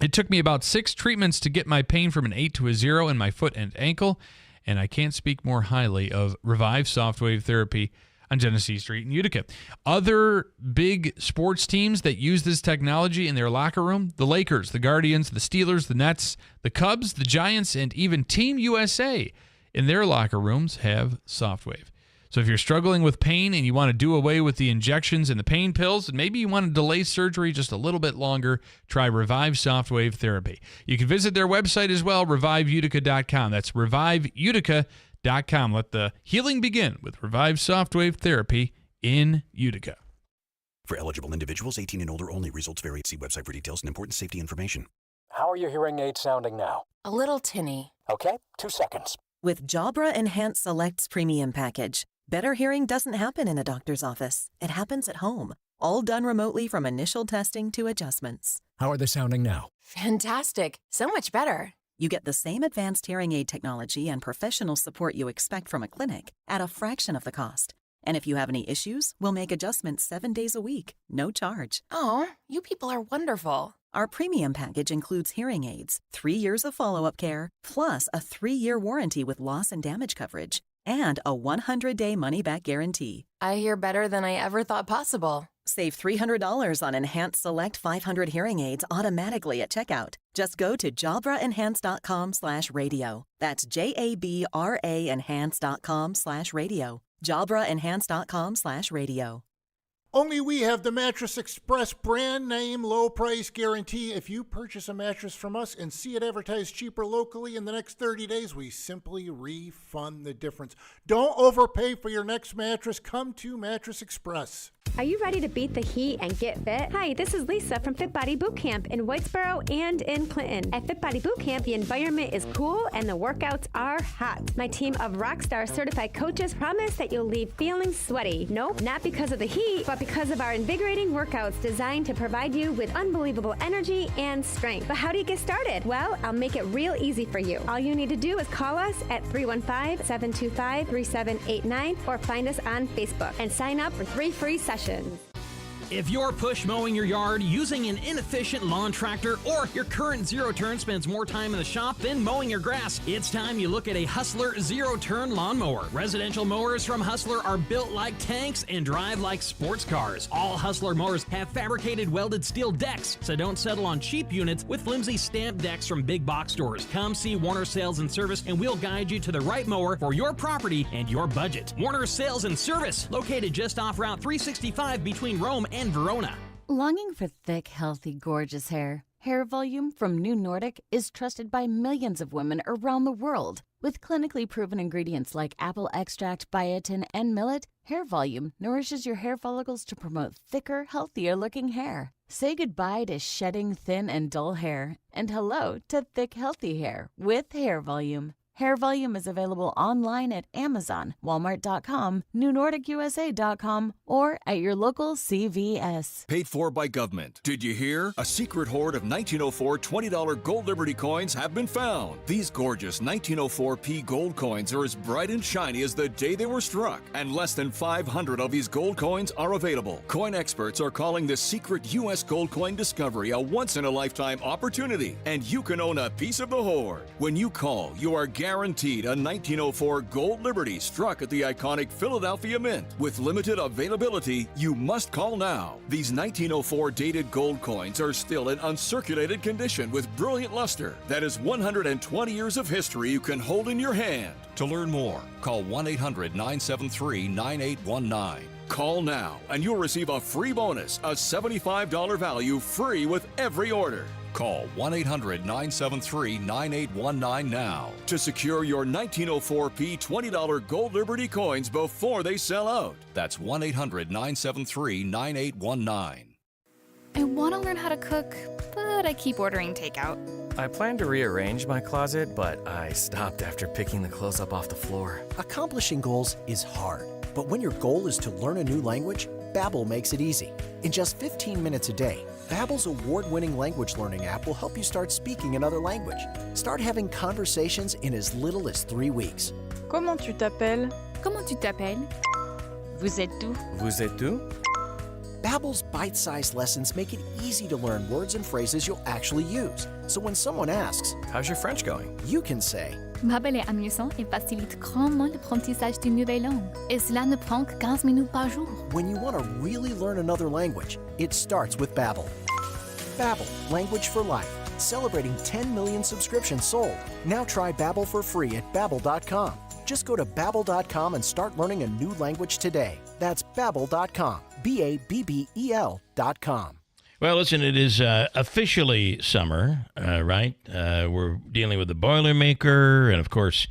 It took me about 6 treatments to get my pain from an 8 to a 0 in my foot and ankle, and I can't speak more highly of Revive Softwave Therapy on Genesee Street in Utica. Other big sports teams that use this technology in their locker room, the Lakers, the Guardians, the Steelers, the Nets, the Cubs, the Giants, and even Team USA in their locker rooms have Softwave. So if you're struggling with pain and you want to do away with the injections and the pain pills, and maybe you want to delay surgery just a little bit longer, try Revive Softwave Therapy. You can visit their website as well, reviveutica.com. That's reviveutica.com. Let the healing begin with Revive Softwave Therapy in Utica. For eligible individuals, 18 and older only. Results vary. See website for details and important safety information. How are your hearing aids sounding now? A little tinny. Okay, 2 seconds. With Jabra Enhanced Select's premium package, better hearing doesn't happen in a doctor's office. It happens at home, all done remotely from initial testing to adjustments. How are they sounding now? Fantastic. So much better. You get the same advanced hearing aid technology and professional support you expect from a clinic at a fraction of the cost. And if you have any issues, we'll make adjustments 7 days a week, no charge. Oh, you people are wonderful. Our premium package includes hearing aids, 3 years of follow-up care, plus a 3-year warranty with loss and damage coverage, and a 100-day money-back guarantee. I hear better than I ever thought possible. Save $300 on Enhanced Select 500 hearing aids automatically at checkout. Just go to JabraEnhance.com/radio. That's JABRA Enhance.com/radio. JabraEnhance.com/radio. Only we have the Mattress Express brand name low price guarantee. If you purchase a mattress from us and see it advertised cheaper locally in the next 30 days, we simply refund the difference. Don't overpay for your next mattress. Come to Mattress Express. Are you ready to beat the heat and get fit? Hi, this is Lisa from Fit Body Boot Camp in Whitesboro and in Clinton. At Fit Body Boot Camp, the environment is cool and the workouts are hot. My team of Rockstar certified coaches promise that you'll leave feeling sweaty. Nope, not because of the heat, but because of our invigorating workouts designed to provide you with unbelievable energy and strength. But how do you get started? Well, I'll make it real easy for you. All you need to do is call us at 315-725-3789 or find us on Facebook and sign up for 3 free sessions. If you're push mowing your yard using an inefficient lawn tractor, or your current zero-turn spends more time in the shop than mowing your grass, it's time you look at a Hustler zero-turn lawnmower. Residential mowers from Hustler are built like tanks and drive like sports cars. All Hustler mowers have fabricated welded steel decks, so don't settle on cheap units with flimsy stamped decks from big box stores. Come see Warner Sales and Service and we'll guide you to the right mower for your property and your budget. Warner Sales and Service, located just off Route 365 between Rome and Verona. Longing for thick, healthy, gorgeous hair? Hair Volume from New Nordic is trusted by millions of women around the world. With clinically proven ingredients like apple extract, biotin, and millet, Hair Volume nourishes your hair follicles to promote thicker, healthier-looking hair. Say goodbye to shedding thin and dull hair, and hello to thick, healthy hair with Hair Volume. Hair Volume is available online at Amazon, Walmart.com, NewNordicUSA.com, or at your local CVS. Paid for by government. Did you hear? A secret hoard of 1904 $20 Gold Liberty coins have been found. These gorgeous 1904p gold coins are as bright and shiny as the day they were struck, and less than 500 of these gold coins are available. Coin experts are calling this secret U.S. gold coin discovery a once-in-a-lifetime opportunity, and you can own a piece of the hoard. When you call, you are guaranteed a 1904 Gold Liberty struck at the iconic Philadelphia Mint. With limited availability, you must call now. These 1904 dated gold coins are still in uncirculated condition with brilliant luster. That is 120 years of history you can hold in your hand. To learn more, call 1-800-973-9819. Call now and you'll receive a free bonus, a $75 value free with every order. Call 1-800-973-9819 now to secure your 1904p $20 Gold Liberty coins before they sell out. That's 1-800-973-9819. I want to learn how to cook, but I keep ordering takeout. I plan to rearrange my closet, but I stopped after picking the clothes up off the floor. Accomplishing goals is hard, but when your goal is to learn a new language, Babbel makes it easy. In just 15 minutes a day, Babbel's award-winning language learning app will help you start speaking another language. Start having conversations in as little as 3 weeks. Comment tu t'appelles? Comment tu t'appelles? Vous êtes où? Vous êtes où? Babbel's bite-sized lessons make it easy to learn words and phrases you'll actually use. So when someone asks, "How's your French going?" you can say, Babbel est amusant et facilite grandement l'apprentissage d'une nouvelle langue. Et cela ne prend que 15 minutes par jour. when you want to really learn another language, it starts with Babbel. Babbel, language for life. Celebrating 10 million subscriptions sold. Now try Babbel for free at babbel.com. Just go to babbel.com and start learning a new language today. That's babbel.com. BABBEL.com. Well, listen, it is officially summer, right? We're dealing with the Boilermaker and, of course,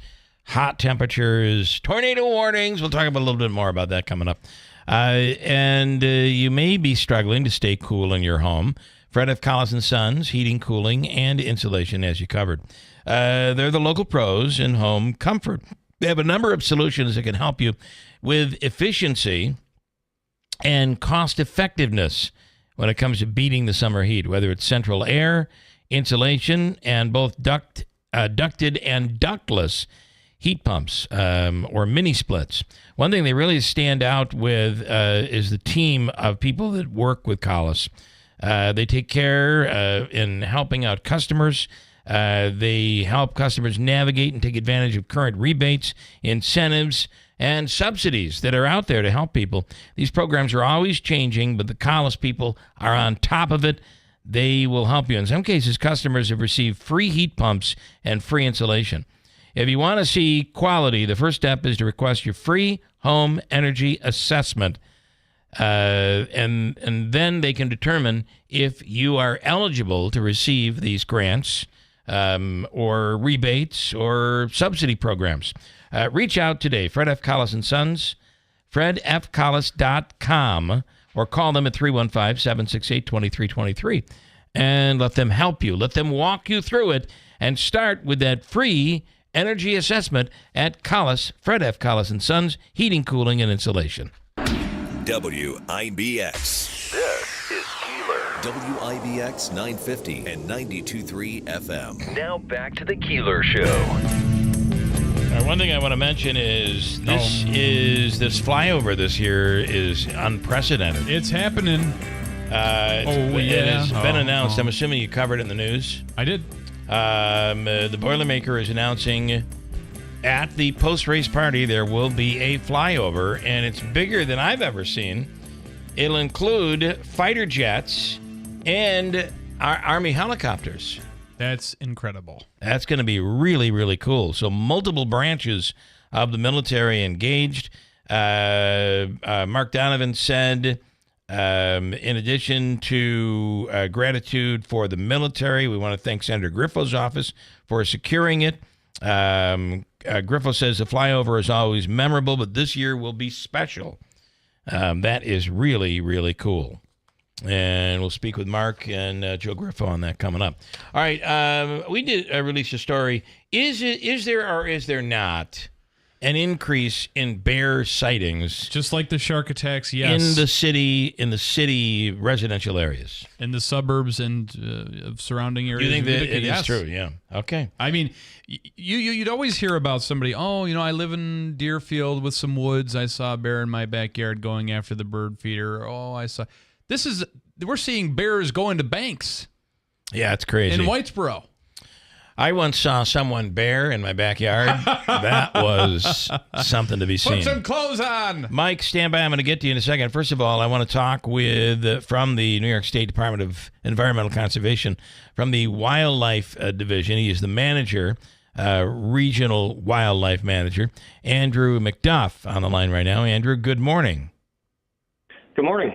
hot temperatures, tornado warnings. We'll talk about a little bit more about that coming up. And you may be struggling to stay cool in your home. Fred F. Collis & Sons, heating, cooling, and insulation, as you covered. They're the local pros in home comfort. They have a number of solutions that can help you with efficiency and cost-effectiveness when it comes to beating the summer heat, whether it's central air, insulation, and both ducted and ductless heat pumps or mini splits. One thing they really stand out with is the team of people that work with Collis. They take care in helping out customers. They help customers navigate and take advantage of current rebates, incentives, and subsidies that are out there to help people. These programs are always changing, but the Collis people are on top of it. They will help you. In some cases, customers have received free heat pumps and free insulation. If you want to see quality, the first step is to request your free home energy assessment. And then they can determine if you are eligible to receive these grants or rebates or subsidy programs. Reach out today, Fred F. Collis & Sons, fredfcollis.com, or call them at 315-768-2323 and let them help you. Let them walk you through it and start with that free energy assessment at Collis, Fred F. Collis & Sons, Heating, Cooling, and Insulation. WIBX. This is Keeler. WIBX 950 and 92.3 FM. Now back to the Keeler Show. One thing I want to mention is this flyover this year is unprecedented. It's happening. It has been announced. I'm assuming you covered it in the news. I did. The Boilermaker is announcing at the post-race party there will be a flyover, and it's bigger than I've ever seen. It'll include fighter jets and Army helicopters. That's incredible. That's going to be really, really cool. So multiple branches of the military engaged. Mark Donovan said, in addition to gratitude for the military, we want to thank Senator Griffo's office for securing it. Griffo says the flyover is always memorable, but this year will be special. That is really, really cool. And we'll speak with Mark and Joe Griffo on that coming up. All right, we did release a story. Is there or is there not an increase in bear sightings? Just like the shark attacks, yes. In the city residential areas. In the suburbs and of surrounding areas. Do you think that it yes. is true? Yeah. Okay. I mean, you'd always hear about somebody, I live in Deerfield with some woods. I saw a bear in my backyard going after the bird feeder. We're seeing bears going to banks. Yeah, it's crazy. In Whitesboro. I once saw someone bear in my backyard. That was something to be seen. Put some clothes on. Mike, stand by. I'm going to get to you in a second. First of all, I want to talk from the New York State Department of Environmental Conservation, from the Wildlife Division. He is the manager, regional wildlife manager, Andrew McDuff, on the line right now. Andrew, good morning. Good morning.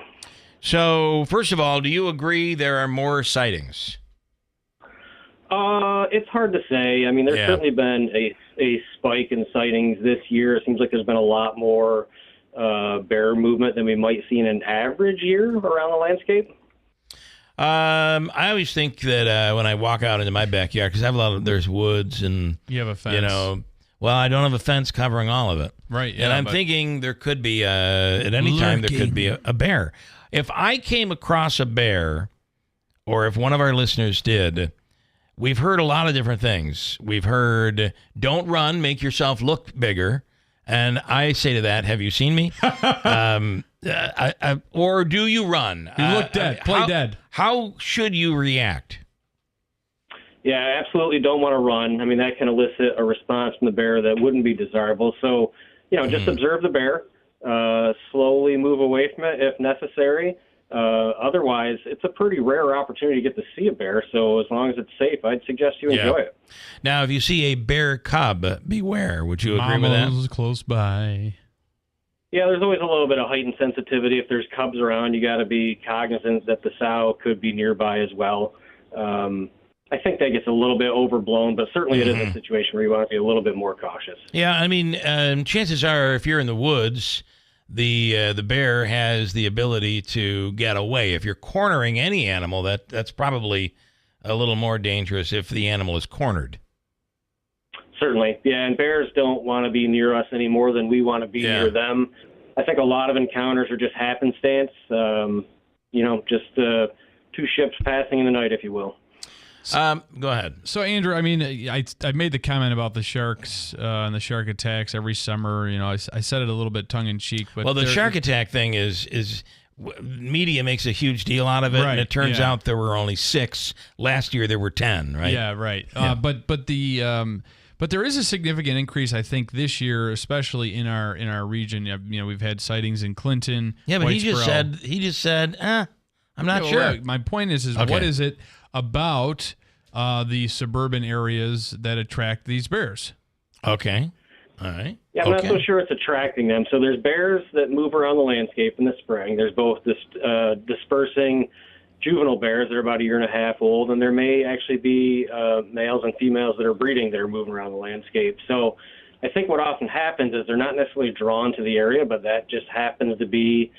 So, first of all, do you agree there are more sightings? It's hard to say. I mean, there's certainly been a spike in sightings this year. It seems like there's been a lot more bear movement than we might see in an average year around the landscape. I always think that when I walk out into my backyard, because there's woods and you have a fence. I don't have a fence covering all of it. Right. Yeah, and I'm thinking there could be at any time there could be a bear. If I came across a bear, or if one of our listeners did, we've heard a lot of different things. We've heard, don't run, make yourself look bigger. And I say to that, have you seen me? Or do you run? You look dead. Play dead. How should you react? Yeah, I absolutely don't want to run. I mean, that can elicit a response from the bear that wouldn't be desirable. So, just observe the bear, slowly move away from it if necessary. Otherwise, it's a pretty rare opportunity to get to see a bear. So as long as it's safe, I'd suggest you enjoy it. Now, if you see a bear cub, beware. Would you agree with that? Mama's close by. Yeah, there's always a little bit of heightened sensitivity. If there's cubs around, you got to be cognizant that the sow could be nearby as well. I think that gets a little bit overblown, but certainly it is a situation where you want to be a little bit more cautious. Yeah, I mean, chances are if you're in the woods, the bear has the ability to get away. If you're cornering any animal, that's probably a little more dangerous if the animal is cornered. Certainly. Yeah, and bears don't want to be near us any more than we want to be near them. I think a lot of encounters are just happenstance, just two ships passing in the night, if you will. Go ahead. So, Andrew, I mean, I made the comment about the sharks and the shark attacks every summer. I said it a little bit tongue-in-cheek. But the shark attack thing is media makes a huge deal out of it, and it turns out there were only 6. Last year there were 10, right? Yeah, right. Yeah. But there is a significant increase, I think, this year, especially in our region. We've had sightings in Clinton. Yeah, but he just said, I'm not sure. Well, my point is okay. What is it about the suburban areas that attract these bears? Okay. All right. Yeah, I'm not so sure it's attracting them. So there's bears that move around the landscape in the spring. There's both this dispersing juvenile bears that are about 1.5 years old, and there may actually be males and females that are breeding that are moving around the landscape. So I think what often happens is they're not necessarily drawn to the area, but that just happens to be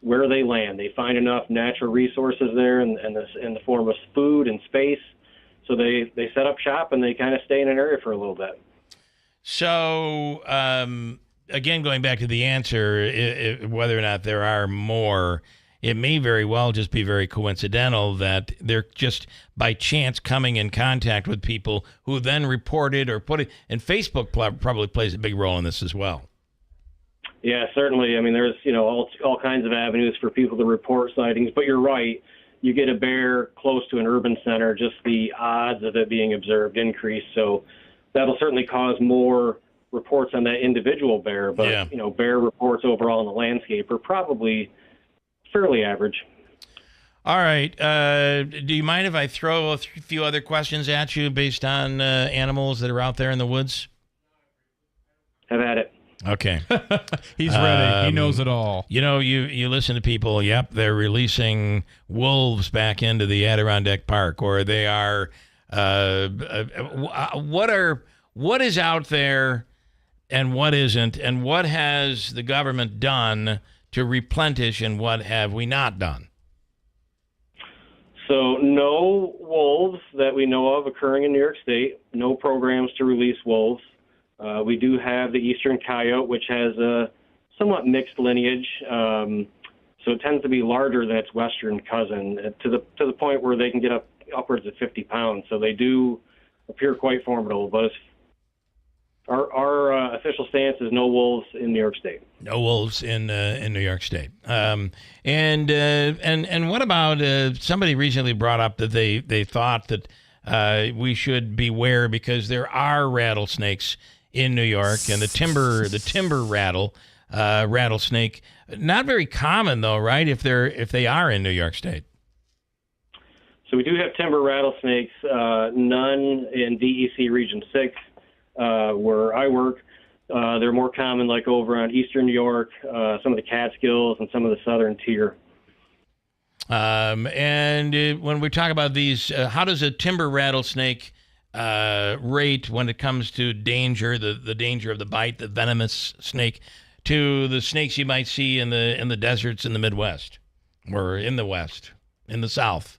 where they land. They find enough natural resources there in the form of food and space. So they set up shop and they kind of stay in an area for a little bit. So, again, going back to the answer, whether or not there are more, it may very well just be very coincidental that they're just by chance coming in contact with people who then report it or put it. And Facebook probably plays a big role in this as well. Yeah, certainly. I mean, there's all kinds of avenues for people to report sightings, but you're right. You get a bear close to an urban center, just the odds of it being observed increase. So that'll certainly cause more reports on that individual bear. But bear reports overall in the landscape are probably fairly average. All right. Do you mind if I throw a few other questions at you based on animals that are out there in the woods? Have at it. Okay. He's ready. He knows it all. You listen to people, they're releasing wolves back into the Adirondack Park, or they are what is out there and what isn't, and what has the government done to replenish, and what have we not done? So no wolves that we know of occurring in New York State, no programs to release wolves. We do have the eastern coyote, which has a somewhat mixed lineage, so it tends to be larger than its western cousin, to the point where they can get upwards of 50 pounds. So they do appear quite formidable. But our official stance is no wolves in New York State. No wolves in New York State. And what about somebody recently brought up that they thought that we should beware because there are rattlesnakes in New York, and the timber rattlesnake, not very common though, right? If they are in New York State. So we do have timber rattlesnakes, none in DEC Region 6, where I work. They're more common like over on eastern New York, some of the Catskills and some of the southern tier. And when we talk about these, how does a timber rattlesnake rate when it comes to danger, the danger of the bite, the venomous snake, to the snakes you might see in the deserts in the Midwest or in the West, in the South?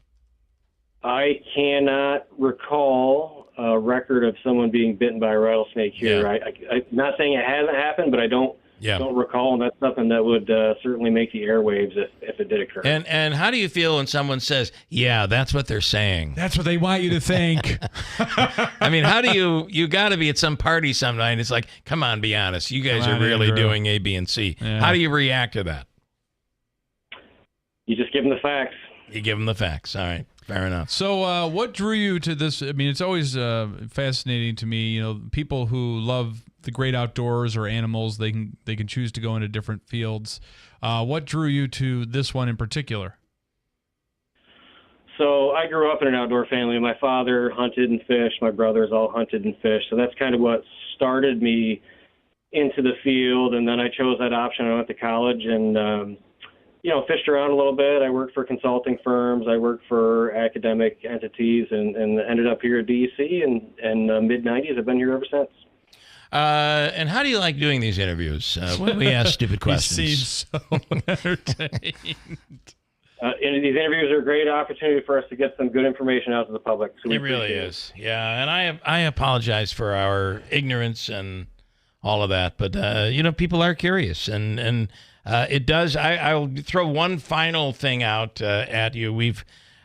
I cannot recall a record of someone being bitten by a rattlesnake here. Yeah. I'm not saying it hasn't happened, but I don't don't recall, and that's something that would certainly make the airwaves if it did occur. And how do you feel when someone says, yeah, that's what they're saying? That's what they want you to think. I mean, how do you got to be at some party sometime, and it's like, come on, be honest. You guys are really doing A, B, and C. Yeah. How do you react to that? You just give them the facts. You give them the facts. All right. Fair enough. So what drew you to this? I mean, it's always fascinating to me, you know, people who love the great outdoors or animals, they can choose to go into different fields. What drew you to this one in particular? So I grew up in an outdoor family. My father hunted and fished. My brothers all hunted and fished. So that's kind of what started me into the field. And then I chose that option. I went to college and, fished around a little bit. I worked for consulting firms. I worked for academic entities and ended up here at DEC in mid-'90s. I've been here ever since. And how do you like doing these interviews? We ask stupid questions. He seems so entertained. And these interviews are a great opportunity for us to get some good information out to the public. So it really is. Yeah, and I apologize for our ignorance and all of that, but people are curious, and it does. I'll throw one final thing out at you.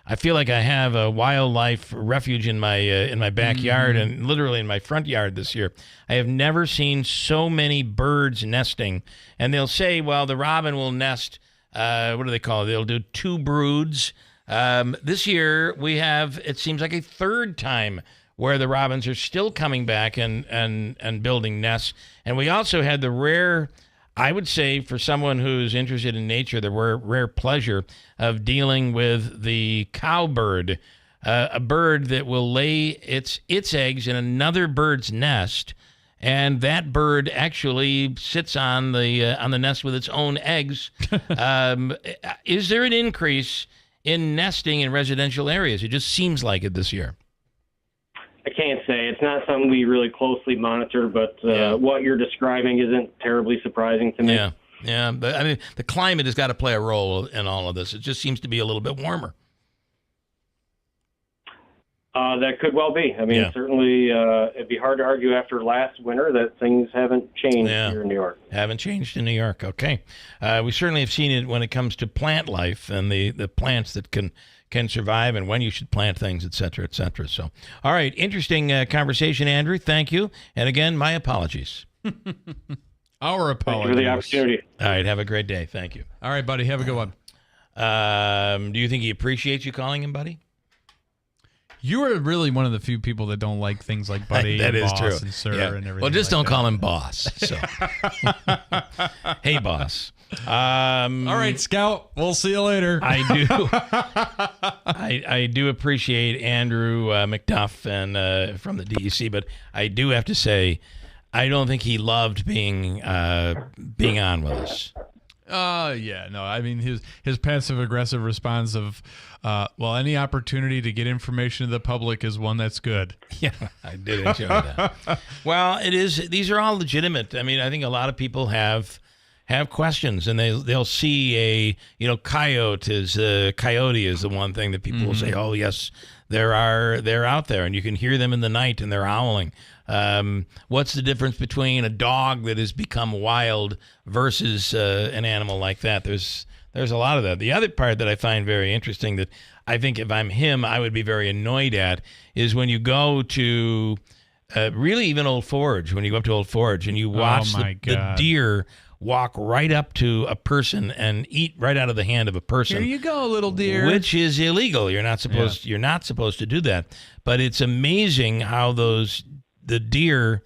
I feel like I have a wildlife refuge in my backyard and literally in my front yard this year. I have never seen so many birds nesting, and they'll say, well, the robin will nest. What do they call it? They'll do 2 broods. This year we have, it seems like a third time where the robins are still coming back and building nests. And we also had the rare, I would say, for someone who's interested in nature, the rare pleasure of dealing with the cowbird, a bird that will lay its eggs in another bird's nest, and that bird actually sits on the nest with its own eggs. Is there an increase in nesting in residential areas? It just seems like it this year. I can't say. It's not something we really closely monitor, but what you're describing isn't terribly surprising to me. Yeah, but I mean, the climate has got to play a role in all of this. It just seems to be a little bit warmer. That could well be. I mean, certainly it'd be hard to argue after last winter that things haven't changed here in New York. Haven't changed in New York. Okay. We certainly have seen it when it comes to plant life and the plants that can survive and when you should plant things, et cetera, et cetera. So, all right. Interesting conversation, Andrew. Thank you. And again, my apologies. Our apologies. Thank you for the opportunity. All right. Have a great day. Thank you. All right, buddy. Have a good one. Do you think he appreciates you calling him buddy? You are really one of the few people that don't like things like buddy that and is boss true. and sir and everything. Well, just like don't that. call him boss. So, hey, boss. All right, Scout. We'll see you later. I do appreciate Andrew McDuff and from the DEC, but I do have to say, I don't think he loved being on with us. Yeah, no, I mean his passive aggressive response of, any opportunity to get information to the public is one that's good. Yeah, I did enjoy that. Well, it is. These are all legitimate. I mean, I think a lot of people have questions, and they'll see coyote is the one thing that people will say. Oh, yes, they're out there, and you can hear them in the night, and they're howling. What's the difference between a dog that has become wild versus an animal like that? There's a lot of that. The other part that I find very interesting that I think if I'm him, I would be very annoyed at is when you go to really even Old Forge, when you go up to Old Forge and you watch the deer walk right up to a person and eat right out of the hand of a person. Here you go, little deer. Which is illegal. You're not supposed to do that. But it's amazing how the deer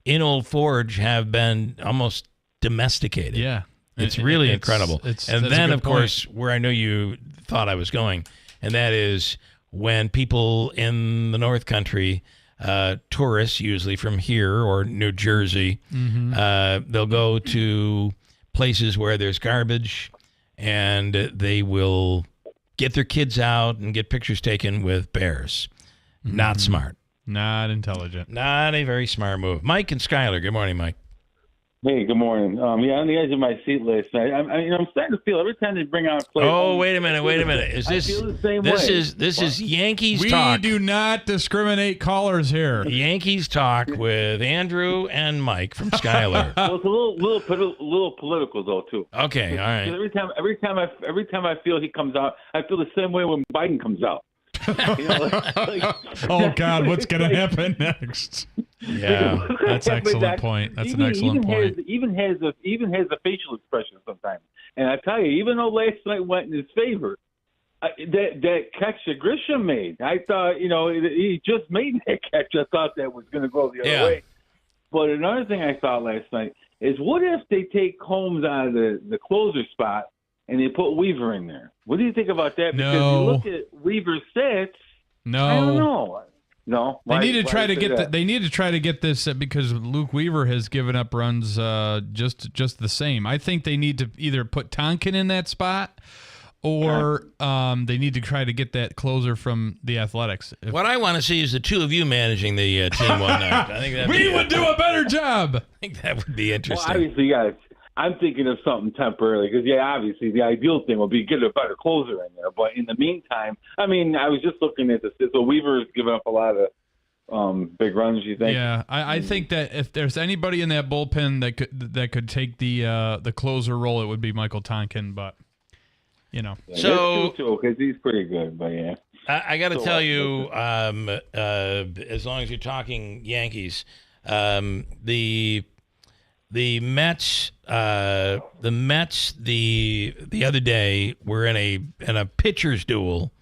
in Old Forge have been almost domesticated. Yeah. It's really incredible. And then, of course, point. where I know you thought I was going, and that is when people in the North Country, tourists usually from here or New Jersey, they'll go to places where there's garbage, and they will get their kids out and get pictures taken with bears. Not smart. Not intelligent. Not a very smart move. Mike and Skyler. Good morning, Mike. Hey, good morning. On the edge of my seat last night. I'm starting to feel every time they bring out a play. Oh, wait a minute. Is this? I feel the same this way. is Yankees We talk. do not discriminate callers here. Yankees talk with Andrew and Mike from Skyler. Well, it's a little political though too. Okay, all right. Every time I feel he comes out, I feel the same way when Biden comes out. Oh God, what's going to happen next? Yeah, that's an excellent point. That's an excellent point. Even has a facial expression sometimes. And I tell you, even though last night went in his favor, that catch that Grisham made, I thought, he just made that catch. I thought that was going to go the other way. But another thing I thought last night is, what if they take Combs out of the closer spot and they put Weaver in there? What do you think about that? Because you look at Weaver's stats. No, I don't know. No, they need to try to get They need to try to get this because Luke Weaver has given up runs just the same. I think they need to either put Tonkin in that spot, or they need to try to get that closer from the Athletics. What I want to see is the two of you managing the team one night. I think we would do a better job. I think that would be interesting. Well, obviously, guys, I'm thinking of something temporarily because, obviously the ideal thing would be get a better closer in there. But in the meantime, I was just looking at this. So Weaver's given up a lot of big runs, you think? Yeah, I think that if there's anybody in that bullpen that could take the closer role, it would be Michael Tonkin. But so because he's pretty good. But I got to tell you, as long as you're talking Yankees, the Mets, the other day were in a pitcher's duel.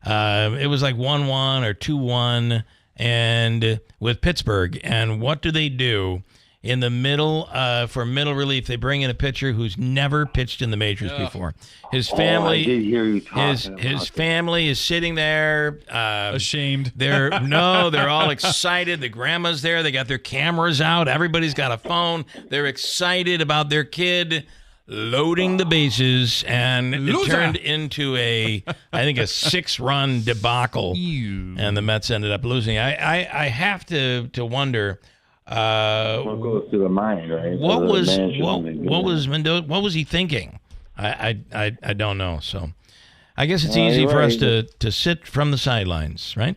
It was like 1-1 or 2-1, and with Pittsburgh. And what do? In the middle, for middle relief, they bring in a pitcher who's never pitched in the majors before. His family, I did hear you talking his family is sitting there, ashamed. They're all excited. The grandma's there. They got their cameras out. Everybody's got a phone. They're excited about their kid loading the bases, and it turned into I think a 6-run debacle. And the Mets ended up losing. I have to wonder. What goes through the mind, right? What was Mendoza? What was he thinking? I don't know. So I guess it's easy for us to sit from the sidelines, right?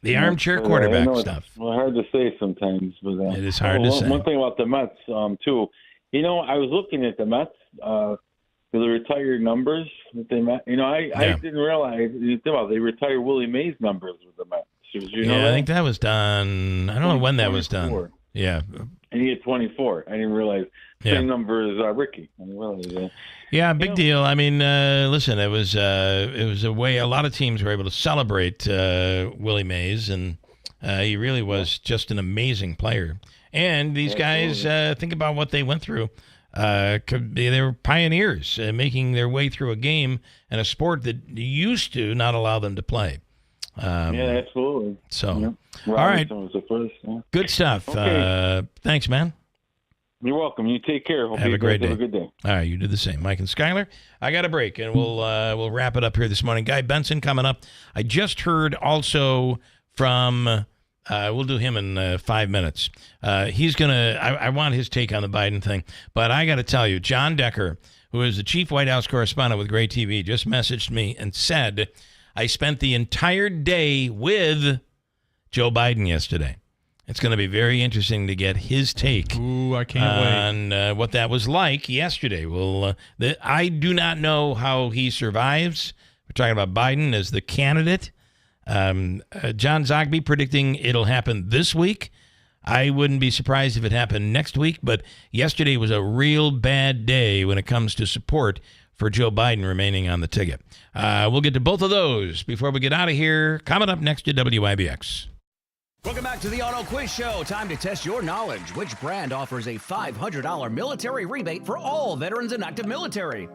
The armchair quarterback stuff. It's hard to say sometimes, but it is hard to say. One thing about the Mets, too. I was looking at the Mets, the retired numbers that they met. I didn't realize they retired Willie Mays numbers with the Mets. I think that was done. I don't know when that was done. Yeah. And he had 24. I didn't realize same number as Ricky. I didn't realize that. Yeah, big deal. Listen, it was a way a lot of teams were able to celebrate Willie Mays, and he really was just an amazing player. And these guys, think about what they went through. They were pioneers, making their way through a game and a sport that used to not allow them to play. Absolutely. So, all right. Was the first, Good stuff. Okay. Thanks, man. You're welcome. You take care. Hope have you a great day. Have a good day. All right, you do the same. Mike and Skyler, I got a break, and we'll wrap it up here this morning. Guy Benson coming up. I just heard also from, we'll do him in 5 minutes. He's going to, I want his take on the Biden thing, but I got to tell you, John Decker, who is the chief White House correspondent with Gray TV, just messaged me and said, I spent the entire day with Joe Biden yesterday. It's going to be very interesting to get his take I can't wait. On what that was like yesterday. Well, I do not know how he survives. We're talking about Biden as the candidate. John Zogby predicting it'll happen this week. I wouldn't be surprised if it happened next week, but yesterday was a real bad day when it comes to support for Joe Biden remaining on the ticket. We'll get to both of those before we get out of here. Coming up next to WIBX. Welcome back to the Auto Quiz Show. Time to test your knowledge. Which brand offers a $500 military rebate for all veterans and active military?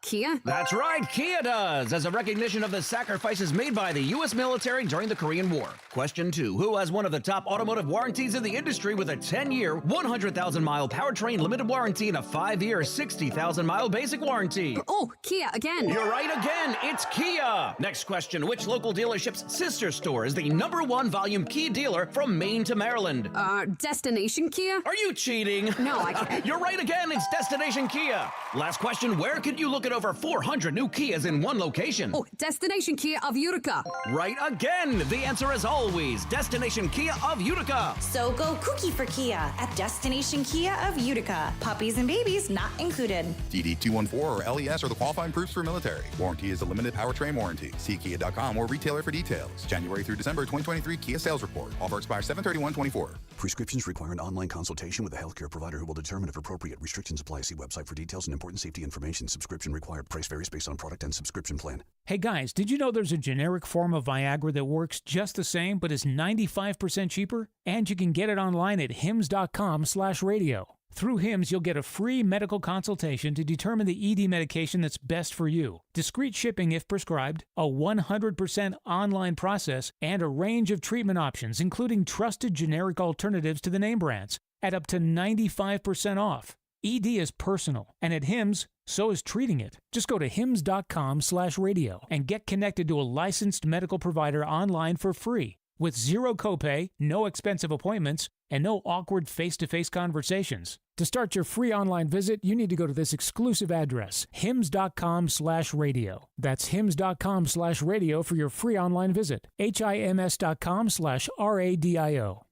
Kia? That's right, Kia does, as a recognition of the sacrifices made by the U.S. military during the Korean War. Question 2. Who has one of the top automotive warranties in the industry with a 10-year, 100,000-mile powertrain limited warranty and a 5-year, 60,000-mile basic warranty? Oh, Kia again. You're right again. It's Kia. Next question. Which local dealership's sister store is the #1 volume key dealer Keeler from Maine to Maryland. Destination Kia? Are you cheating? No, I can't. You're right again. It's Destination Kia. Last question, where could you look at over 400 new Kias in one location? Oh, Destination Kia of Utica. Right again. The answer is always Destination Kia of Utica. So go kooky for Kia at Destination Kia of Utica. Puppies and babies not included. DD214 or LES are the qualifying proofs for military. Warranty is a limited powertrain warranty. See kia.com or retailer for details. January through December 2023 Kia sales report. Offer expires 7/31/24. Prescriptions require an online consultation with a healthcare provider who will determine if appropriate. Restrictions apply. See website for details and important safety information. Subscription required. Price varies based on product and subscription plan. Hey guys, did you know there's a generic form of Viagra that works just the same but is 95% cheaper? And you can get it online at hims.com/radio. Through HIMS, you'll get a free medical consultation to determine the ED medication that's best for you, discreet shipping if prescribed, a 100% online process, and a range of treatment options, including trusted generic alternatives to the name brands, at up to 95% off. ED is personal, and at HIMS, so is treating it. Just go to hims.com/radio and get connected to a licensed medical provider online for free, with zero copay, no expensive appointments, and no awkward face-to-face conversations. To start your free online visit, you need to go to this exclusive address, hims.com/radio. That's hims.com/radio for your free online visit. hims.com/radio.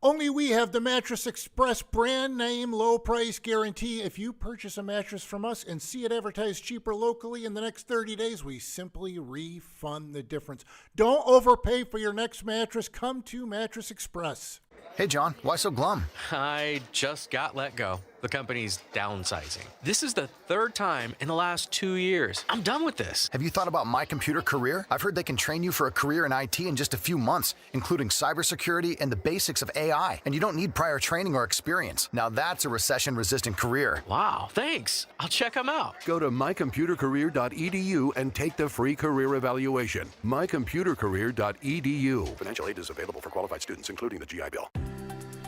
Only we have the Mattress Express brand name low price guarantee. If you purchase a mattress from us and see it advertised cheaper locally in the next 30 days, we simply refund the difference. Don't overpay for your next mattress. Come to Mattress Express. Hey, John, why so glum? I just got let go. The company's downsizing. This is the third time in the last 2 years. I'm done with this. Have you thought about My Computer Career? I've heard they can train you for a career in IT in just a few months, including cybersecurity and the basics of AI. And you don't need prior training or experience. Now that's a recession-resistant career. Wow, thanks. I'll check them out. Go to mycomputercareer.edu and take the free career evaluation. mycomputercareer.edu. Financial aid is available for qualified students, including the GI Bill.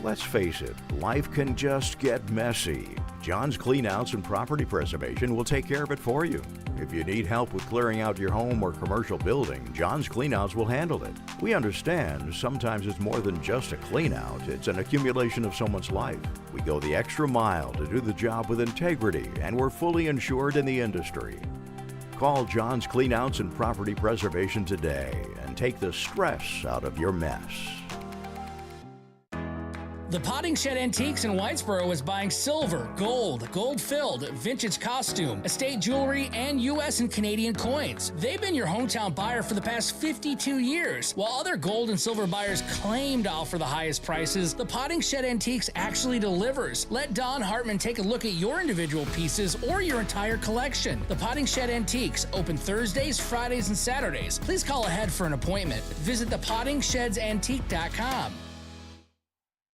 Let's face it, life can just get messy. John's Cleanouts and Property Preservation will take care of it for you. If you need help with clearing out your home or commercial building, John's Cleanouts will handle it. We understand sometimes it's more than just a cleanout, it's an accumulation of someone's life. We go the extra mile to do the job with integrity, and we're fully insured in the industry. Call John's Cleanouts and Property Preservation today and take the stress out of your mess. The Potting Shed Antiques in Whitesboro is buying silver, gold-filled, vintage costume, estate jewelry, and U.S. and Canadian coins. They've been your hometown buyer for the past 52 years. While other gold and silver buyers claim to offer the highest prices, the Potting Shed Antiques actually delivers. Let Don Hartman take a look at your individual pieces or your entire collection. The Potting Shed Antiques, open Thursdays, Fridays, and Saturdays. Please call ahead for an appointment. Visit thepottingsshedsantique.com.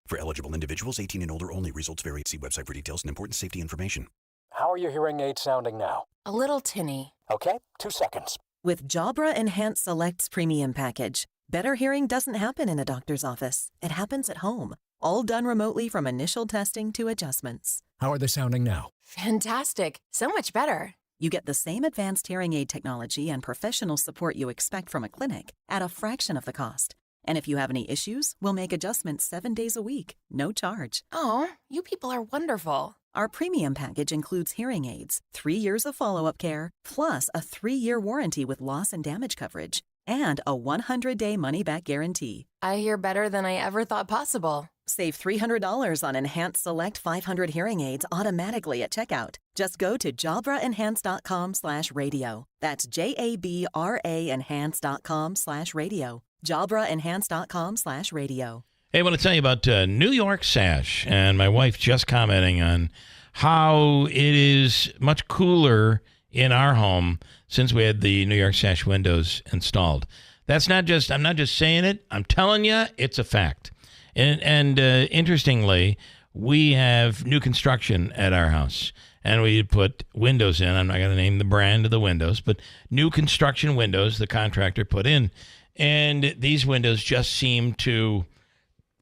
For eligible individuals, 18 and older only. Results vary. See website for details and important safety information. How are your hearing aids sounding now? A little tinny. Okay, 2 seconds. With Jabra Enhanced Select's premium package, better hearing doesn't happen in a doctor's office. It happens at home. All done remotely from initial testing to adjustments. How are they sounding now? Fantastic. So much better. You get the same advanced hearing aid technology and professional support you expect from a clinic at a fraction of the cost. And if you have any issues, we'll make adjustments 7 days a week, no charge. Oh, you people are wonderful. Our premium package includes hearing aids, 3 years of follow-up care, plus a 3-year warranty with loss and damage coverage, and a 100-day money-back guarantee. I hear better than I ever thought possible. Save $300 on Enhanced Select 500 hearing aids automatically at checkout. Just go to JabraEnhance.com/radio. That's JABRA Enhance.com/radio. JabraEnhance.com/radio. Hey, I want to tell you about New York Sash, and my wife just commenting on how it is much cooler in our home since we had the New York Sash windows installed. I'm not just saying it, I'm telling you, it's a fact. And interestingly, we have new construction at our house, and we put windows in. I'm not going to name the brand of the windows, but new construction windows the contractor put in. And these windows just seem to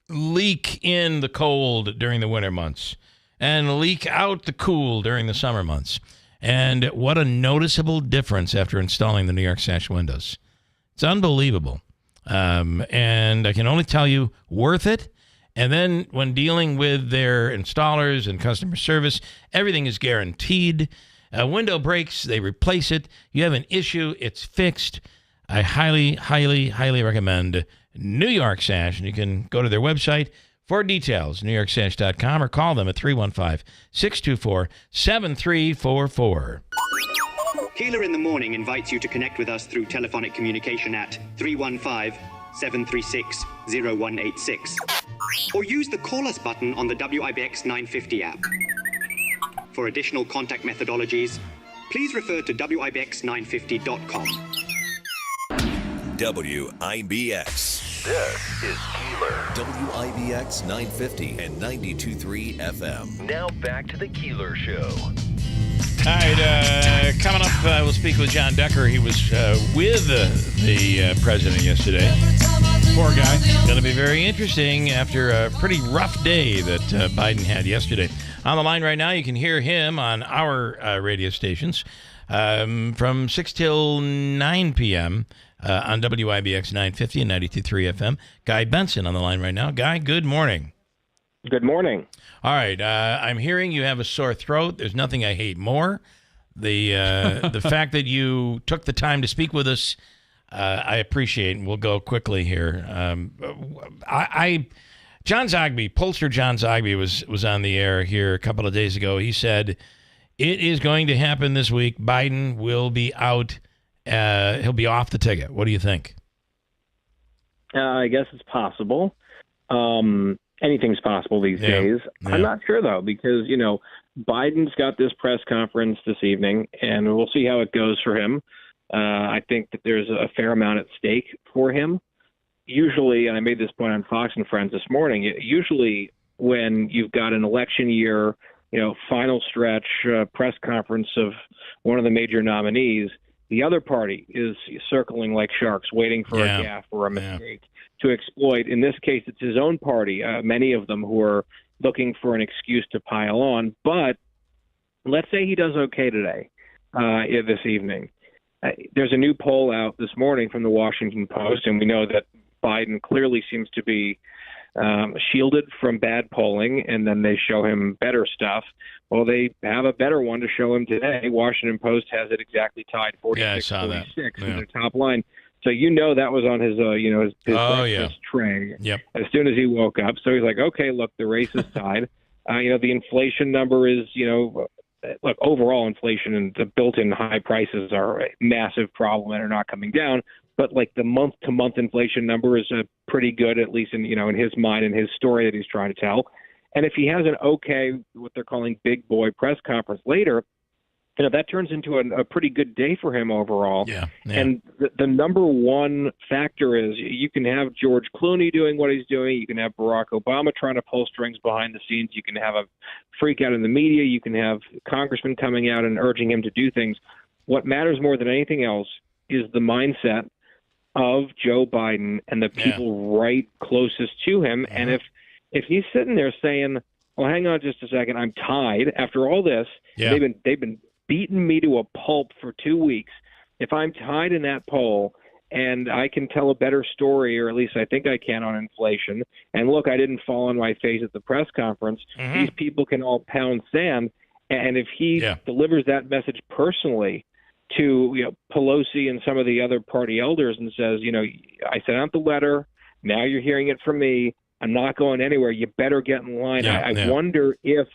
leak in the cold during the winter months and leak out the cool during the summer months. And what a noticeable difference after installing the New York Sash windows. It's unbelievable. And I can only tell you, worth it. And then when dealing with their installers and customer service, everything is guaranteed. A window breaks, they replace it. You have an issue, it's fixed. I highly, highly, highly recommend New York Sash. And you can go to their website for details, newyorksash.com, or call them at 315-624-7344. Keeler in the Morning invites you to connect with us through telephonic communication at 315-736-0186. Or use the Call Us button on the WIBX 950 app. For additional contact methodologies, please refer to WIBX950.com. WIBX. This is Keeler. WIBX 950 and 92.3 FM. Now back to the Keeler Show. All right, coming up, we'll speak with John Decker. He was with the president yesterday. Poor guy. Going to be very interesting after a pretty rough day that Biden had yesterday. On the line right now, you can hear him on our radio stations from 6 till 9 p.m. On WIBX 950 and 92.3 FM. Guy Benson on the line right now. Guy, good morning. Good morning. All right, I'm hearing you have a sore throat. There's nothing I hate more. The fact that you took the time to speak with us, I appreciate, and we'll go quickly here. John Zogby, pollster John Zogby was on the air here a couple of days ago. He said, it is going to happen this week. Biden will be out. He'll be off the ticket. What do you think? I guess it's possible. Anything's possible these days. Yeah. I'm not sure, though, because, Biden's got this press conference this evening, and we'll see how it goes for him. I think that there's a fair amount at stake for him. Usually, and I made this point on Fox and Friends this morning, usually when you've got an election year, final stretch press conference of one of the major nominees, the other party is circling like sharks, waiting for a gaffe or a mistake to exploit. In this case, it's his own party, many of them who are looking for an excuse to pile on. But let's say he does okay today, this evening. There's a new poll out this morning from the Washington Post, and we know that Biden clearly seems to be shielded from bad polling, and then they show him better stuff. Well, they have a better one to show him today. Washington Post has it exactly tied 46-46 in their top line. So that was on his breakfast tray as soon as he woke up. So he's like, okay, look, the race is tied. The inflation number is, look, overall inflation and the built-in high prices are a massive problem and are not coming down. But like the month-to-month inflation number is pretty good, at least in his mind and his story that he's trying to tell. And if he has an okay, what they're calling big boy press conference later, that turns into a pretty good day for him overall. Yeah. And the number one factor is you can have George Clooney doing what he's doing. You can have Barack Obama trying to pull strings behind the scenes. You can have a freak out in the media. You can have congressmen coming out and urging him to do things. What matters more than anything else is the mindset of Joe Biden and the people right closest to him. And if he's sitting there saying, well, hang on just a second, I'm tied after all this. They've been beaten me to a pulp for 2 weeks. If I'm tied in that poll and I can tell a better story, or at least I think I can, on inflation, and look, I didn't fall on my face at the press conference, these people can all pound sand. And if he delivers that message personally to Pelosi and some of the other party elders and says, I sent out the letter, now you're hearing it from me, I'm not going anywhere, you better get in line. I wonder if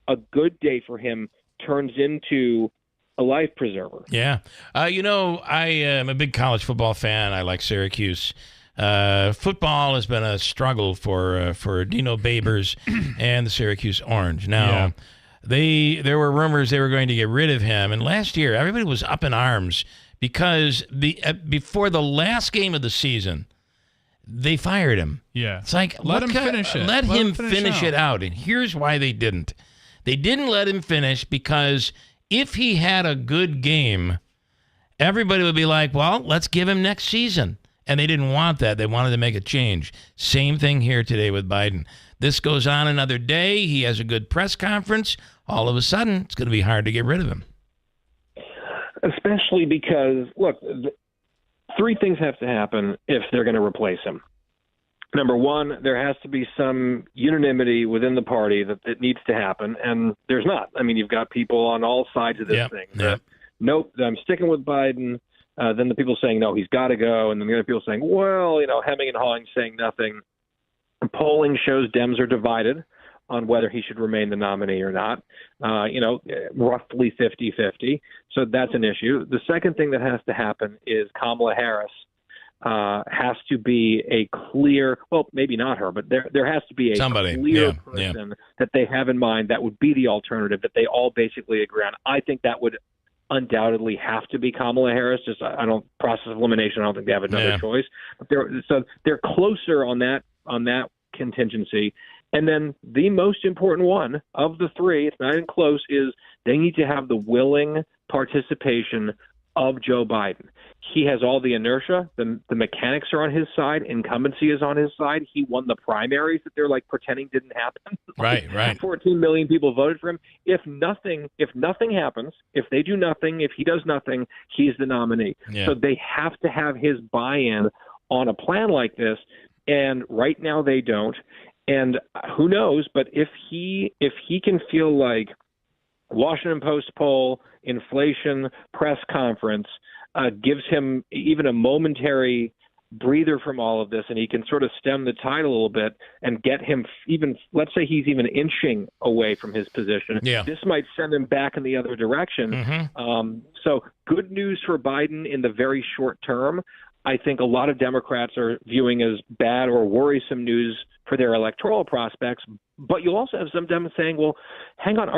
a good day for him turns into a life preserver. Yeah. I am a big college football fan. I like Syracuse. Football has been a struggle for Dino Babers and the Syracuse Orange. Now, there were rumors they were going to get rid of him. And last year, everybody was up in arms because before the last game of the season, they fired him. Yeah. It's like, let him finish it. Let him finish it out. And here's why they didn't. They didn't let him finish because if he had a good game, everybody would be like, well, let's give him next season. And they didn't want that. They wanted to make a change. Same thing here today with Biden. This goes on another day. He has a good press conference. All of a sudden, it's going to be hard to get rid of him. Especially because, look, three things have to happen if they're going to replace him. Number one, there has to be some unanimity within the party that it needs to happen, and there's not. I mean, you've got people on all sides of this thing. Nope, I'm sticking with Biden. Then the people saying, no, he's got to go. And then the other people saying, well, hemming and hawing, saying nothing. Polling shows Dems are divided on whether he should remain the nominee or not, roughly 50-50. So that's an issue. The second thing that has to happen is Kamala Harris has to be a clear, well, maybe not her, but there has to be a clear person that they have in mind that would be the alternative that they all basically agree on. I think that would undoubtedly have to be Kamala Harris. Just process of elimination. I don't think they have another choice. But they're closer on that contingency. And then the most important one of the three, it's not even close, is they need to have the willing participation of Joe Biden. He has all the inertia. The mechanics are on his side. Incumbency is on his side. He won the primaries that they're pretending didn't happen. Right. 14 million people voted for him. If nothing happens, if they do nothing, if he does nothing, he's the nominee. Yeah. So they have to have his buy-in on a plan like this. And right now they don't. And who knows? But if he can feel like Washington Post poll, inflation, press conference gives him even a momentary breather from all of this, and he can sort of stem the tide a little bit and get him even, let's say he's even inching away from his position. Yeah. This might send him back in the other direction. Mm-hmm. So good news for Biden in the very short term. I think a lot of Democrats are viewing as bad or worrisome news for their electoral prospects. But you'll also have some Dems saying, well, hang on,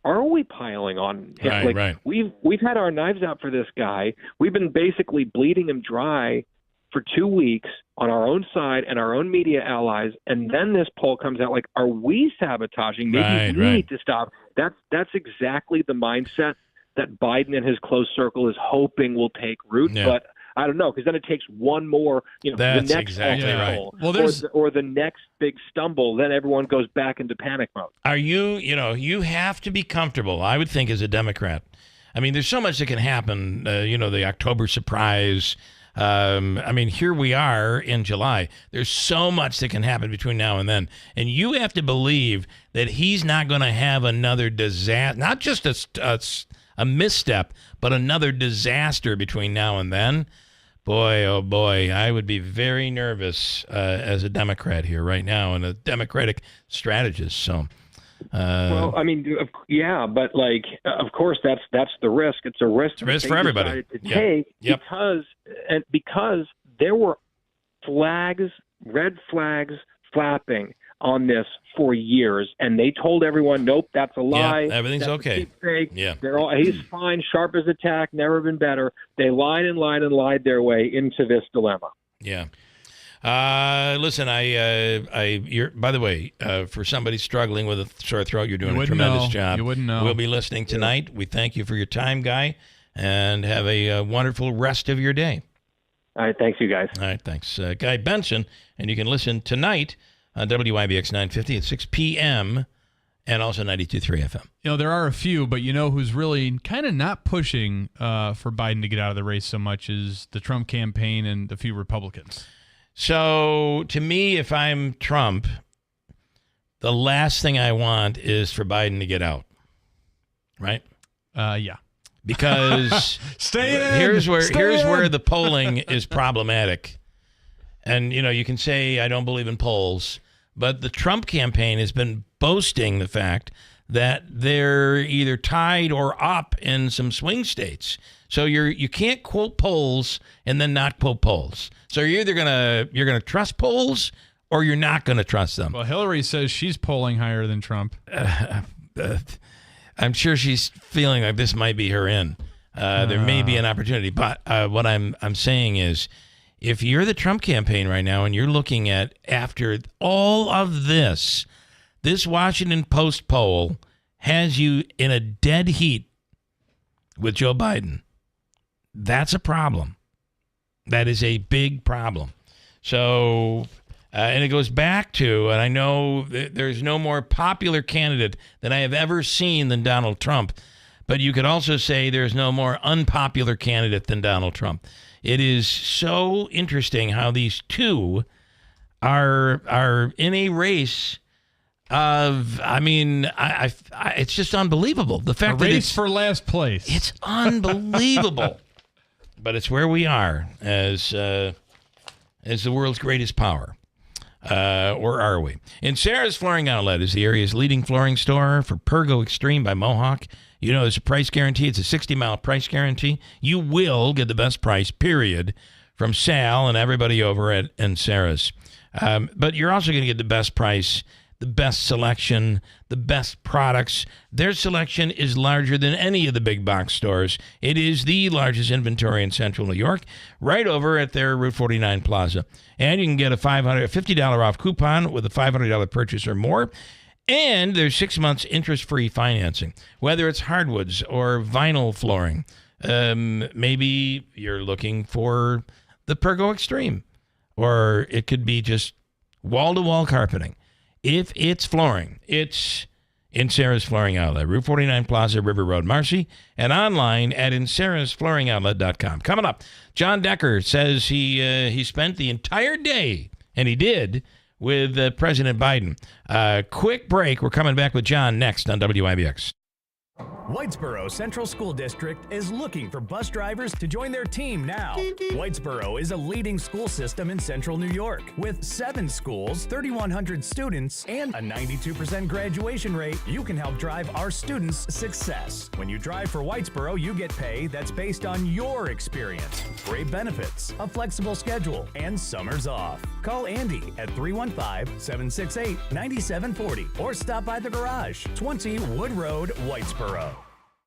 are we piling on him? Right. We've had our knives out for this guy. We've been basically bleeding him dry for 2 weeks on our own side and our own media allies, and then this poll comes out are we sabotaging? Maybe we need to stop. That's exactly the mindset that Biden and his close circle is hoping will take root. Yeah. But I don't know, because then it takes one more, That's the next exactly right. poll, Well, or the next big stumble, then everyone goes back into panic mode. Are you have to be comfortable, I would think, as a Democrat. I mean, there's so much that can happen, the October surprise. Here we are in July. There's so much that can happen between now and then. And you have to believe that he's not going to have another disaster, not just a misstep, but another disaster between now and then. Boy, oh boy, I would be very nervous as a Democrat here right now and a Democratic strategist. So, well, but of course that's the risk. It's a risk. For everybody to take because there were red flags flapping on this for years, and they told everyone, nope, that's a lie. Yeah, everything's that's okay. Fake. Yeah, he's fine, sharp as a tack, never been better. They lied and lied and lied their way into this dilemma. Yeah. Listen, you're, by the way, for somebody struggling with a sore throat, you're doing a tremendous job. You wouldn't know. We'll be listening tonight. We thank you for your time, Guy, and have a wonderful rest of your day. All right, thanks, you guys. All right, thanks. Guy Benson, and you can listen tonight on WIBX 950 at 6 p.m. and also 92.3 FM. There are a few, but who's really kind of not pushing for Biden to get out of the race so much is the Trump campaign and a few Republicans. So, to me, if I'm Trump, the last thing I want is for Biden to get out. Right? Yeah. Because here's where the polling is problematic. And, you can say I don't believe in polls, but the Trump campaign has been boasting the fact that they're either tied or up in some swing states. So you can't quote polls and then not quote polls. So you're either gonna trust polls or you're not gonna trust them. Well, Hillary says she's polling higher than Trump. I'm sure she's feeling like this might be her in. There may be an opportunity, but what I'm saying is, if you're the Trump campaign right now and you're looking at after all of this Washington Post poll has you in a dead heat with Joe Biden, that's a problem. That is a big problem. So, and it goes back to, and I know there's no more popular candidate that I have ever seen than Donald Trump, But you could also say there's no more unpopular candidate than Donald Trump. It is so interesting how these two are in a race of, it's just unbelievable. The fact that it's for last place. It's unbelievable. But it's where we are as the world's greatest power. Or are we? And Sarah's Flooring Outlet is the area's leading flooring store for Pergo Extreme by Mohawk. You know, there's a price guarantee. It's a 60-mile price guarantee. You will get the best price, period, from Sal and everybody over at Sarah's. But you're also going to get the best price, the best selection, the best products. Their selection is larger than any of the big box stores. It is the largest inventory in central New York, right over at their Route 49 Plaza. And you can get a $50 off coupon with a $500 purchase or more. And there's 6 months interest-free financing, whether it's hardwoods or vinyl flooring. Maybe you're looking for the Pergo Extreme, or it could be just wall-to-wall carpeting. If it's flooring, it's in Sarah's Flooring Outlet, Route 49 Plaza, River Road, Marcy, and online at insarahsflooringoutlet.com. Coming up, John Decker says he spent the entire day, and he did, with President Biden. Quick break. We're coming back with John next on WIBX. Whitesboro Central School District is looking for bus drivers to join their team now. Whitesboro is a leading school system in central New York with 7 schools, 3,100 students, and a 92% graduation rate. You can help drive our students' success. When you drive for Whitesboro, you get pay that's based on your experience. Great benefits, a flexible schedule, and summers off. Call Andy at 315-768-9740 or stop by the garage, 20 Wood Road, Whitesboro.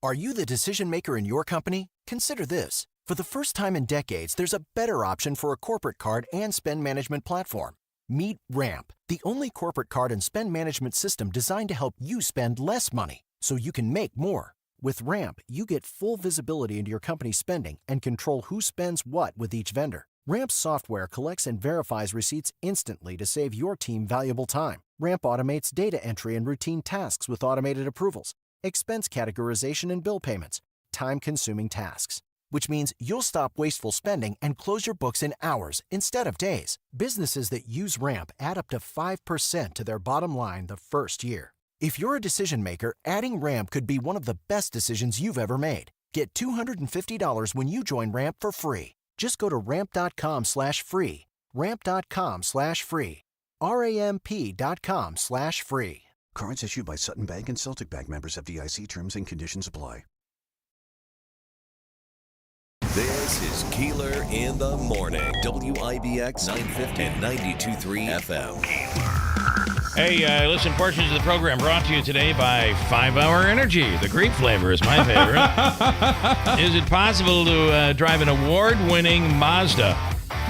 Are you the decision maker in your company? Consider this. For the first time in decades, there's a better option for a corporate card and spend management platform. Meet Ramp, the only corporate card and spend management system designed to help you spend less money so you can make more. With Ramp, you get full visibility into your company's spending and control who spends what with each vendor. Ramp's software collects and verifies receipts instantly to save your team valuable time. Ramp automates data entry and routine tasks with automated approvals, expense categorization and bill payments, time-consuming tasks. Which means you'll stop wasteful spending and close your books in hours instead of days. Businesses that use Ramp add up to 5% to their bottom line the first year. If you're a decision maker, adding Ramp could be one of the best decisions you've ever made. Get $250 when you join Ramp for free. Just go to ramp.com/free. Ramp.com/free. RAMP.com/free. Cards issued by Sutton Bank and Celtic Bank, members FDIC. Terms and conditions apply. This is Keeler in the morning. WIBX 950 and 92.3 FM. Hey, listen, portions of the program brought to you today by 5 Hour Energy. The grape flavor is my favorite. Is it possible to drive an award-winning Mazda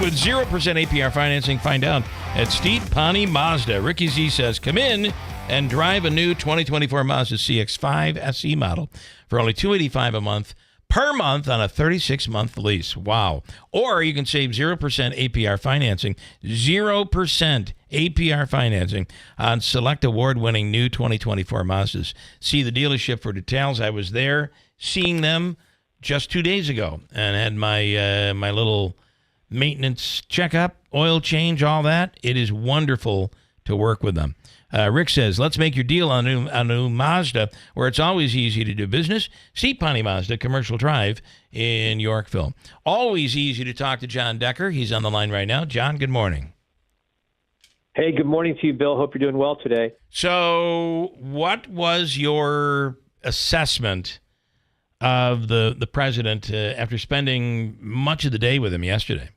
with 0% APR financing? Find out at Steep Pawnee Mazda. Ricky Z says, come in and drive a new 2024 Mazda CX-5 SE model for only $285 per month on a 36-month lease. Wow. Or you can save 0% APR financing, 0% APR financing on select award-winning new 2024 Mazdas. See the dealership for details. I was there seeing them just 2 days ago and had my my little maintenance checkup, oil change, all that. It is wonderful to work with them. Rick says, let's make your deal on a new Mazda where it's always easy to do business. See Pawnee Mazda, Commercial Drive in Yorkville. Always easy to talk to John Decker. He's on the line right now. John, good morning. Hey, good morning to you, Bill. Hope you're doing well today. So what was your assessment of the president after spending much of the day with him yesterday?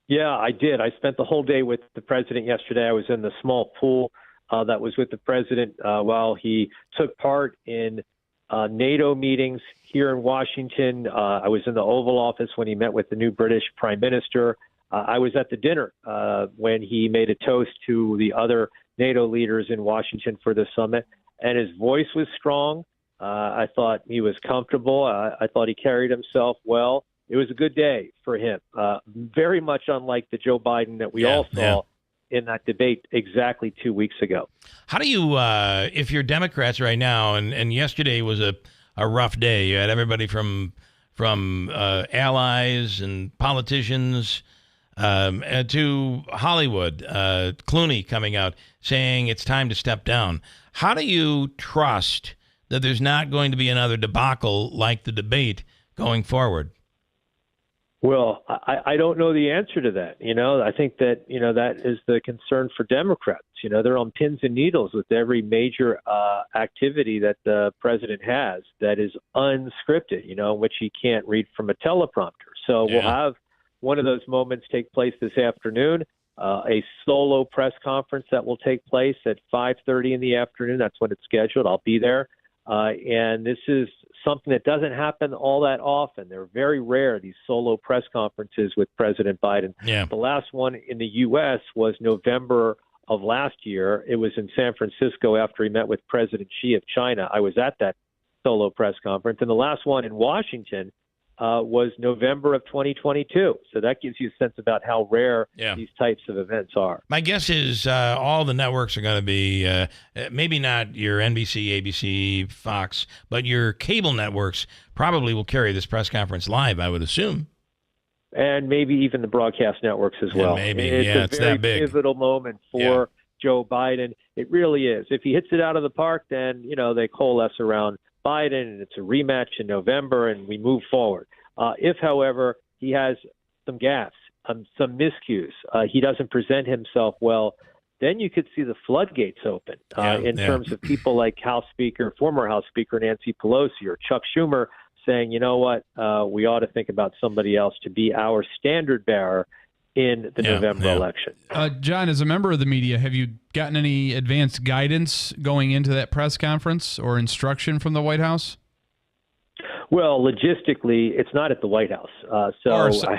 Yeah, I did. I spent the whole day with the president yesterday. I was in the small pool that was with the president while he took part in NATO meetings here in Washington. I was in the Oval Office when he met with the new British Prime Minister. I was at the dinner when he made a toast to the other NATO leaders in Washington for the summit, and his voice was strong. I thought he was comfortable. I thought he carried himself well. It was a good day for him, very much unlike the Joe Biden that we all saw in that debate exactly 2 weeks ago. How do you, if you're Democrats right now, and yesterday was a a rough day. You had everybody from allies and politicians to Hollywood. Clooney coming out saying it's time to step down. How do you trust that there's not going to be another debacle like the debate going forward? Well, I don't know the answer to that. I think that, that is the concern for Democrats. They're on pins and needles with every major activity that the president has that is unscripted, in which he can't read from a teleprompter. So we'll have one of those moments take place this afternoon, a solo press conference that will take place at 5:30 in the afternoon. That's when it's scheduled. I'll be there. And this is something that doesn't happen all that often. They're very rare, these solo press conferences with President Biden. Yeah. The last one in the U.S. was November of last year. It was in San Francisco after he met with President Xi of China. I was at that solo press conference. And the last one in Washington was November of 2022. So that gives you a sense about how rare these types of events are. My guess is all the networks are going to be, maybe not your NBC, ABC, Fox, but your cable networks probably will carry this press conference live, I would assume. And maybe even the broadcast networks as well. Maybe, it's a very that big. Pivotal moment for Joe Biden. It really is. If he hits it out of the park, then, they coalesce around Biden, and it's a rematch in November, and we move forward. If, however, he has some gaffes, some miscues, he doesn't present himself well, then you could see the floodgates open in terms of people like former House Speaker Nancy Pelosi or Chuck Schumer saying, you know what, we ought to think about somebody else to be our standard bearer in the November election. John, as a member of the media, have you gotten any advanced guidance going into that press conference or instruction from the White House? Well, logistically, it's not at the White House. I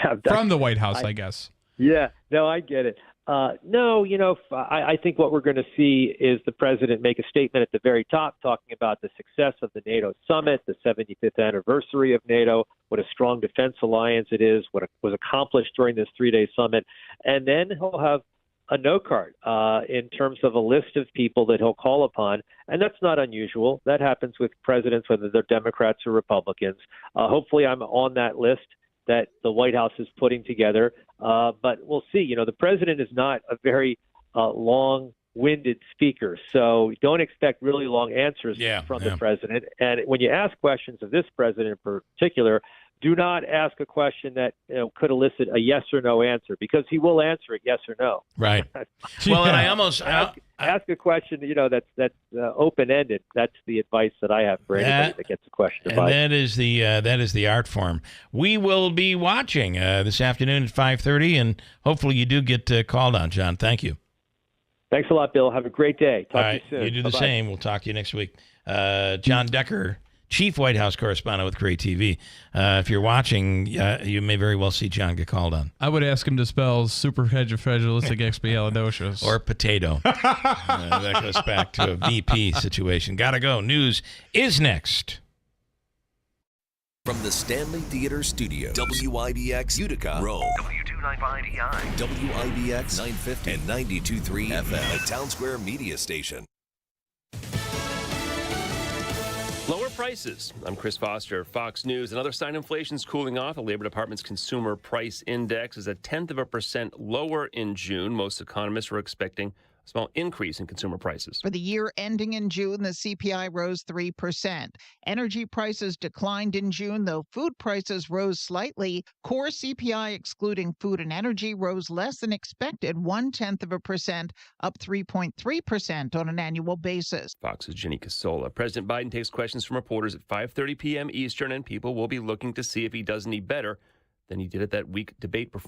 have from the White House, I guess. Yeah, no, I get it. No, I think what we're going to see is the president make a statement at the very top talking about the success of the NATO summit, the 75th anniversary of NATO, what a strong defense alliance it is, what was accomplished during this 3-day summit. And then he'll have a note card in terms of a list of people that he'll call upon. And that's not unusual. That happens with presidents, whether they're Democrats or Republicans. Hopefully I'm on that list that the White House is putting together. But we'll see. The president is not a very long-winded speaker, so don't expect really long answers from the president. And when you ask questions of this president in particular, do not ask a question that could elicit a yes or no answer, because he will answer it yes or no. Right. Well, and I almost ask a question that's open-ended. That's the advice that I have for anybody that gets a question about. And that is the art form. We will be watching this afternoon at 5:30, and hopefully you do get called on, John. Thank you. Thanks a lot, Bill. Have a great day. Talk to you soon. You do the Bye-bye. same. We'll talk to you next week. John Decker, Chief White House Correspondent with Gray TV. If you're watching, you may very well see John get called on. I would ask him to spell supercalifragilisticexpialidocious. Or potato. That goes back to a VP situation. Gotta go. News is next. From the Stanley Theater Studio, WIBX Utica, Rome. W295EI. WIBX 950 and 92.3 FM, a Town Square media station. Lower prices. I'm Chris Foster, Fox News. Another sign inflation's cooling off. The Labor Department's Consumer Price Index is 0.1% lower in June. Most economists were expecting a small increase in consumer prices. For the year ending in June, the CPI rose 3%. Energy prices declined in June, though food prices rose slightly. Core CPI, excluding food and energy, rose less than expected, 0.1%, up 3.3% on an annual basis. Fox's Jenny Casola. President Biden takes questions from reporters at 5:30 p.m. Eastern, and people will be looking to see if he does any better than he did at that week debate performance.